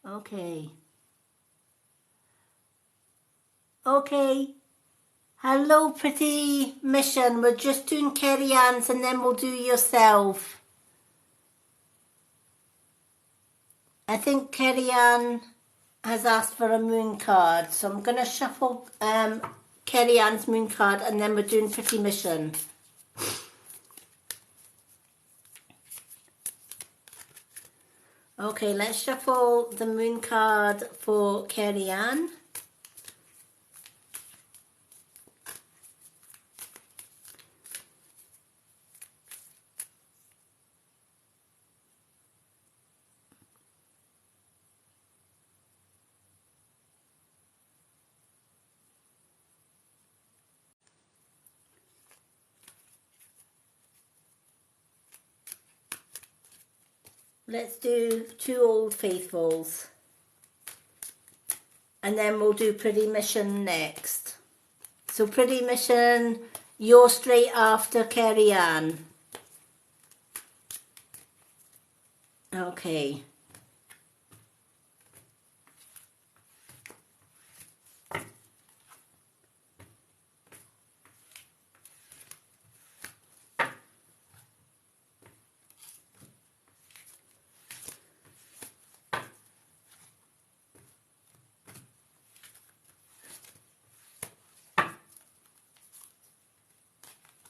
Okay. Okay. Hello, Pretty Mission. We're just doing Kerry Ann's and then we'll do yourself. I think Kerry Ann has asked for a moon card, so I'm going to shuffle Kerry Ann's moon card and then we're doing Pretty Mission. Okay, let's shuffle the moon card for Kerry Ann. let's do 2 Old Faithfuls. And then we'll do Pretty Mission next. So Pretty Mission, you're straight after Kerry Ann. Okay.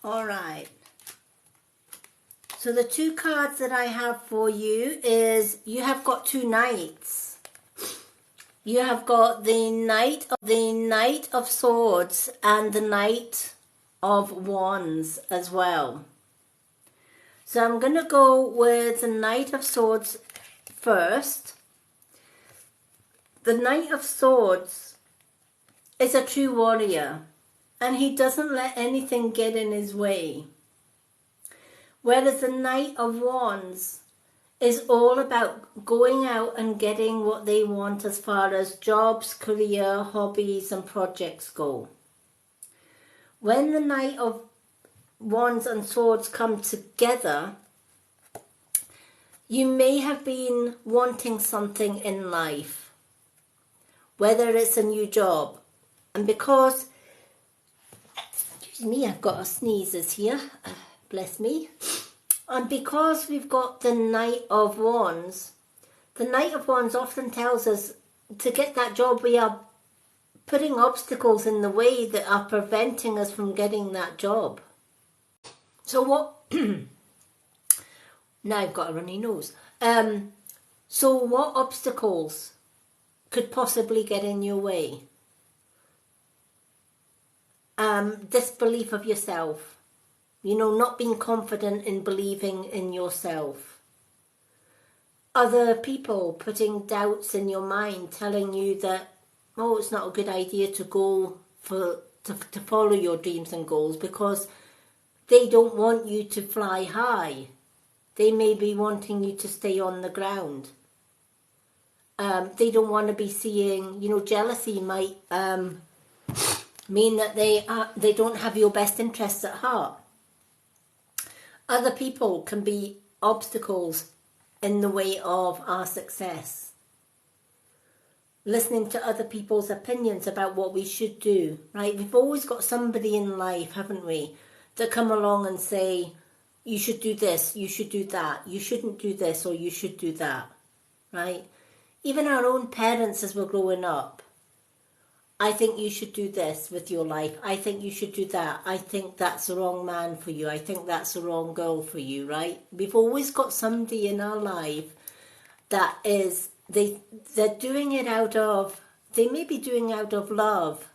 All right. So the 2 cards that I have for you is you have got 2 knights. You have got the Knight of Swords and the Knight of Wands as well. So I'm going to go with the Knight of Swords first. The Knight of Swords is a true warrior, and he doesn't let anything get in his way. Whereas the Knight of Wands is all about going out and getting what they want as far as jobs, career, hobbies and projects go. When the Knight of Wands and Swords come together, you may have been wanting something in life, whether it's a new job. And because, excuse me, I've got a sneezes here, bless me. And because we've got the Knight of Wands often tells us to get that job, we are putting obstacles in the way that are preventing us from getting that job. So what, now I've got a runny nose. So what obstacles could possibly get in your way? Disbelief of yourself. You know, not being confident in believing in yourself. Other people putting doubts in your mind, telling you that, oh, it's not a good idea to go to follow your dreams and goals because they don't want you to fly high. They may be wanting you to stay on the ground. They don't want to be seeing, you know, jealousy might mean that they don't have your best interests at heart. Other people can be obstacles in the way of our success. Listening to other people's opinions about what we should do, right? We've always got somebody in life, haven't we, that come along and say, you should do this, you should do that, you shouldn't do this or you should do that, right? Even our own parents as we're growing up. I think you should do this with your life. I think you should do that. I think that's the wrong man for you. I think that's the wrong girl for you, right? We've always got somebody in our life that is, they're doing it out of, they may be doing out of love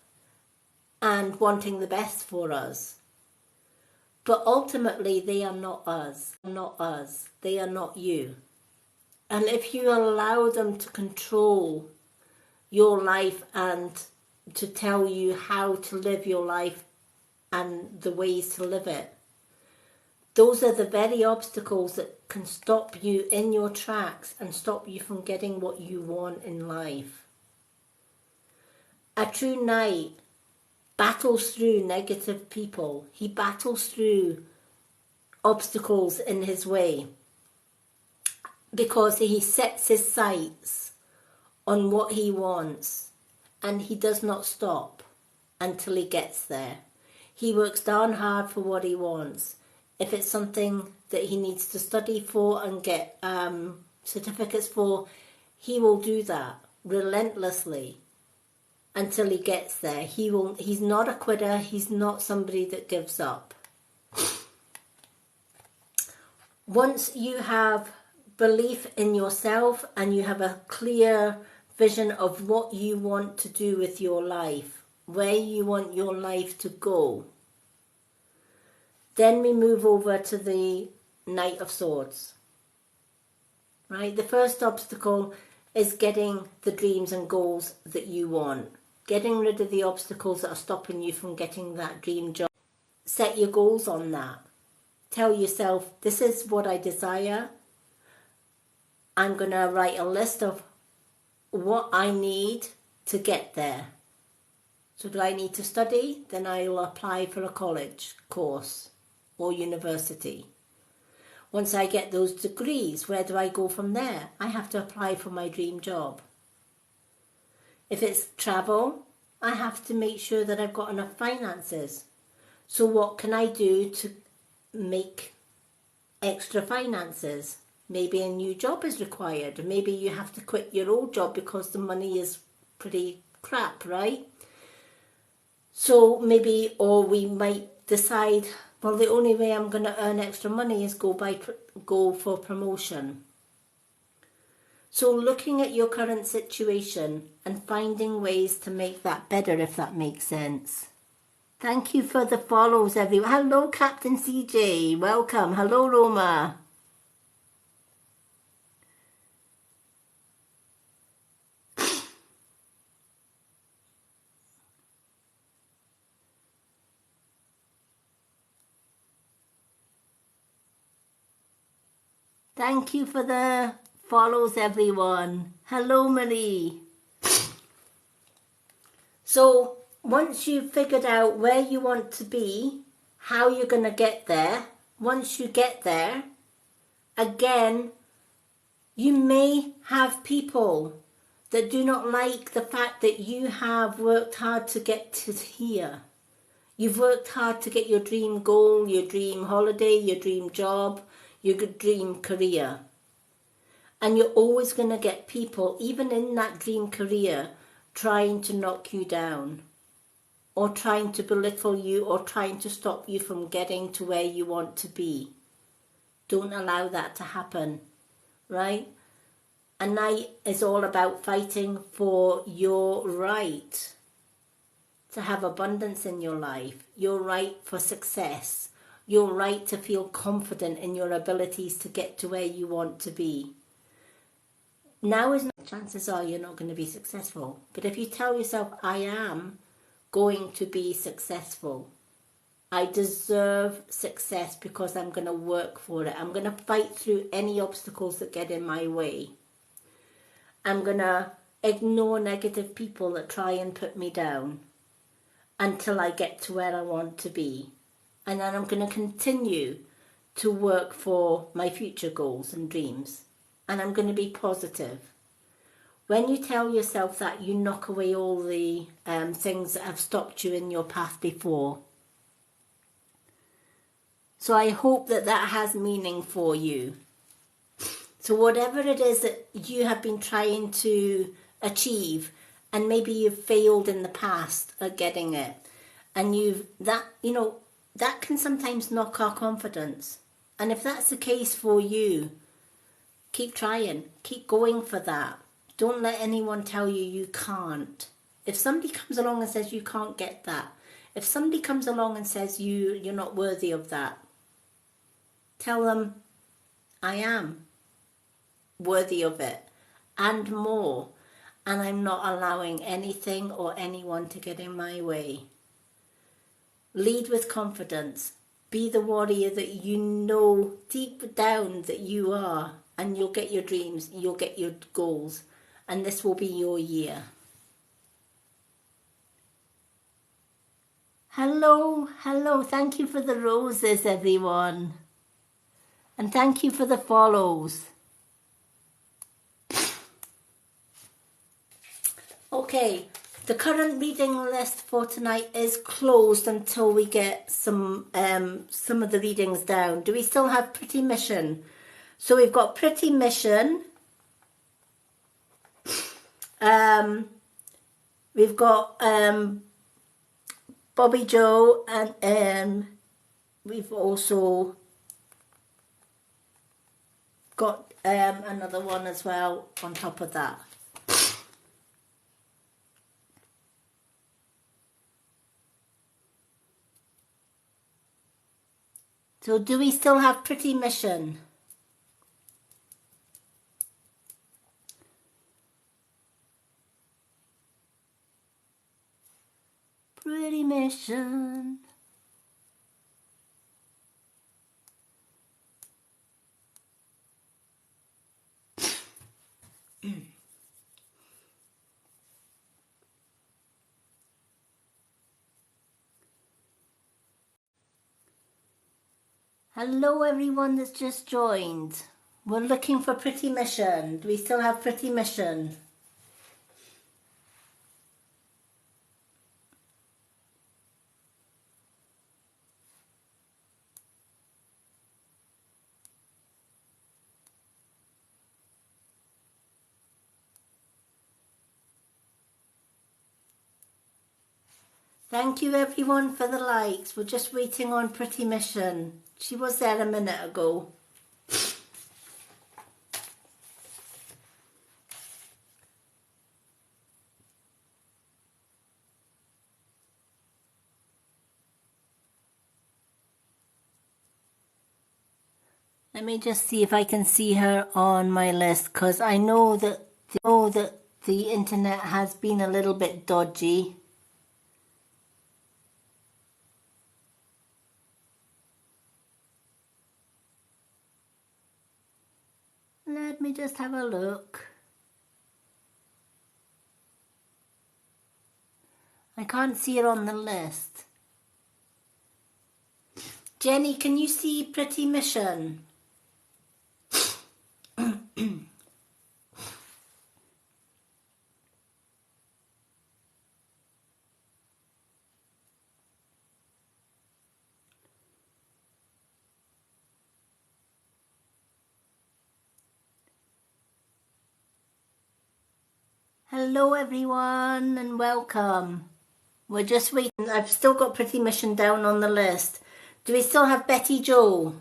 and wanting the best for us. But ultimately, they are not us. Not us. They are not you. And if you allow them to control your life and to tell you how to live your life and the ways to live it, those are the very obstacles that can stop you in your tracks and stop you from getting what you want in life. A true knight battles through negative people. He battles through obstacles in his way because he sets his sights on what he wants. And he does not stop until he gets there. He works darn hard for what he wants. If it's something that he needs to study for and get certificates for, he will do that relentlessly until he gets there. He's not a quitter. He's not somebody that gives up. Once you have belief in yourself and you have a clear vision of what you want to do with your life, where you want your life to go, then we move over to the Knight of Swords. Right? The first obstacle is getting the dreams and goals that you want. Getting rid of the obstacles that are stopping you from getting that dream job. Set your goals on that. Tell yourself, this is what I desire. I'm going to write a list of what I need to get there. So do I need to study? Then I'll apply for a college course or university. Once I get those degrees, where do I go from there? I have to apply for my dream job. If it's travel, I have to make sure that I've got enough finances. So what can I do to make extra finances? Maybe a new job is required. Maybe you have to quit your old job because the money is pretty crap, right? So maybe, or we might decide, well, the only way I'm going to earn extra money is go for promotion. So looking at your current situation and finding ways to make that better, if that makes sense. Thank you for the follows, everyone. Hello, Captain CJ. Welcome. Hello, Roma. Thank you for the follows, everyone. Hello, Marie. So once you've figured out where you want to be, how you're going to get there, once you get there, again, you may have people that do not like the fact that you have worked hard to get to here. You've worked hard to get your dream goal, your dream holiday, your dream job, your dream career. And you're always going to get people, even in that dream career, trying to knock you down, or trying to belittle you, or trying to stop you from getting to where you want to be. Don't allow that to happen, right? A night is all about fighting for your right to have abundance in your life, your right for success, your right to feel confident in your abilities to get to where you want to be. Now is not, chances are you're not going to be successful. But if you tell yourself, I am going to be successful. I deserve success because I'm going to work for it. I'm going to fight through any obstacles that get in my way. I'm going to ignore negative people that try and put me down until I get to where I want to be. And then I'm going to continue to work for my future goals and dreams. And I'm going to be positive. When you tell yourself that, you knock away all the things that have stopped you in your path before. So I hope that that has meaning for you. So whatever it is that you have been trying to achieve, and maybe you've failed in the past at getting it, and that can sometimes knock our confidence. And if that's the case for you, keep trying, keep going for that. Don't let anyone tell you you can't. If somebody comes along and says you can't get that, if somebody comes along and says you're not worthy of that, tell them, I am worthy of it and more, and I'm not allowing anything or anyone to get in my way. Lead with confidence. Be the warrior that you know deep down that you are, and you'll get your dreams, you'll get your goals, and this will be your year. Hello, hello. Thank you for the roses, everyone. And thank you for the follows. Okay, the current reading list for tonight is closed until we get some of the readings down. Do we still have Pretty Mission? So we've got Pretty Mission. We've got Bobby Joe, and we've also got another one as well on top of that. So do we still have Pretty Mission? Pretty Mission. Hello everyone that's just joined. We're looking for Pretty Mission. Do we still have Pretty Mission? Thank you everyone for the likes. We're just waiting on Pretty Mission. She was there a minute ago. Let me just see if I can see her on my list, because I know that the internet has been a little bit dodgy. Let me just have a look. I can't see her on the list. Jenny, can you see Pretty Mission? Hello everyone and welcome. We're just waiting. I've still got Pretty Mission down on the list. Do we still have Betty Jo?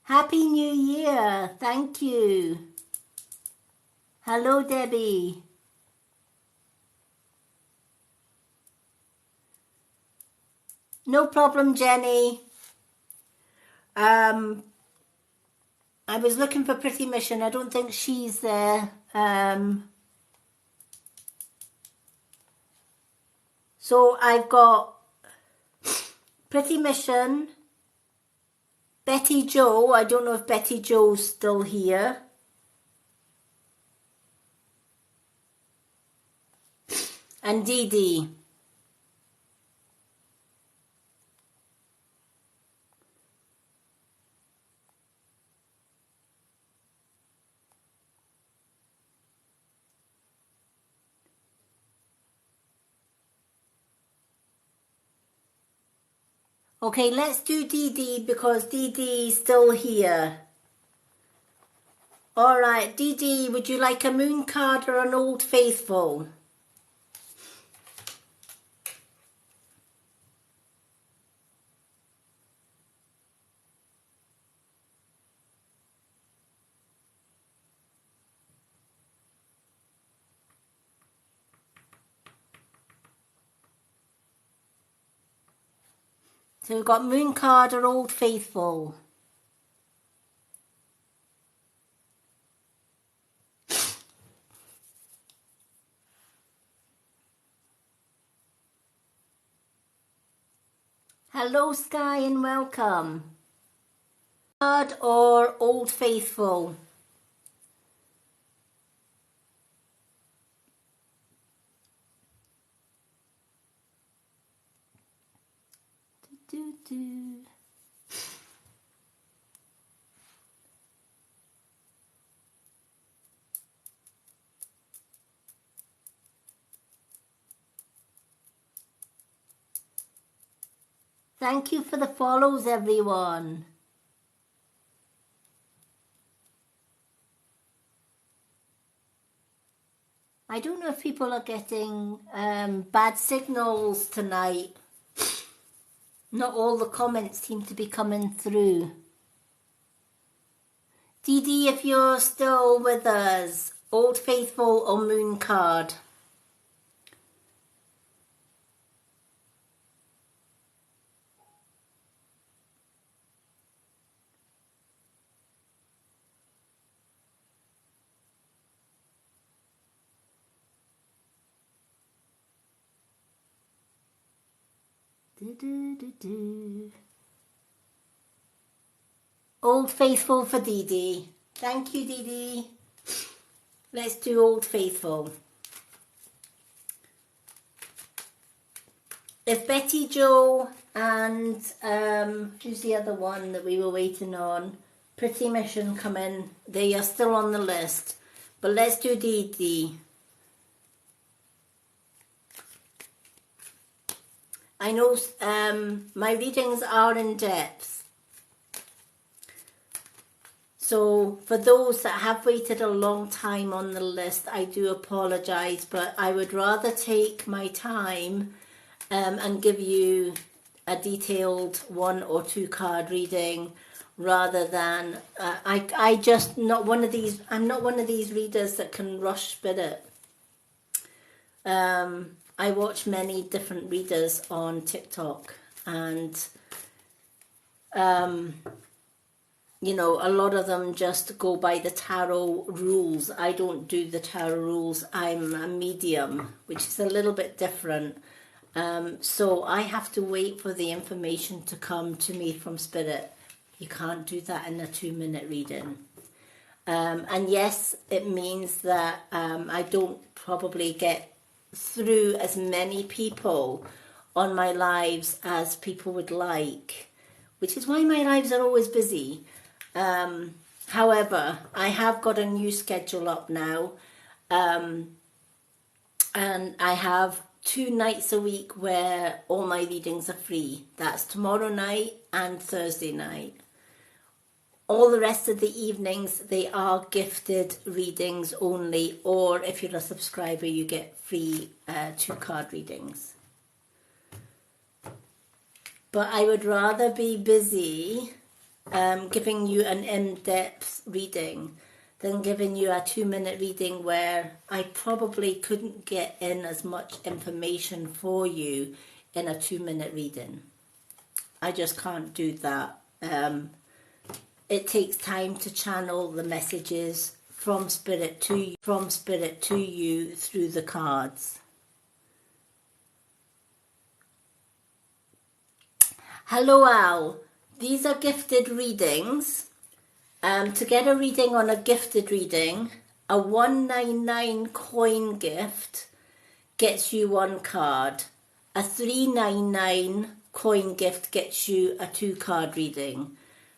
Happy New Year. Thank you. Hello Debbie. No problem, Jenny. I was looking for Pretty Mission. I don't think she's there. So I've got Pretty Mission, Betty Jo. I don't know if Betty Jo's still here. And Dee Dee. Okay, let's do Dee Dee because Dee Dee is still here. All right, Dee Dee, would you like a moon card or an Old Faithful? So we've got moon card or Old Faithful. Hello Sky and welcome. Card or Old Faithful? Do, do, do. Thank you for the follows, everyone. I don't know if people are getting bad signals tonight. Not all the comments seem to be coming through. Dee Dee, if you're still with us, Old Faithful or Moon Card? Do, do, do, do. Old Faithful for Dee Dee. Thank you, Dee Dee. Let's do Old Faithful. If Betty Joe and who's the other one that we were waiting on? Pretty Mission come in. They are still on the list. But let's do Dee Dee. I know my readings are in depth. So for those that have waited a long time on the list, I do apologise, but I would rather take my time and give you a detailed 1 or 2 card reading rather than I'm not one of these readers that can rush spirit. I watch many different readers on TikTok, and you know, a lot of them just go by the tarot rules. I don't do the tarot rules. I'm a medium, which is a little bit different. So I have to wait for the information to come to me from spirit. You can't do that in a 2-minute reading. And yes, it means that I don't probably get through as many people on my lives as people would like, which is why my lives are always busy. However, I have got a new schedule up now, and I have 2 nights a week where all my readings are free. That's tomorrow night and Thursday night. All the rest of the evenings, they are gifted readings only, or if you're a subscriber, you get free 2 card readings. But I would rather be busy giving you an in-depth reading than giving you a 2-minute reading where I probably couldn't get in as much information for you in a 2-minute reading. I just can't do that. It takes time to channel the messages from spirit to you through the cards. Hello, Al. These are gifted readings. To get a reading on a gifted reading, a 199 coin gift gets you 1 card. A 399 coin gift gets you a 2 card reading.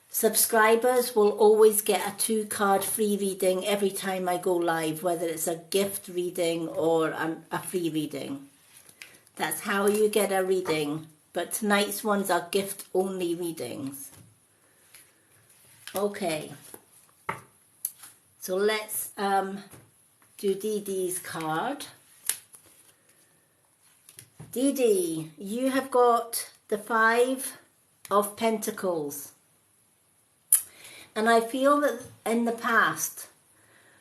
Subscribers will always get a 2 card free reading every time I go live, whether it's a gift reading or a free reading. That's how you get a reading. But tonight's ones are gift only readings. Okay. So let's do Dee Dee's card. Dee Dee, you have got the 5 of Pentacles. And I feel that in the past,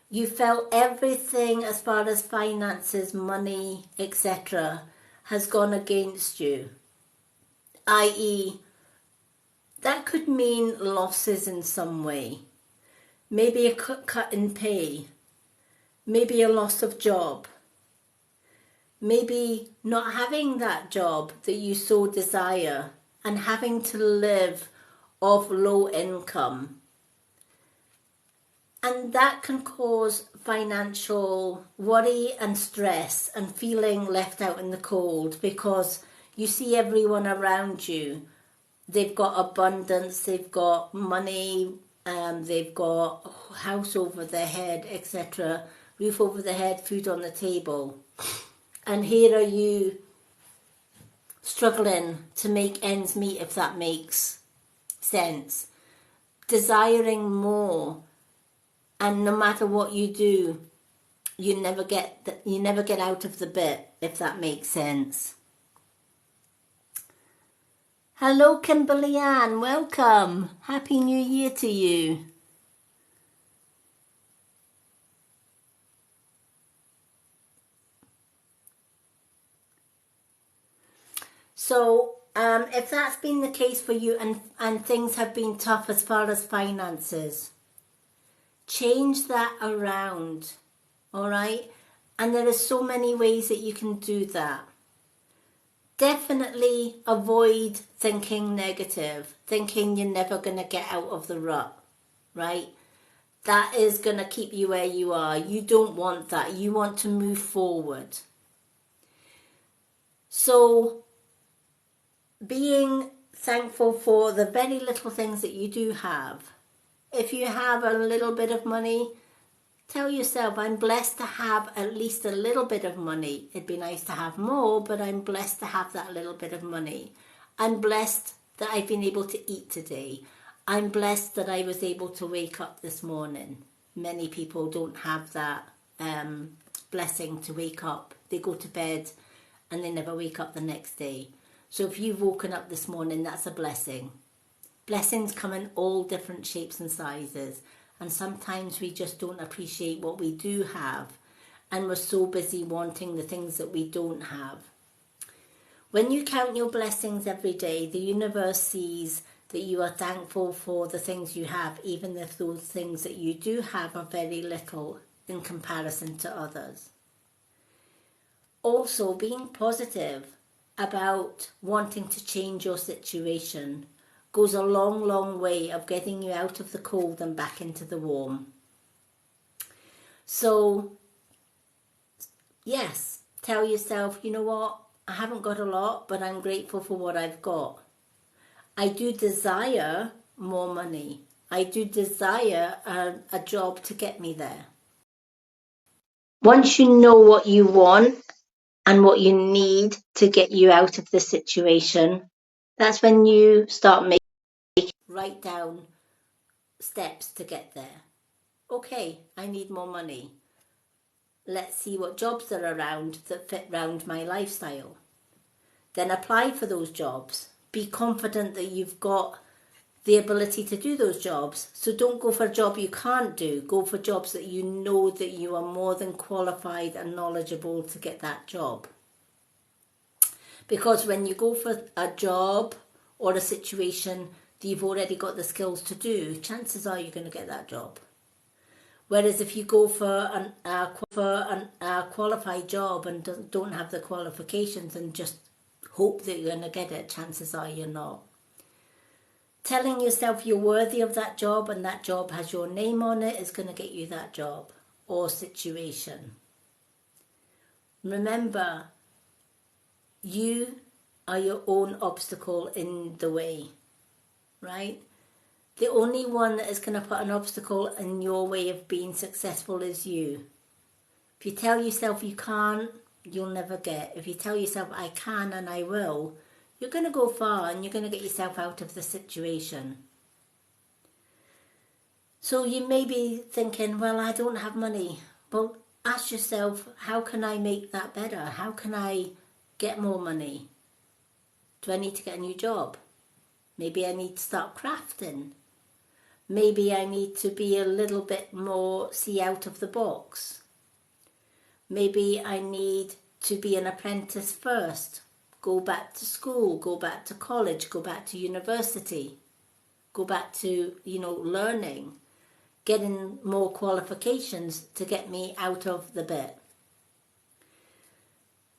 you felt everything as far as finances, money, etc. has gone against you. I.e., that could mean losses in some way. Maybe a cut in pay. Maybe a loss of job. Maybe not having that job that you so desire and having to live off low income. And that can cause financial worry and stress and feeling left out in the cold because you see everyone around you. They've got abundance, they've got money, they've got a house over their head, etc. Roof over their head, food on the table. And here are you struggling to make ends meet, if that makes sense. Desiring more. And no matter what you do, you never get out of the bit, if that makes sense. Hello, Kimberly Ann. Welcome. Happy New Year to you. So, if that's been the case for you and things have been tough as far as finances, change that around, all right? And there are so many ways that you can do that. Definitely avoid thinking negative, thinking you're never going to get out of the rut, right? That is going to keep you where you are. You don't want that. You want to move forward. So being thankful for the very little things that you do have. If you have a little bit of money, tell yourself, I'm blessed to have at least a little bit of money. It'd be nice to have more, but I'm blessed to have that little bit of money. I'm blessed that I've been able to eat today. I'm blessed that I was able to wake up this morning. Many people don't have that blessing to wake up. They go to bed and they never wake up the next day. So if you've woken up this morning, that's a blessing. Blessings come in all different shapes and sizes. And sometimes we just don't appreciate what we do have. And we're so busy wanting the things that we don't have. When you count your blessings every day, the universe sees that you are thankful for the things you have, even if those things that you do have are very little in comparison to others. Also, being positive about wanting to change your situation goes a long, long way of getting you out of the cold and back into the warm. So, yes, tell yourself, you know what, I haven't got a lot, but I'm grateful for what I've got. I do desire more money. I do desire a job to get me there. Once you know what you want and what you need to get you out of the situation, that's when you start making, write down steps to get there. Okay, I need more money. Let's see what jobs are around that fit round my lifestyle. Then apply for those jobs. Be confident that you've got the ability to do those jobs. So don't go for a job you can't do. Go for jobs that you know that you are more than qualified and knowledgeable to get that job. Because when you go for a job or a situation that you've already got the skills to do, chances are you're going to get that job. Whereas if you go for a qualified job and don't have the qualifications and just hope that you're going to get it, chances are you're not. Telling yourself you're worthy of that job and that job has your name on it is going to get you that job or situation. Remember, you are your own obstacle in the way, right? The only one that is going to put an obstacle in your way of being successful is you. If you tell yourself you can't, you'll never get. If you tell yourself I can and I will, you're going to go far and you're going to get yourself out of the situation. So you may be thinking, well, I don't have money. Well, ask yourself, how can I make that better? How can I get more money? Do I need to get a new job? Maybe I need to start crafting. Maybe I need to be a little bit more see out of the box. Maybe I need to be an apprentice first. Go back to school, go back to college, go back to university. Go back to, learning. Getting more qualifications to get me out of the bit.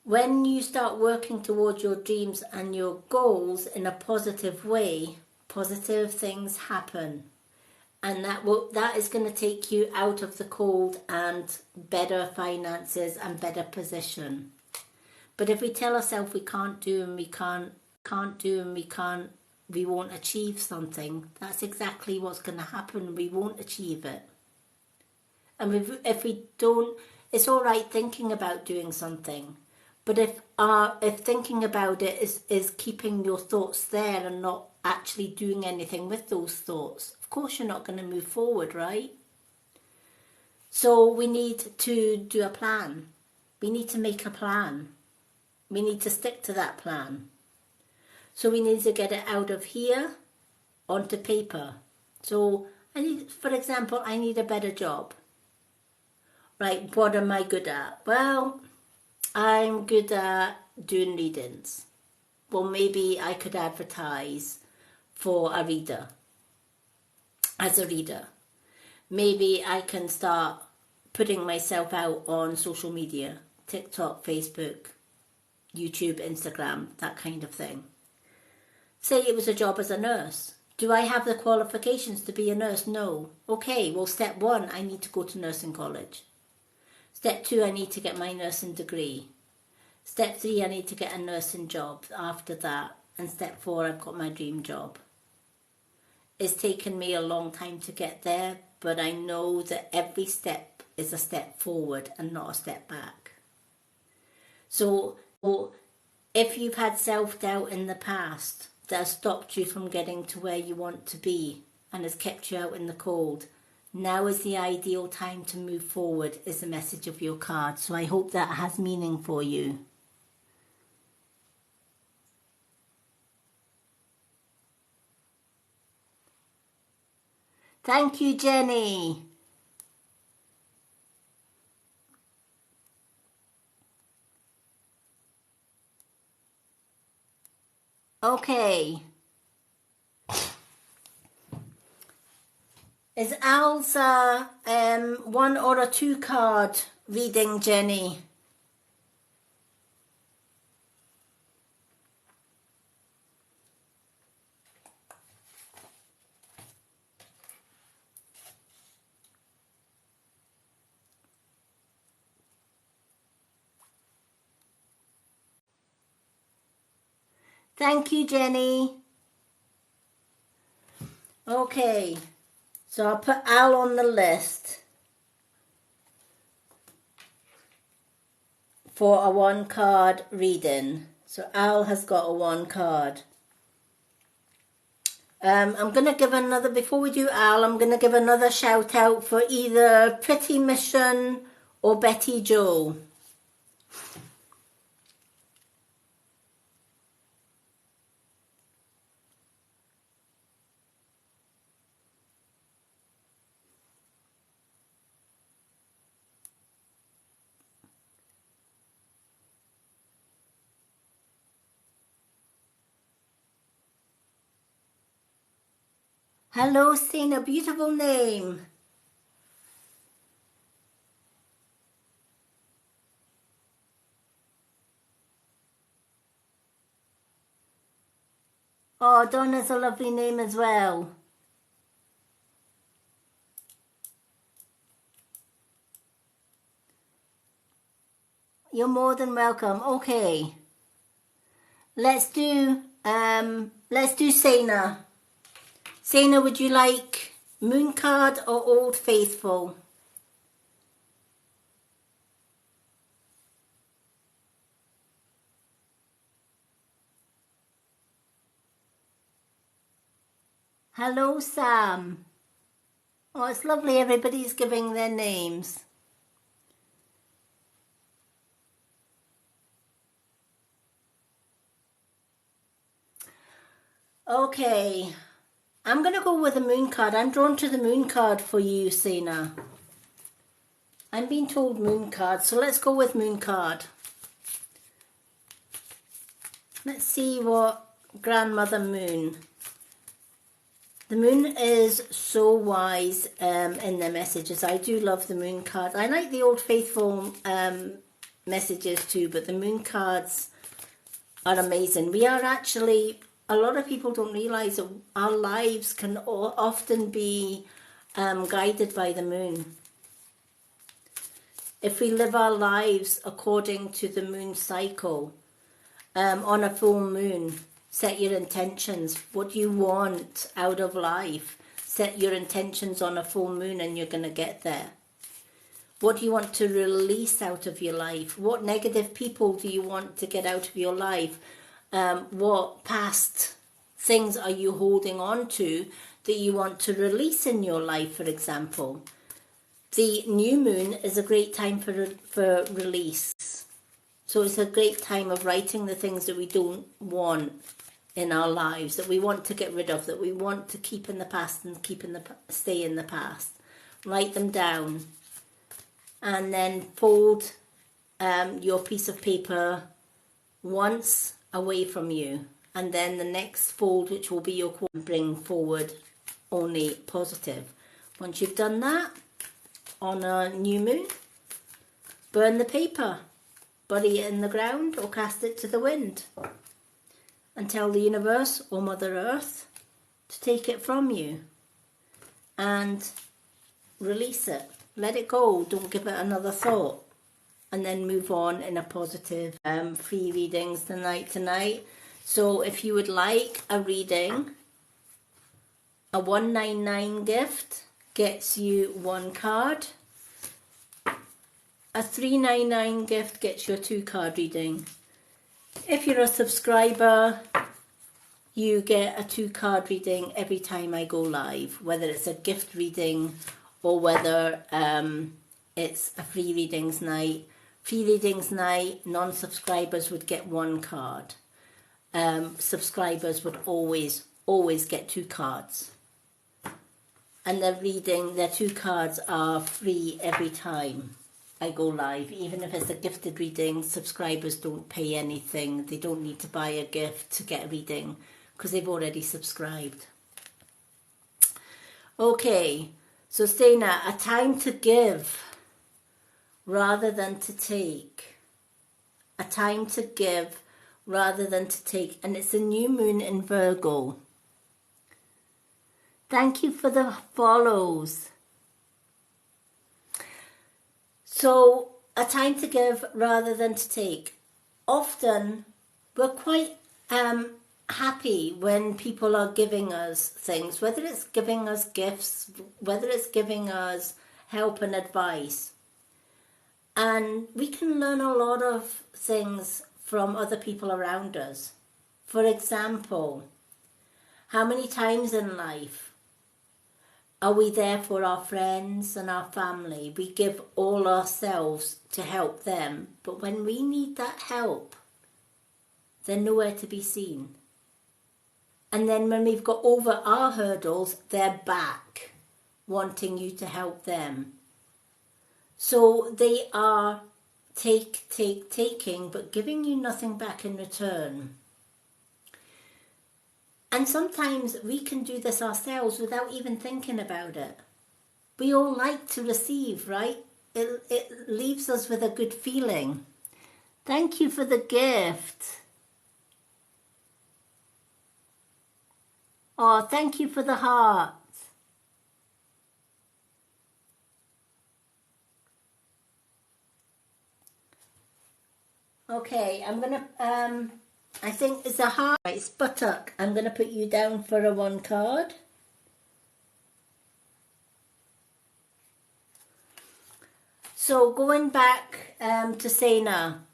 When you start working towards your dreams and your goals in a positive way, positive things happen. And that is going to take you out of the cold and better finances and better position. But if we tell ourselves we can't do and we can't do and we won't achieve something, that's exactly what's going to happen. We won't achieve it. And if we don't, it's all right thinking about doing something. But if thinking about it is keeping your thoughts there and not actually doing anything with those thoughts, of course you're not going to move forward, right? So we need to do a plan. We need to make a plan. We need to stick to that plan. So we need to get it out of here onto paper. So for example, I need a better job. Right, what am I good at? Well, I'm good at doing readings. Well, maybe I could advertise for a reader. As a reader. Maybe I can start putting myself out on social media. TikTok, Facebook, YouTube, Instagram, that kind of thing. Say it was a job as a nurse. Do I have the qualifications to be a nurse? No. Okay, well, step 1, I need to go to nursing college. Step 2, I need to get my nursing degree. Step 3, I need to get a nursing job after that. And step 4, I've got my dream job. It's taken me a long time to get there, but I know that every step is a step forward and not a step back. So if you've had self-doubt in the past that has stopped you from getting to where you want to be and has kept you out in the cold, now is the ideal time to move forward, is the message of your card. So I hope that has meaning for you. Thank you, Jenny. Okay. Is Al's 1 or a 2 card reading, Jenny? Thank you, Jenny. Okay, so I'll put Al on the list for a 1 card reading. So Al has got a 1 card. I'm going to give another, before we do Al, I'm going to give another shout out for either Pretty Mission or Betty Joe. Hello, Sina, beautiful name. Oh, Donna's a lovely name as well. You're more than welcome. Okay. Let's do Sina. Sina, would you like Moon card or Old Faithful? Hello, Sam. Oh, it's lovely everybody's giving their names. Okay. I'm going to go with the Moon card. I'm drawn to the Moon card for you, Sina. I'm being told Moon card, so let's go with Moon card. Let's see what Grandmother Moon. The Moon is so wise in their messages. I do love the Moon card. I like the Old Faithful messages too, but the Moon cards are amazing. We are actually, a lot of people don't realise that our lives can often be guided by the Moon. If we live our lives according to the Moon cycle, on a full moon, set your intentions. What do you want out of life? Set your intentions on a full moon and you're going to get there. What do you want to release out of your life? What negative people do you want to get out of your life? What past things are you holding on to that you want to release in your life, for example? The new moon is a great time for release. So it's a great time of writing the things that we don't want in our lives, that we want to get rid of, that we want to keep in the past and stay in the past. Write them down and then fold your piece of paper once away from you, and then the next fold, which will be your quote, bring forward only positive. Once you've done that on a new moon, burn the paper. bury it in the ground or cast it to the wind and tell the universe or Mother Earth to take it from you and release it. Let it go. Don't give it another thought. And then move on in a positive. Free readings tonight. So if you would like a reading, a 199 gift gets you 1 card. A 399 gift gets you a 2-card reading. If you're a subscriber, you get a 2-card reading every time I go live, whether it's a gift reading or whether it's a free readings night. Free readings night, non-subscribers would get 1 card. Subscribers would always get 2 cards. And their 2 cards are free every time I go live. Even if it's a gifted reading, subscribers don't pay anything. They don't need to buy a gift to get a reading because they've already subscribed. Okay, so Stena, a time to give rather than to take. A time to give rather than to take. And it's a new moon in Virgo. Thank you for the follows. So, a time to give rather than to take. Often, we're quite happy when people are giving us things, whether it's giving us gifts, whether it's giving us help and advice. And we can learn a lot of things from other people around us. For example, how many times in life are we there for our friends and our family? We give all ourselves to help them, but when we need that help, they're nowhere to be seen. And then when we've got over our hurdles, they're back, wanting you to help them. So they are taking, but giving you nothing back in return. And sometimes we can do this ourselves without even thinking about it. We all like to receive, right? It leaves us with a good feeling. Thank you for the gift. Oh, thank you for the heart. Okay, I'm going to, I think it's a heart. It's buttock. I'm going to put you down for a 1 card. So going back to Sena,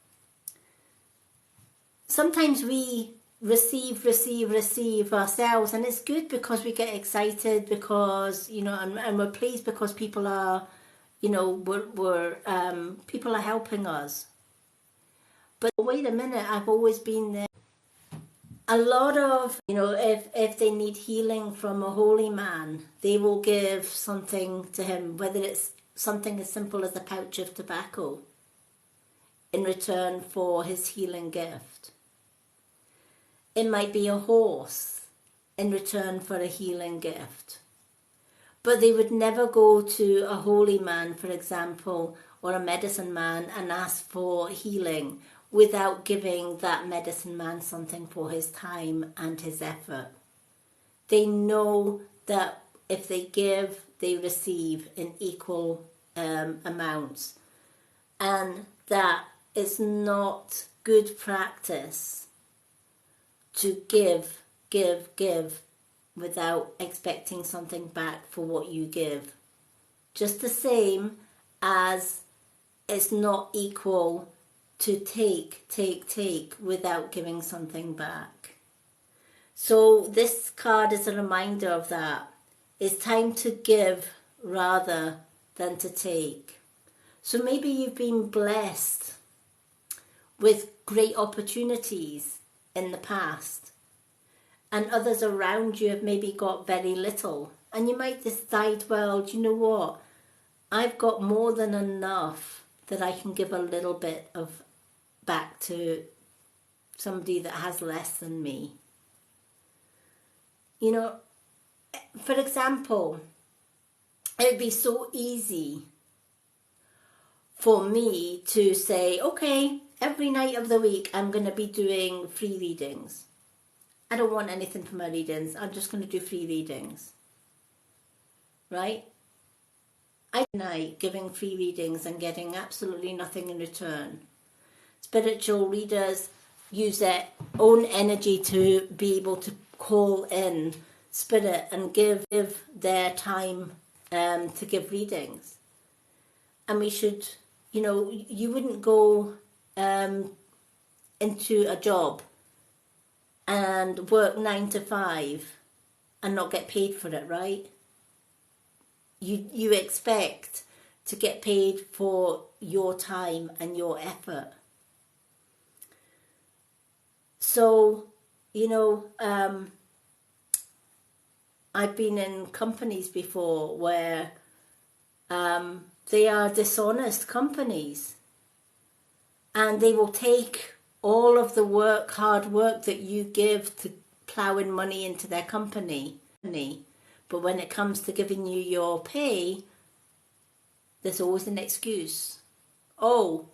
sometimes we receive ourselves, and it's good because we get excited because, you know, and we're pleased because people are, you know, people are helping us. But wait a minute, I've always been there. A lot of, you know, if they need healing from a holy man, they will give something to him, whether it's something as simple as a pouch of tobacco in return for his healing gift. It might be a horse in return for a healing gift. But they would never go to a holy man, for example, or a medicine man and ask for healing without giving that medicine man something for his time and his effort. They know that if they give, they receive in equal amounts. And that it's not good practice to give without expecting something back for what you give. Just the same as it's not equal to take without giving something back. So this card is a reminder of that. It's time to give rather than to take. So maybe you've been blessed with great opportunities in the past, and others around you have maybe got very little, and you might decide, well, do you know what? I've got more than enough that I can give a little bit of back to somebody that has less than me. You know, for example, it would be so easy for me to say, okay, every night of the week, I'm going to be doing free readings. I don't want anything for my readings. I'm just going to do free readings. Right? I night giving free readings and getting absolutely nothing in return. Spiritual readers use their own energy to be able to call in spirit and give their time to give readings. And we should, you wouldn't go into a job and work 9 to 5 and not get paid for it, right? You expect to get paid for your time and your effort. So, I've been in companies before where they are dishonest companies, and they will take all of the hard work that you give to ploughing money into their company. But when it comes to giving you your pay, there's always an excuse. Oh,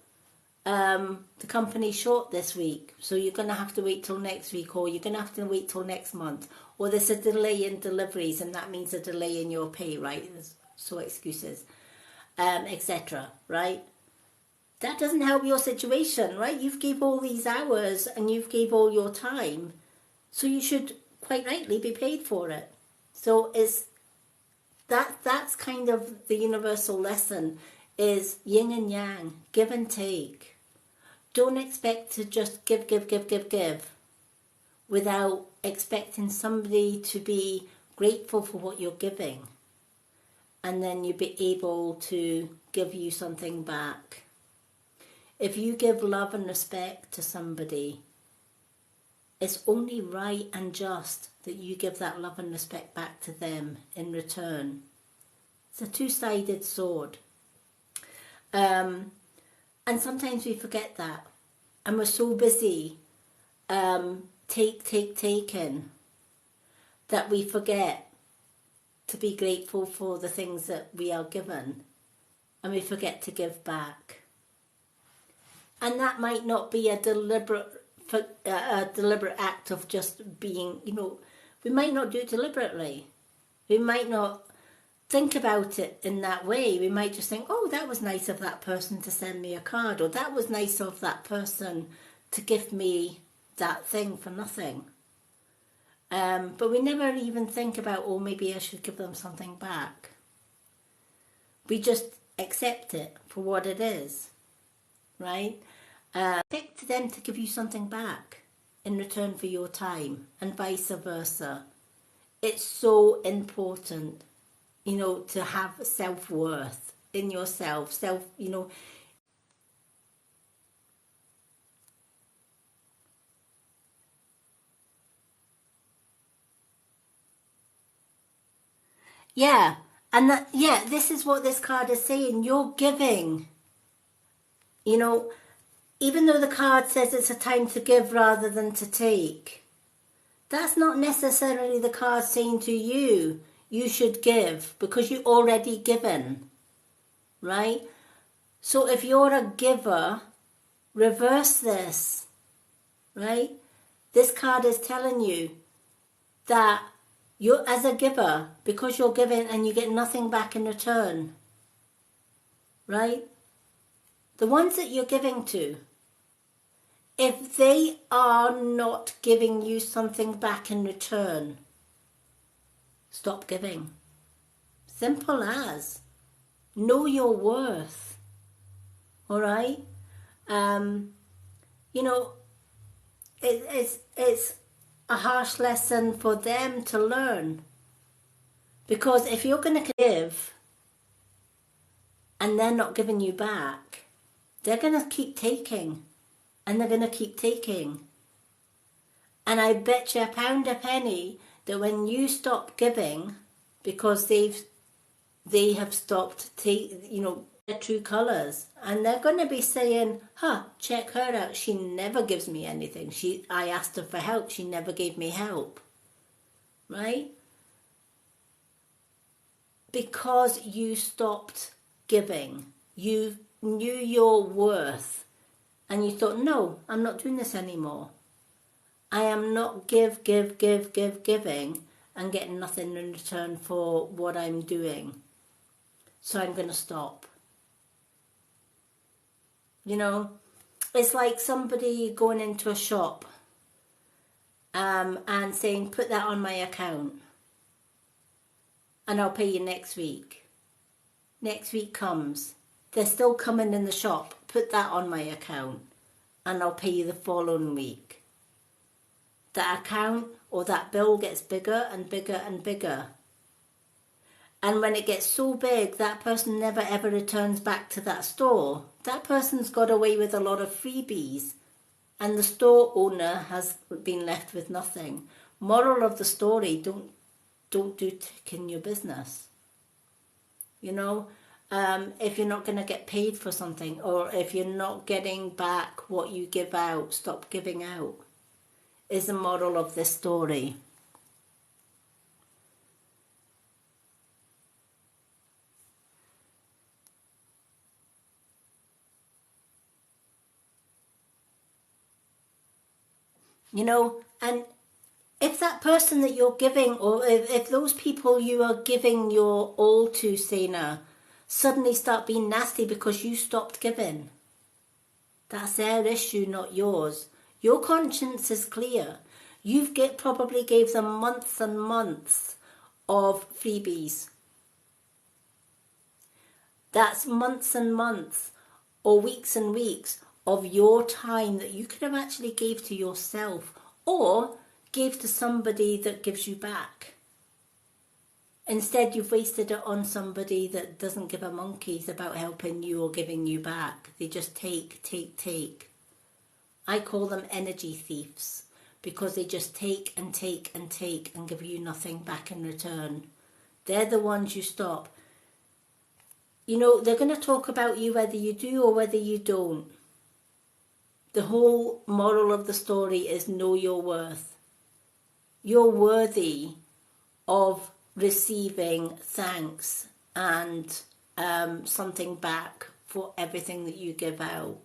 the company's short this week, so you're going to have to wait till next week, or you're going to have to wait till next month, or there's a delay in deliveries, and that means a delay in your pay, right? So excuses, etc., right? That doesn't help your situation, right? You've gave all these hours and you've gave all your time, so you should quite rightly be paid for it. So that's kind of the universal lesson, is yin and yang, give and take. Don't expect to just give without expecting somebody to be grateful for what you're giving, and then you'll be able to give you something back. If you give love and respect to somebody, it's only right and just that you give that love and respect back to them in return. It's a two-sided sword. And sometimes we forget that. And we're so busy taking that we forget to be grateful for the things that we are given. And we forget to give back. And that might not be a deliberate act of just being, we might not do it deliberately. We might not think about it in that way. We might just think, oh, that was nice of that person to send me a card, or that was nice of that person to give me that thing for nothing. But we never even think about, oh, maybe I should give them something back. We just accept it for what it is, right? Expect them to give you something back in return for your time, and vice versa. It's so important, to have self-worth in yourself. Yeah, and this is what this card is saying. You're giving. Even though the card says it's a time to give rather than to take, that's not necessarily the card saying to you, you should give, because you're already given, right? So if you're a giver, reverse this, right? This card is telling you that you're, as a giver, because you're giving and you get nothing back in return, right? The ones that you're giving to, if they are not giving you something back in return, stop giving. Simple as. Know your worth. All right? It's a harsh lesson for them to learn. Because if you're going to give and they're not giving you back, they're going to keep taking. And they're going to keep taking. And I bet you a pound a penny that when you stop giving, because they have stopped their true colours, and they're going to be saying, check her out, she never gives me anything. I asked her for help, she never gave me help. Right? Because you stopped giving. You knew your worth. and you thought, no, I'm not doing this anymore. I am not giving and getting nothing in return for what I'm doing. So I'm going to stop. You know, it's like somebody going into a shop and saying, put that on my account and I'll pay you next week. Next week comes. They're still coming in the shop. Put that on my account and I'll pay you the following week. That account or that bill gets bigger and bigger and bigger. And when it gets so big, that person never ever returns back to that store. That person's got away with a lot of freebies and the store owner has been left with nothing. Moral of the story, don't do tick in your business. You know, if you're not going to get paid for something, or if you're not getting back what you give out, stop giving out, is the moral of this story. You know, and if that person that you're giving, or if those people you are giving your all to, Sana, suddenly start being nasty because you stopped giving, that's their issue, not yours. Your conscience is clear. You've probably gave them months and months of freebies. That's months and months or weeks and weeks of your time that you could have actually gave to yourself or gave to somebody that gives you back. Instead, you've wasted it on somebody that doesn't give a monkey's about helping you or giving you back. They just take. I call them energy thieves because they just take and take and take and give you nothing back in return. They're the ones you stop. You know, they're going to talk about you whether you do or whether you don't. The whole moral of the story is know your worth. You're worthy of receiving thanks and something back for everything that you give out.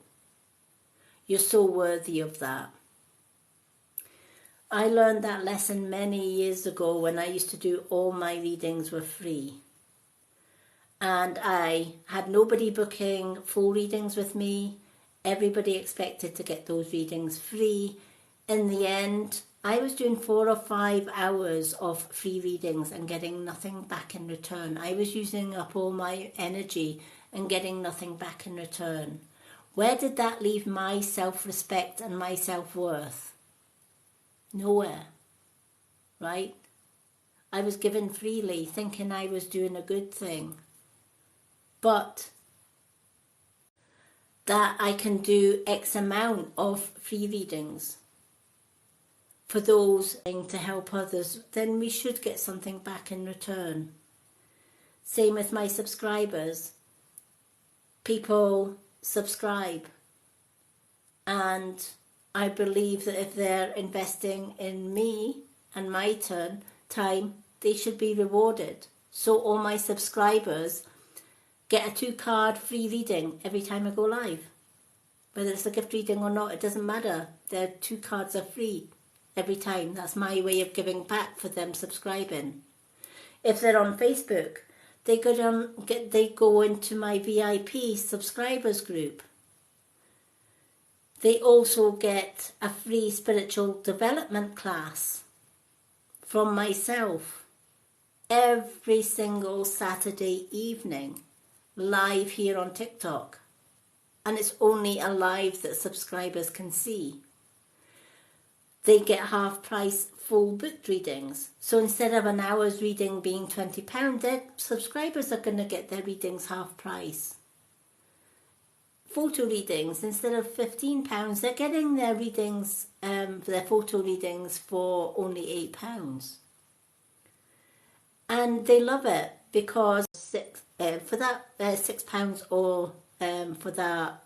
You're so worthy of that. I learned that lesson many years ago when I used to do all my readings were free. And I had nobody booking full readings with me. Everybody expected to get those readings free. In the end, I was doing 4 or 5 hours of free readings and getting nothing back in return. I was using up all my energy and getting nothing back in return. Where did that leave my self-respect and my self-worth? Nowhere, right? I was given freely, thinking I was doing a good thing. But that I can do X amount of free readings for those to help others, then we should get something back in return. Same with my subscribers. People subscribe, and I believe that if they're investing in me and my time, they should be rewarded. So all my subscribers get a 2-card free reading every time I go live. Whether it's a gift reading or not, it doesn't matter. Their 2 cards are free every time. That's my way of giving back for them subscribing. If they're on Facebook, they go into my VIP subscribers group. They also get a free spiritual development class from myself every single Saturday evening, live here on TikTok. And it's only a live that subscribers can see. They get half price full book readings. So instead of an hour's reading being £20, their subscribers are going to get their readings half price. Photo readings, instead of £15, they're getting their readings, their photo readings for only £8. And they love it because for that £6 or for that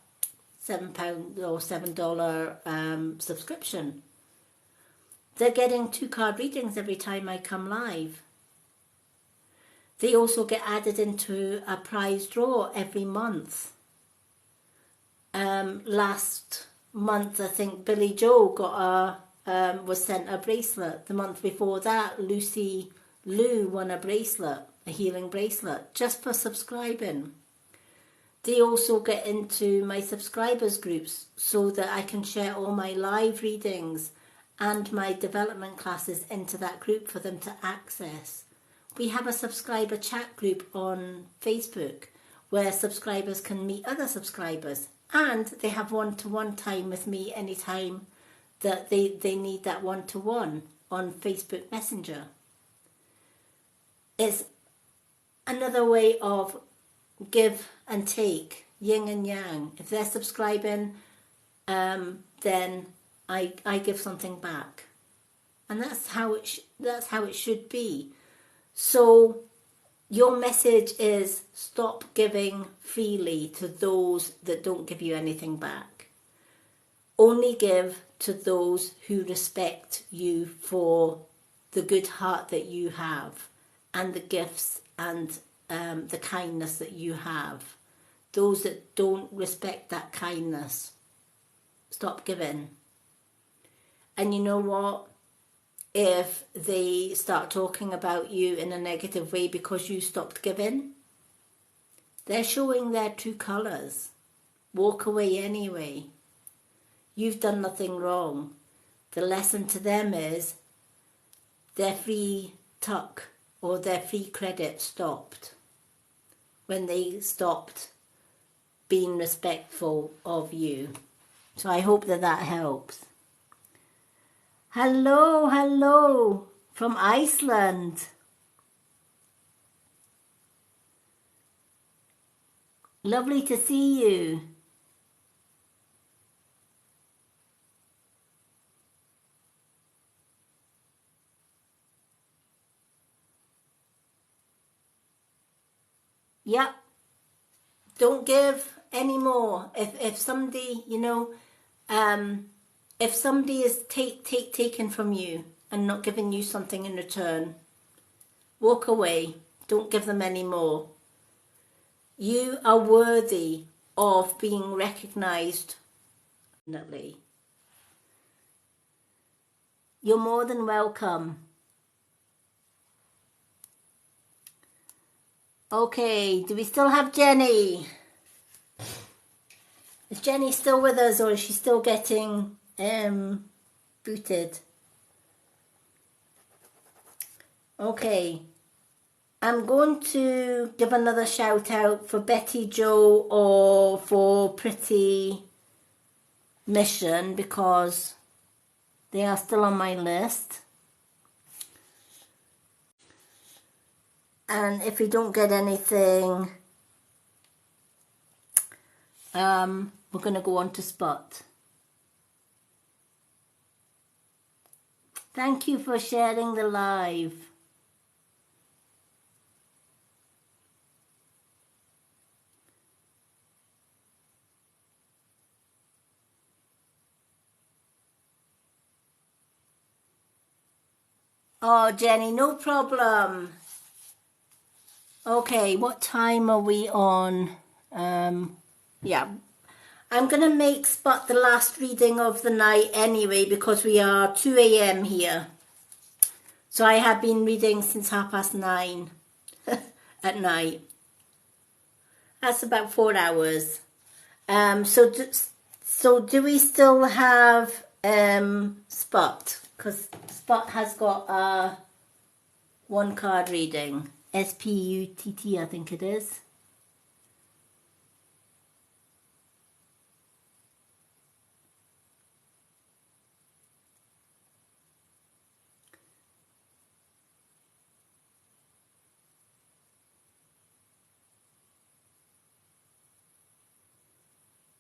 £7 or $7 subscription, they're getting 2-card readings every time I come live. They also get added into a prize draw every month. Last month, I think Billy Joe got was sent a bracelet. The month before that, Lucy Liu won a bracelet, a healing bracelet, just for subscribing. They also get into my subscribers groups so that I can share all my live readings and my development classes into that group for them to access. We have a subscriber chat group on Facebook where subscribers can meet other subscribers, and they have one-to-one time with me anytime that they need that one-to-one on Facebook Messenger. It's another way of give and take, yin and yang. If they're subscribing, then I give something back, and that's how it should be. So your message is stop giving freely to those that don't give you anything back. Only give to those who respect you for the good heart that you have and the gifts and the kindness that you have. Those that don't respect that kindness, stop giving. And you know what? If they start talking about you in a negative way because you stopped giving, they're showing their true colours. Walk away anyway. You've done nothing wrong. The lesson to them is their free tuck or their free credit stopped when they stopped being respectful of you. So I hope that helps. Hello from Iceland. Lovely to see you. Yep. Don't give anymore. If somebody, if somebody is taken from you and not giving you something in return, walk away. Don't give them any more. You are worthy of being recognised. You're more than welcome. Okay, do we still have Jenny? Is Jenny still with us, or is she still getting booted? Okay, I'm going to give another shout out for Betty Joe or for Pretty Mission because they are still on my list. And if we don't get anything, we're going to go on to Spot. Thank you for sharing the live. Oh, Jenny, no problem. Okay, what time are we on? Yeah, I'm going to make Spot the last reading of the night anyway because we are 2 a.m. here. So I have been reading since 9:30 at night. That's about 4 hours. So do we still have Spot? Because Spot has got a one card reading. SPUTT, I think it is.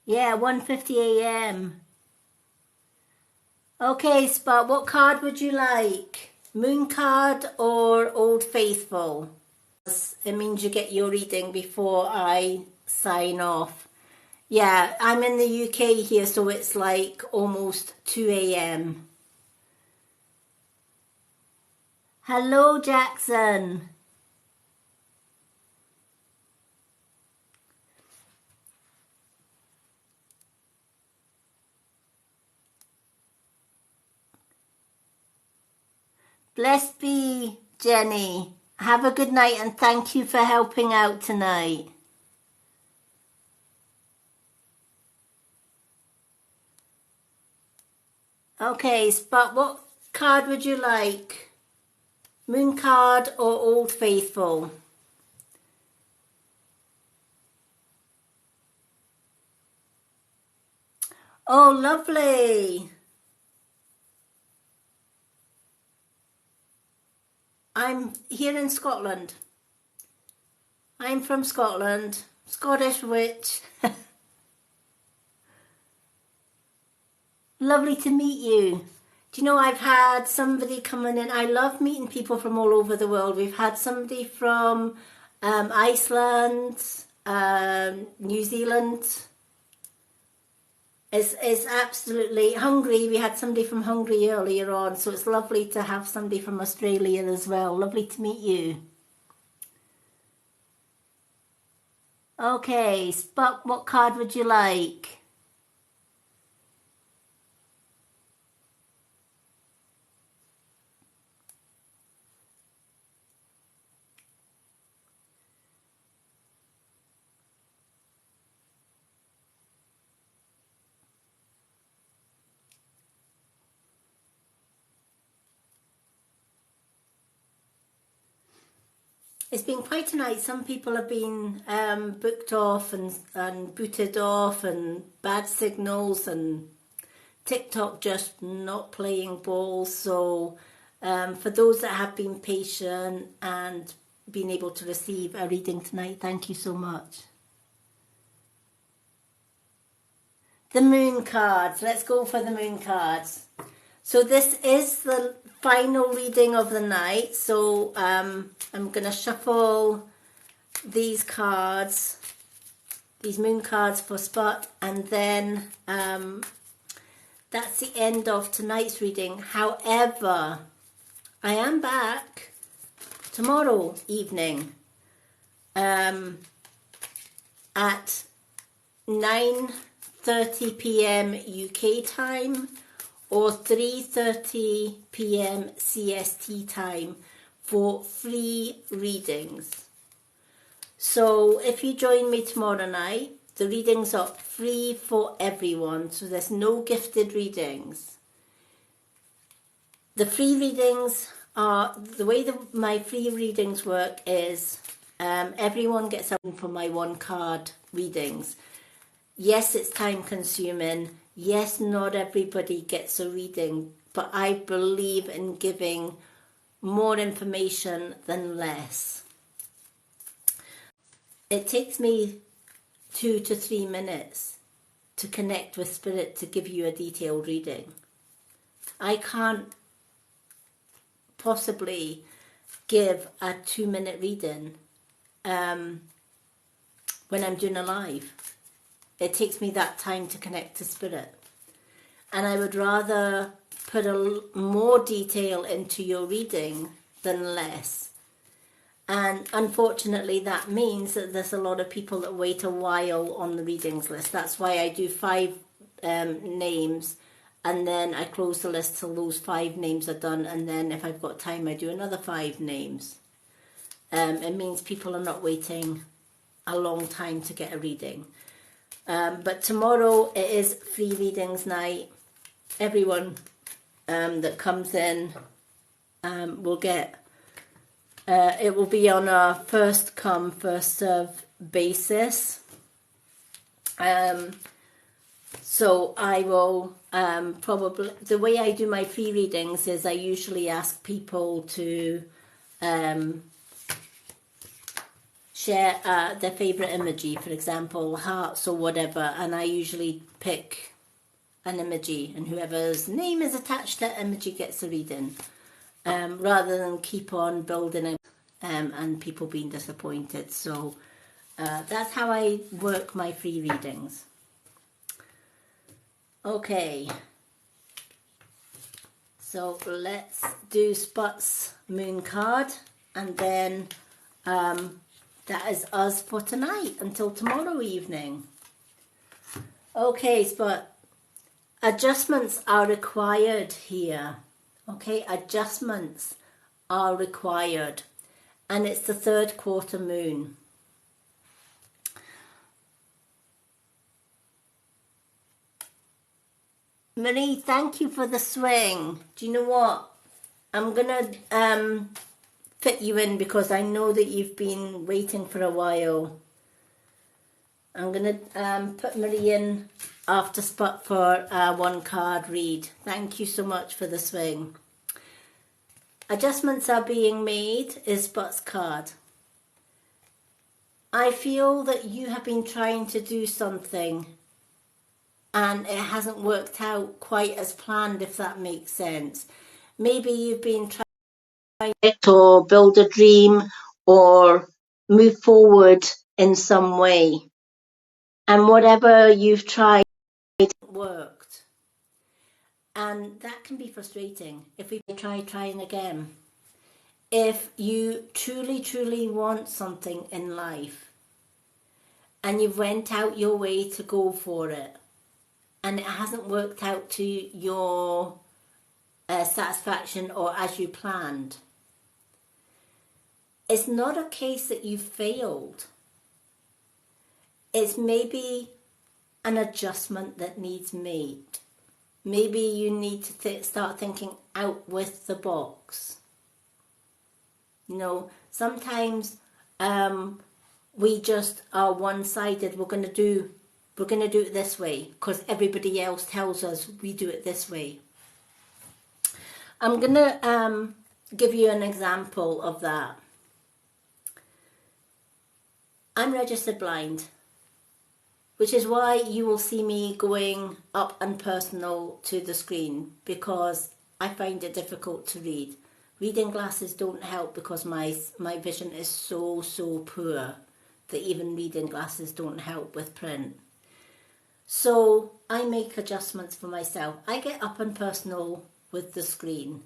Yeah, 1:50 a.m. Okay, Spot, what card would you like? Moon card or Old Faithful? It means you get your reading before I sign off. Yeah, I'm in the UK here, so it's like almost 2 a.m. Hello, Jackson. Blessed be, Jenny. Have a good night and thank you for helping out tonight. Okay, Spot, what card would you like? Moon card or Old Faithful? Oh, lovely. I'm here in Scotland. I'm from Scotland. Scottish witch. Lovely to meet you. Do you know, I've had somebody coming in. I love meeting people from all over the world. We've had somebody from Iceland, New Zealand. It's absolutely Hungary. We had somebody from Hungary earlier on, so it's lovely to have somebody from Australia as well. Lovely to meet you. Okay, Spot, what card would you like? It's been quite a night. Some people have been booked off and booted off, and bad signals, and TikTok just not playing ball. So for those that have been patient and been able to receive a reading tonight, thank you so much. The moon cards. Let's go for the moon cards. So this is the final reading of the night. So I'm going to shuffle these cards, these moon cards for Spot, and then that's the end of tonight's reading. However, I am back tomorrow evening at 9:30 p.m. UK time or 3:30 p.m. CST time for free readings. So if you join me tomorrow night, the readings are free for everyone, so there's no gifted readings. The free readings are, the way my free readings work is everyone gets up for my one card readings. Yes, it's time consuming. Yes, not everybody gets a reading, but I believe in giving more information than less. It takes me 2 to 3 minutes to connect with Spirit to give you a detailed reading. I can't possibly give a 2-minute reading when I'm doing a live. It takes me that time to connect to Spirit. And I would rather put more detail into your reading than less. And unfortunately, that means that there's a lot of people that wait a while on the readings list. That's why I do 5 names, and then I close the list till those 5 names are done. And then if I've got time, I do another 5 names. It means people are not waiting a long time to get a reading. But tomorrow it is free readings night. Everyone that comes in will get, it will be on a first come, first serve basis. So I will probably, the way I do my free readings is I usually ask people to share their favourite emoji, for example, hearts or whatever, and I usually pick an emoji, and whoever's name is attached to that emoji gets a reading, rather than keep on building it and people being disappointed. So that's how I work my free readings. Okay, so let's do Spot's moon card, and then that is us for tonight until tomorrow evening. Okay, Spot, adjustments are required here. Okay, adjustments are required, and it's the third quarter moon. Marie, thank you for the swing. Do you know what? I'm gonna fit you in because I know that you've been waiting for a while. I'm gonna put Marie in after Spot for a 1-card read. Thank you so much for the swing. Adjustments are being made is Spot's card. I feel that you have been trying to do something and it hasn't worked out quite as planned, if that makes sense. Maybe you've been trying to build a dream or move forward in some way, and whatever you've tried worked, and that can be frustrating. If we try trying again, if you truly want something in life and you've went out your way to go for it and it hasn't worked out to your satisfaction or as you planned, it's not a case that you failed. It's maybe an adjustment that needs made. Maybe you need to start thinking out with the box. You know, sometimes we just are one-sided. We're going to do it this way because everybody else tells us we do it this way. I'm going to give you an example of that. I'm registered blind, which is why you will see me going up and personal to the screen, because I find it difficult to read. Reading glasses don't help because my vision is so poor that even reading glasses don't help with print. So I make adjustments for myself. I get up and personal with the screen,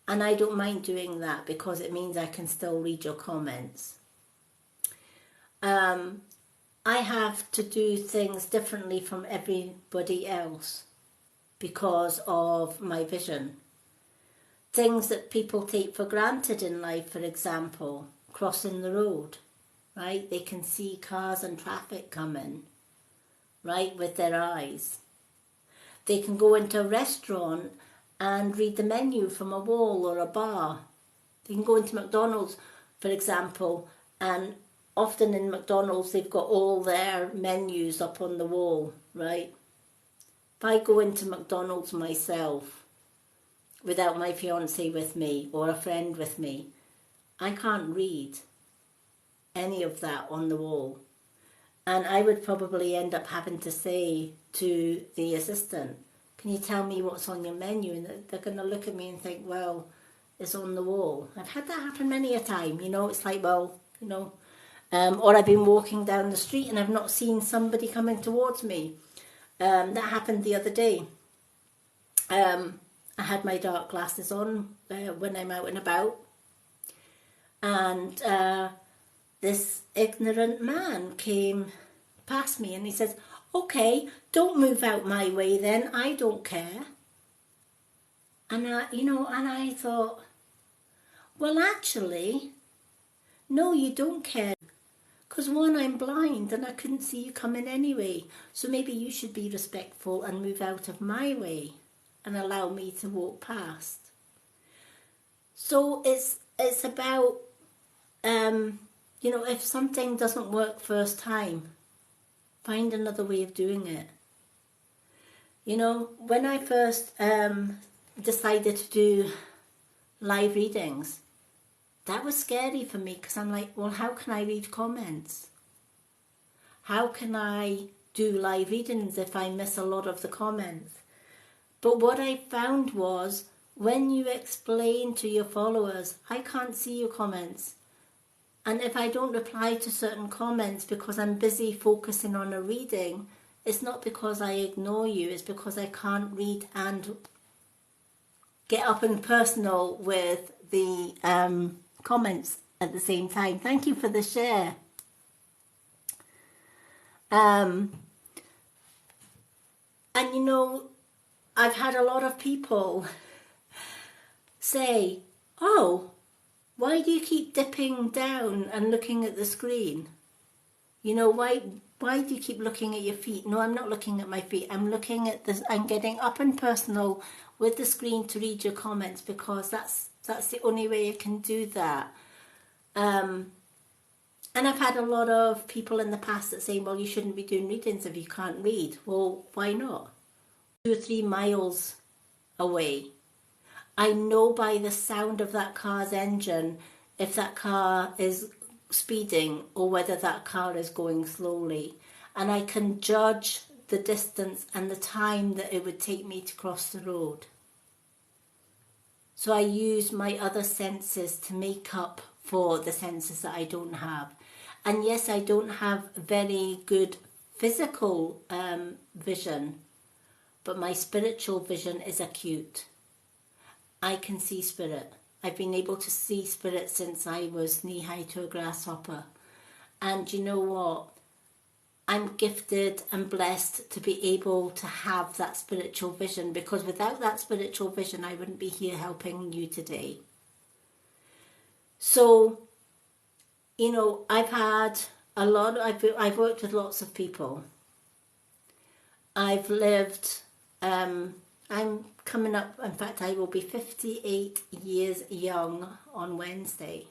and I don't mind doing that because it means I can still read your comments. I have to do things differently from everybody else because of my vision. Things that people take for granted in life, for example, crossing the road, right? They can see cars and traffic coming, right, with their eyes. They can go into a restaurant and read the menu from a wall or a bar. They can go into McDonald's, for example, and often in McDonald's they've got all their menus up on the wall, right? If I go into McDonald's myself without my fiancé with me or a friend with me, I can't read any of that on the wall. And I would probably end up having to say to the assistant, can you tell me what's on your menu? And they're going to look at me and think, well, it's on the wall. I've had that happen many a time, you know. It's like, well, you know, or I've been walking down the street and I've not seen somebody coming towards me. That happened the other day. I had my dark glasses on when I'm out and about, and this ignorant man came past me and he says, okay, don't move out my way then, I don't care. And I thought, well, actually, no, you don't care. Because one, I'm blind and I couldn't see you coming anyway. So maybe you should be respectful and move out of my way and allow me to walk past. So it's about, if something doesn't work first time, find another way of doing it. You know, when I first decided to do live readings, that was scary for me because I'm like, well, how can I read comments? How can I do live readings if I miss a lot of the comments? But what I found was, when you explain to your followers, I can't see your comments. And if I don't reply to certain comments because I'm busy focusing on a reading, it's not because I ignore you, it's because I can't read and get up and personal with the comments at the same time. Thank you for the share. And you know, I've had a lot of people say, oh, why do you keep dipping down and looking at the screen? You know, why do you keep looking at your feet? No, I'm not looking at my feet. I'm looking at this. I'm getting up and personal with the screen to read your comments, because that's the only way I can do that. And I've had a lot of people in the past that say, well, you shouldn't be doing readings if you can't read. Well, why not? 2 or 3 miles away, I know by the sound of that car's engine if that car is speeding or whether that car is going slowly. And I can judge the distance and the time that it would take me to cross the road. So I use my other senses to make up for the senses that I don't have. And yes, I don't have very good physical vision, but my spiritual vision is acute. I can see spirit. I've been able to see spirit since I was knee-high to a grasshopper. And you know what? I'm gifted and blessed to be able to have that spiritual vision, because without that spiritual vision, I wouldn't be here helping you today. So, you know, I've worked with lots of people. I've lived, I'm coming up, in fact, I will be 58 years young on Wednesday.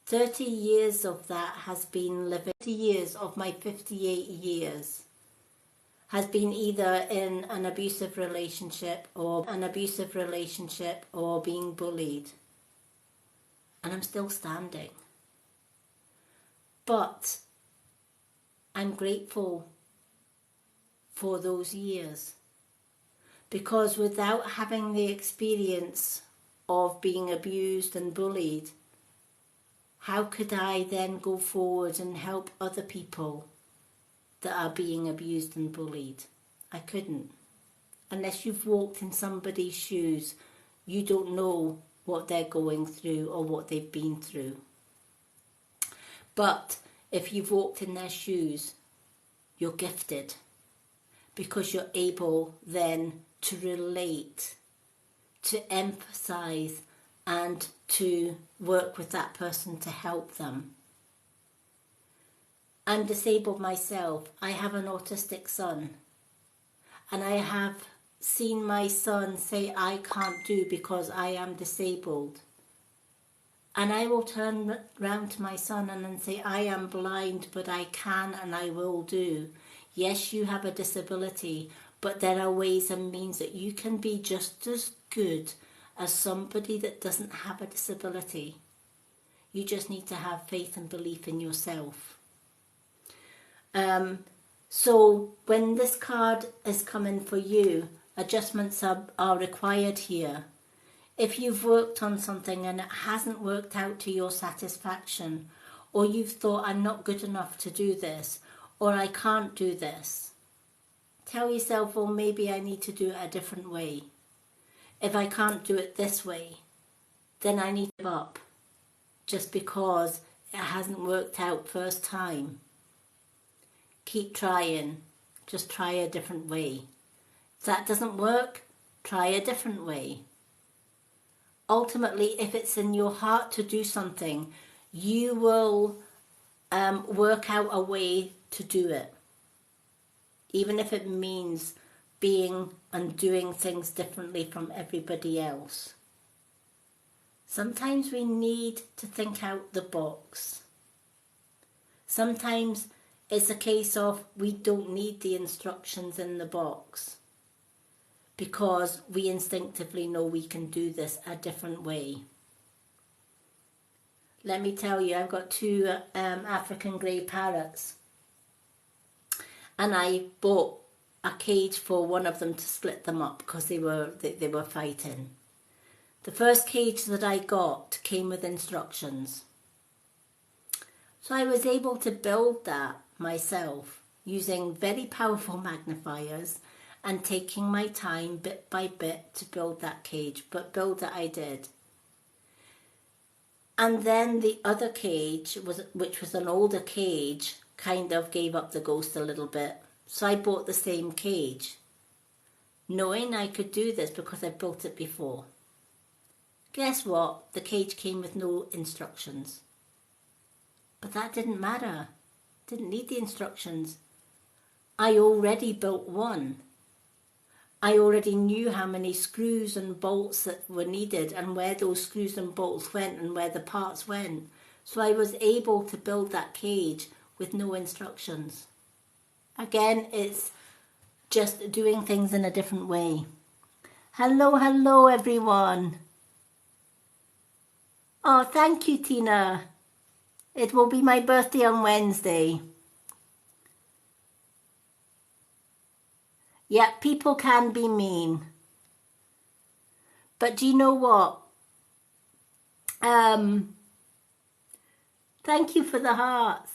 30 years of that has been living, 30 years of my 58 years has been either in an abusive relationship or being bullied. And I'm still standing. But I'm grateful for those years, because without having the experience of being abused and bullied, how could I then go forward and help other people that are being abused and bullied? I couldn't. Unless you've walked in somebody's shoes, you don't know what they're going through or what they've been through. But if you've walked in their shoes, you're gifted, because you're able then to relate, to empathise, and to work with that person to help them. I'm disabled myself. I have an autistic son, and I have seen my son say, I can't do because I am disabled. And I will turn round to my son and then say, I am blind, but I can and I will do. Yes, you have a disability, but there are ways and means that you can be just as good as somebody that doesn't have a disability. You just need to have faith and belief in yourself. So when this card is coming for you, adjustments are required here. If you've worked on something and it hasn't worked out to your satisfaction, or you've thought, I'm not good enough to do this, or I can't do this, tell yourself, well, maybe I need to do it a different way. If I can't do it this way, then I need to give up just because it hasn't worked out first time. Keep trying. Just try a different way. If that doesn't work, try a different way. Ultimately, if it's in your heart to do something, you will work out a way to do it. Even if it means being and doing things differently from everybody else. Sometimes we need to think out the box. Sometimes it's a case of we don't need the instructions in the box, because we instinctively know we can do this a different way. Let me tell you, I've got 2 African grey parrots, and I bought a cage for one of them to split them up because they were fighting. The first cage that I got came with instructions. So I was able to build that myself using very powerful magnifiers and taking my time bit by bit to build that cage, but build it I did. And then the other cage, which was an older cage, kind of gave up the ghost a little bit. So I bought the same cage, knowing I could do this because I built it before. Guess what? The cage came with no instructions. But that didn't matter. Didn't need the instructions. I already built one. I already knew how many screws and bolts that were needed and where those screws and bolts went and where the parts went. So I was able to build that cage with no instructions. Again, it's just doing things in a different way. Hello, hello everyone. Oh, thank you, Tina. It will be my birthday on Wednesday. Yeah, people can be mean. But do you know what? Thank you for the hearts.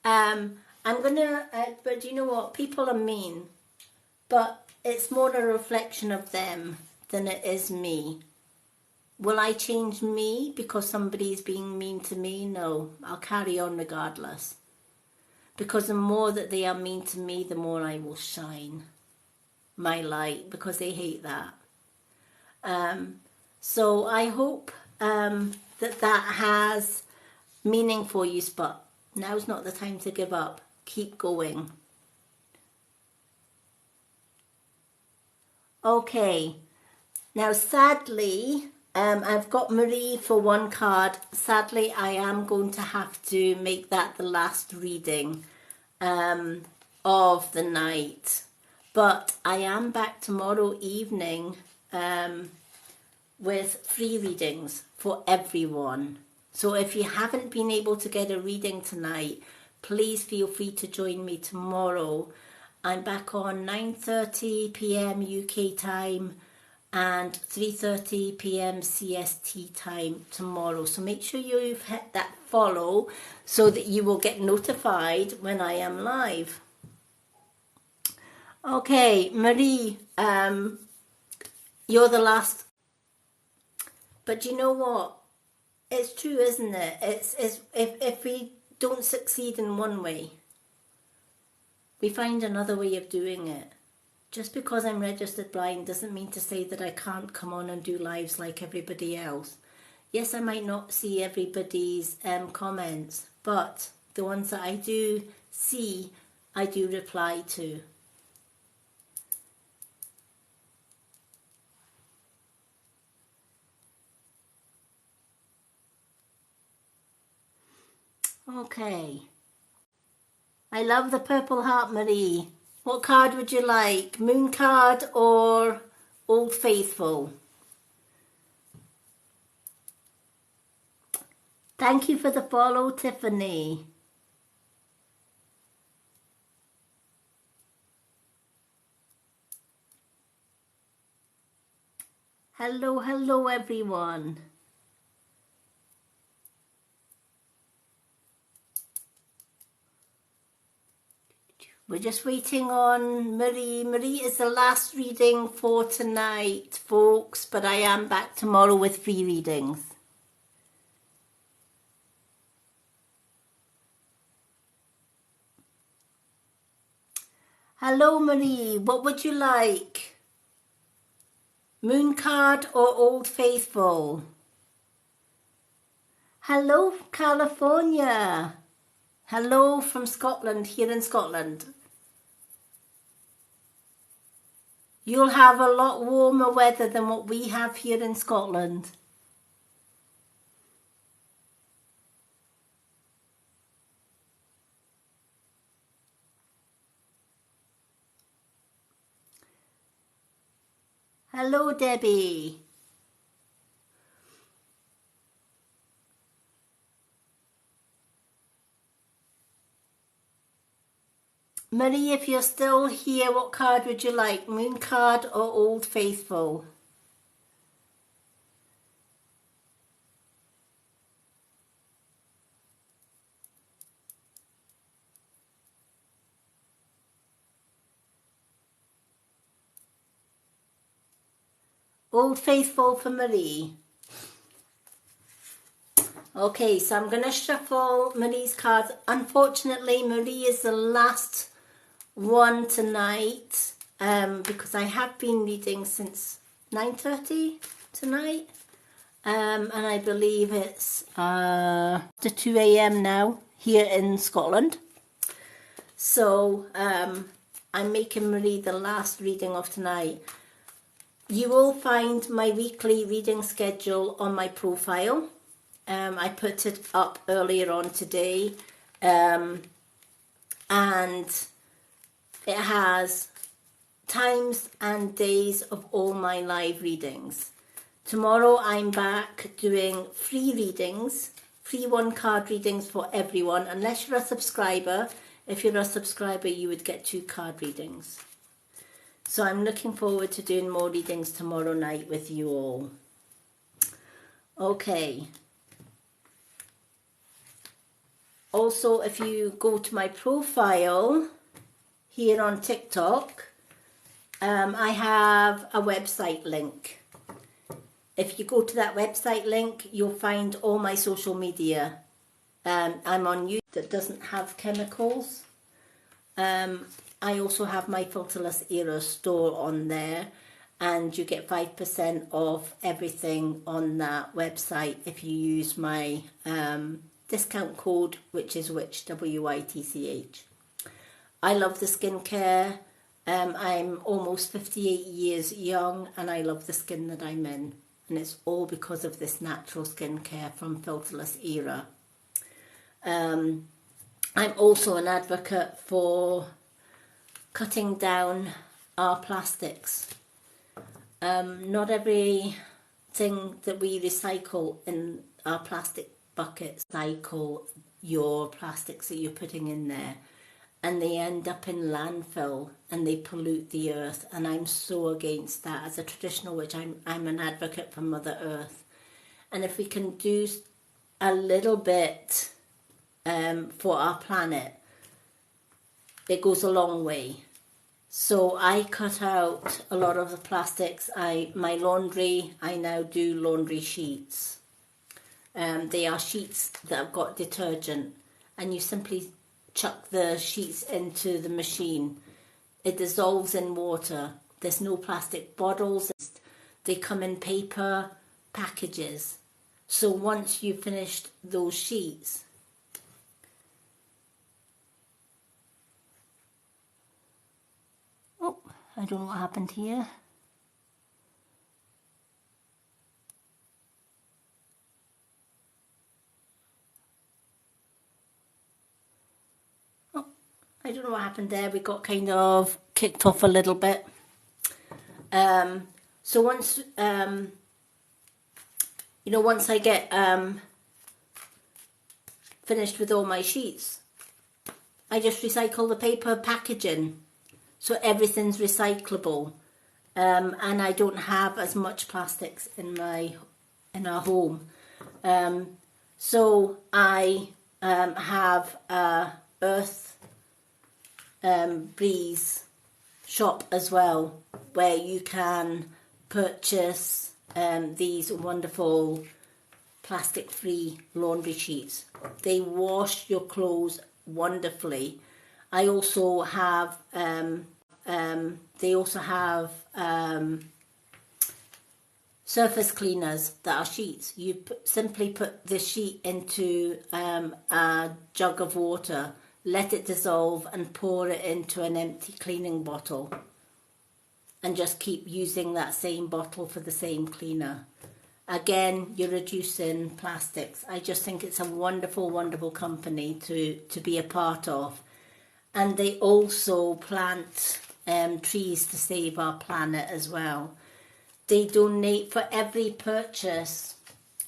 But do you know what? People are mean. But it's more a reflection of them than it is me. Will I change me because somebody's being mean to me? No, I'll carry on regardless. Because the more that they are mean to me, the more I will shine my light, because they hate that. So I hope that has meaning for you, Spot. Now's not the time to give up. Keep going. Okay. Now, sadly, I've got Marie for one card. Sadly, I am going to have to make that the last reading of the night. But I am back tomorrow evening with free readings for everyone. So if you haven't been able to get a reading tonight, please feel free to join me tomorrow. I'm back on 9:30 p.m. UK time and 3:30 p.m. CST time tomorrow. So make sure you've hit that follow so that you will get notified when I am live. Okay, Marie, you're the last. But you know what? It's true, isn't it? It's if we don't succeed in one way, we find another way of doing it. Just because I'm registered blind doesn't mean to say that I can't come on and do lives like everybody else. Yes, I might not see everybody's comments, but the ones that I do see, I do reply to. Okay. I love the purple heart, Marie. What card would you like? Moon card or Old Faithful? Thank you for the follow, Tiffany. Hello, hello everyone. We're just waiting on Marie. Marie is the last reading for tonight, folks, but I am back tomorrow with free readings. Hello, Marie. What would you like? Moon card or Old Faithful? Hello, California. Hello from Scotland, here in Scotland. You'll have a lot warmer weather than what we have here in Scotland. Hello, Debbie. Marie, if you're still here, what card would you like? Moon card or Old Faithful? Old Faithful for Marie. Okay, so I'm going to shuffle Marie's cards. Unfortunately, Marie is the last one tonight because I have been reading since 9:30 tonight. and I believe it's to 2 a.m. now here in Scotland. So I'm making Marie the last reading of tonight. You will find my weekly reading schedule on my profile. I put it up earlier on today, and it has times and days of all my live readings. Tomorrow I'm back doing free readings, free one-card readings for everyone, unless you're a subscriber. If you're a subscriber, you would get 2 card readings. So I'm looking forward to doing more readings tomorrow night with you all. Okay. Also, if you go to my profile here on TikTok, I have a website link. If you go to that website link, you'll find all my social media. I'm on YouTube that doesn't have chemicals. I also have my Filterless Era store on there, and you get 5% off everything on that website if you use my discount code, which is Witch, WITCH. I love the skincare. I'm almost 58 years young, and I love the skin that I'm in, and it's all because of this natural skincare from Filterless Era. I'm also an advocate for cutting down our plastics. Not everything that we recycle in our plastic buckets recycle your plastics that you're putting in there, and they end up in landfill and they pollute the earth, and I'm so against that. As a traditional witch, I'm an advocate for Mother Earth, and if we can do a little bit for our planet, it goes a long way. So I cut out a lot of the plastics. My laundry, I now do laundry sheets. They are sheets that have got detergent, and you simply chuck the sheets into the machine. It dissolves in water. There's no plastic bottles. They come in paper packages. So once you've finished those sheets, oh, I don't know what happened here. I don't know what happened there. We got kind of kicked off a little bit. So once, once I get finished with all my sheets, I just recycle the paper packaging. So everything's recyclable. And I don't have as much plastics in our home. So I have a Earth Breeze shop as well, where you can purchase these wonderful plastic-free laundry sheets. They wash your clothes wonderfully. I also have they also have surface cleaners that are sheets. You simply put the sheet into a jug of water, let it dissolve, and pour it into an empty cleaning bottle, and just keep using that same bottle for the same cleaner. Again, you're reducing plastics. I just think it's a wonderful, wonderful company to be a part of. And they also plant trees to save our planet as well. They donate for every purchase.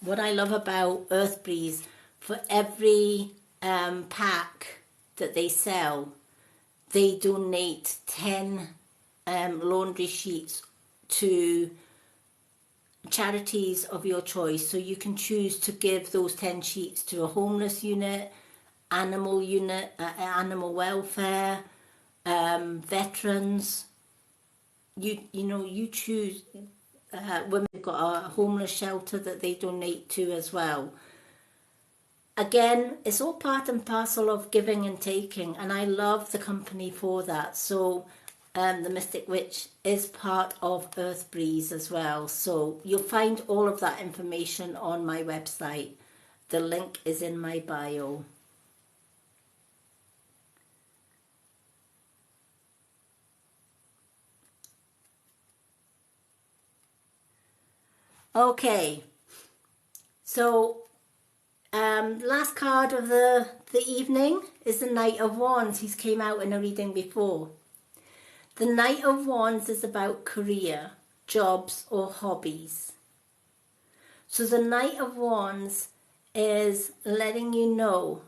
What I love about Earth Breeze, for every pack that they sell, they donate 10 laundry sheets to charities of your choice. So you can choose to give those 10 sheets to a homeless unit, animal welfare, veterans. You choose. Women have got a homeless shelter that they donate to as well. Again, it's all part and parcel of giving and taking, and I love the company for that. So the Mystic Witch, is part of Earth Breeze as well. So you'll find all of that information on my website. The link is in my bio. Okay, so last card of the evening is the Knight of Wands. He's came out in a reading before. The Knight of Wands is about career, jobs or hobbies. So the Knight of Wands is letting you know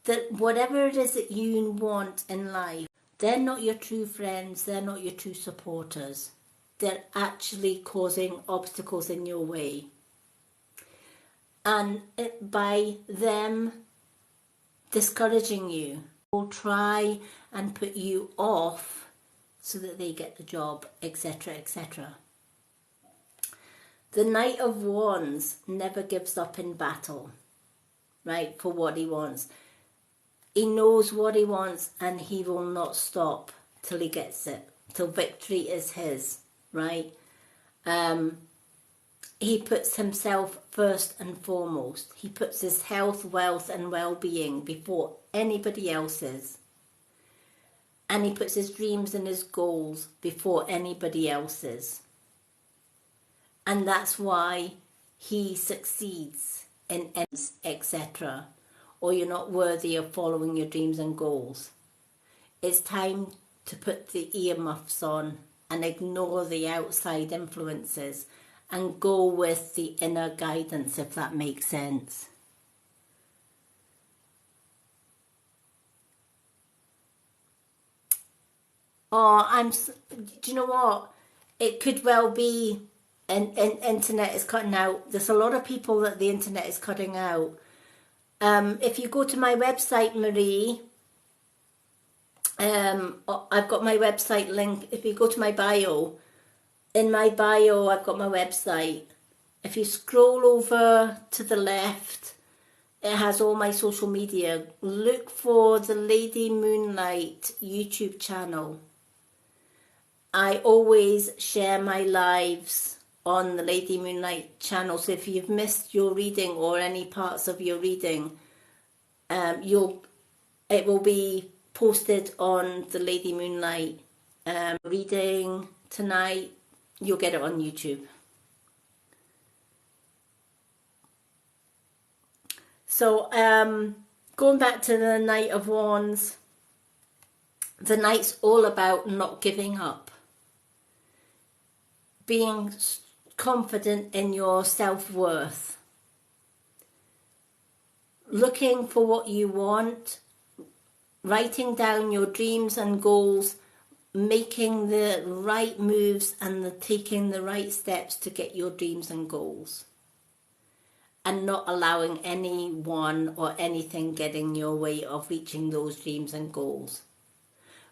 that whatever it is that you want in life, they're not your true friends, they're not your true supporters. They're actually causing obstacles in your way. And by them discouraging you, will try and put you off so that they get the job, etc., etc. The Knight of Wands never gives up in battle, right, for what he wants. He knows what he wants and he will not stop till he gets it, till victory is his, right? He puts himself first and foremost. He puts his health, wealth and well-being before anybody else's. And he puts his dreams and his goals before anybody else's. And that's why he succeeds in etc. Or you're not worthy of following your dreams and goals. It's time to put the earmuffs on and ignore the outside influences and go with the inner guidance, if that makes sense. Oh, do you know what? It could well be internet is cutting out. There's a lot of people that the internet is cutting out. If you go to my website, Marie, I've got my website link. If you go to my bio, in my bio, I've got my website. If you scroll over to the left, it has all my social media. Look for the Lady Moonlight YouTube channel. I always share my lives on the Lady Moonlight channel. So if you've missed your reading or any parts of your reading, it will be posted on the Lady Moonlight reading tonight. You'll get it on YouTube. So going back to the Knight of Wands, the Knight's all about not giving up, being confident in your self-worth, looking for what you want, writing down your dreams and goals, making the right moves and taking the right steps to get your dreams and goals, and not allowing anyone or anything getting in your way of reaching those dreams and goals.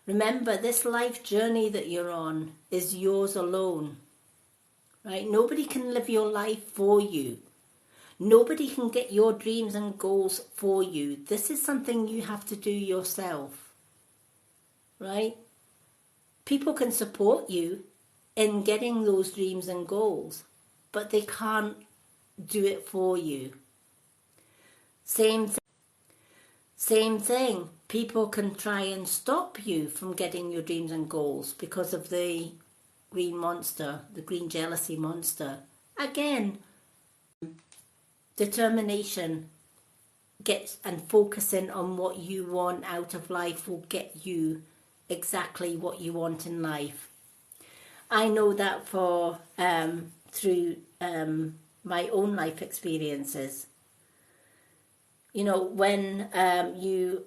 Remember, this life journey that you're on is yours alone, right? Nobody can live your life for you. Nobody can get your dreams and goals for you. This is something you have to do yourself, right? People can support you in getting those dreams and goals, but they can't do it for you. Same thing. People can try and stop you from getting your dreams and goals because of the green monster, the green jealousy monster. Again, determination and focusing on what you want out of life will get you exactly what you want in life. I know that through my own life experiences. You know, when you've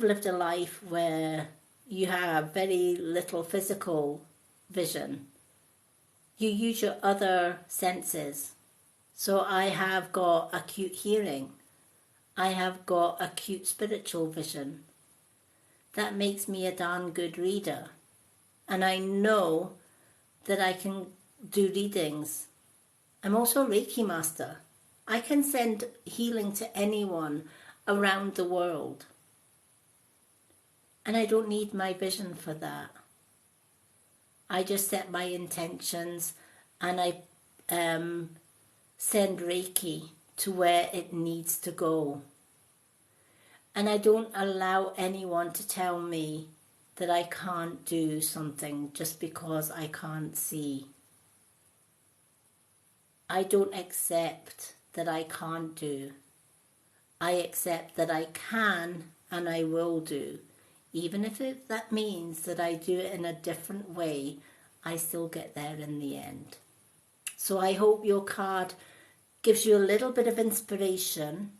lived a life where you have very little physical vision, you use your other senses. So I have got acute hearing. I have got acute spiritual vision. That makes me a darn good reader. And I know that I can do readings. I'm also a Reiki master. I can send healing to anyone around the world. And I don't need my vision for that. I just set my intentions and I send Reiki to where it needs to go. And I don't allow anyone to tell me that I can't do something just because I can't see. I don't accept that I can't do. I accept that I can and I will do. Even if that means that I do it in a different way, I still get there in the end. So I hope your card gives you a little bit of inspiration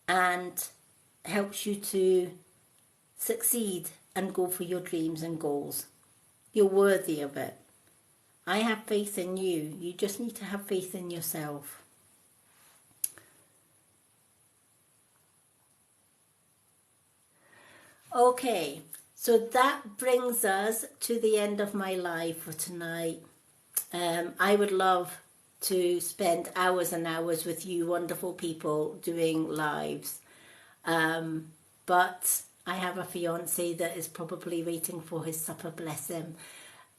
and helps you to succeed and go for your dreams and goals. You're worthy of it. I have faith in you. You just need to have faith in yourself. Okay, so that brings us to the end of my live for tonight. I would love to spend hours and hours with you wonderful people doing lives. But I have a fiance that is probably waiting for his supper, bless him.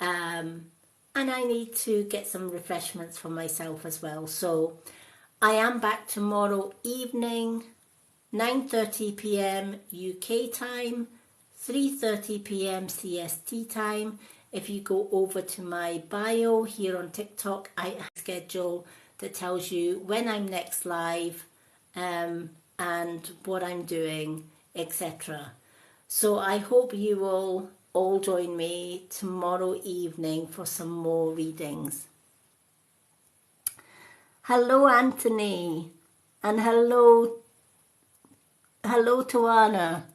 And I need to get some refreshments for myself as well. So I am back tomorrow evening, 9:30 p.m. UK time, 3:30 p.m. CST time. If you go over to my bio here on TikTok, I have a schedule that tells you when I'm next live and what I'm doing, etc. So I hope you will all join me tomorrow evening for some more readings. Hello, Anthony, and hello to Anna.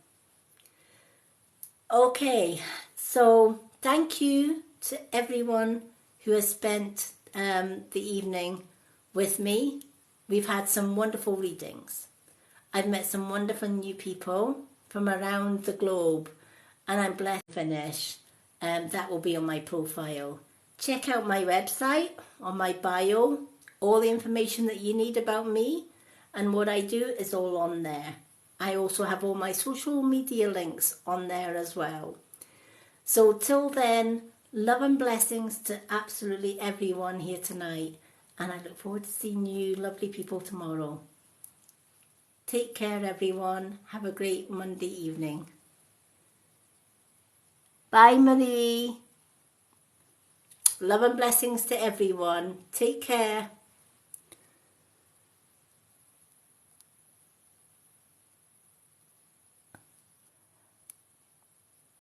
Okay, so thank you to everyone who has spent the evening with me. We've had some wonderful readings. I've met some wonderful new people from around the globe, and I'm blessed to finish. That will be on my profile. Check out my website on my bio. All the information that you need about me and what I do is all on there. I also have all my social media links on there as well. So till then, love and blessings to absolutely everyone here tonight. And I look forward to seeing you lovely people tomorrow. Take care, everyone. Have a great Monday evening. Bye, Marie. Love and blessings to everyone. Take care.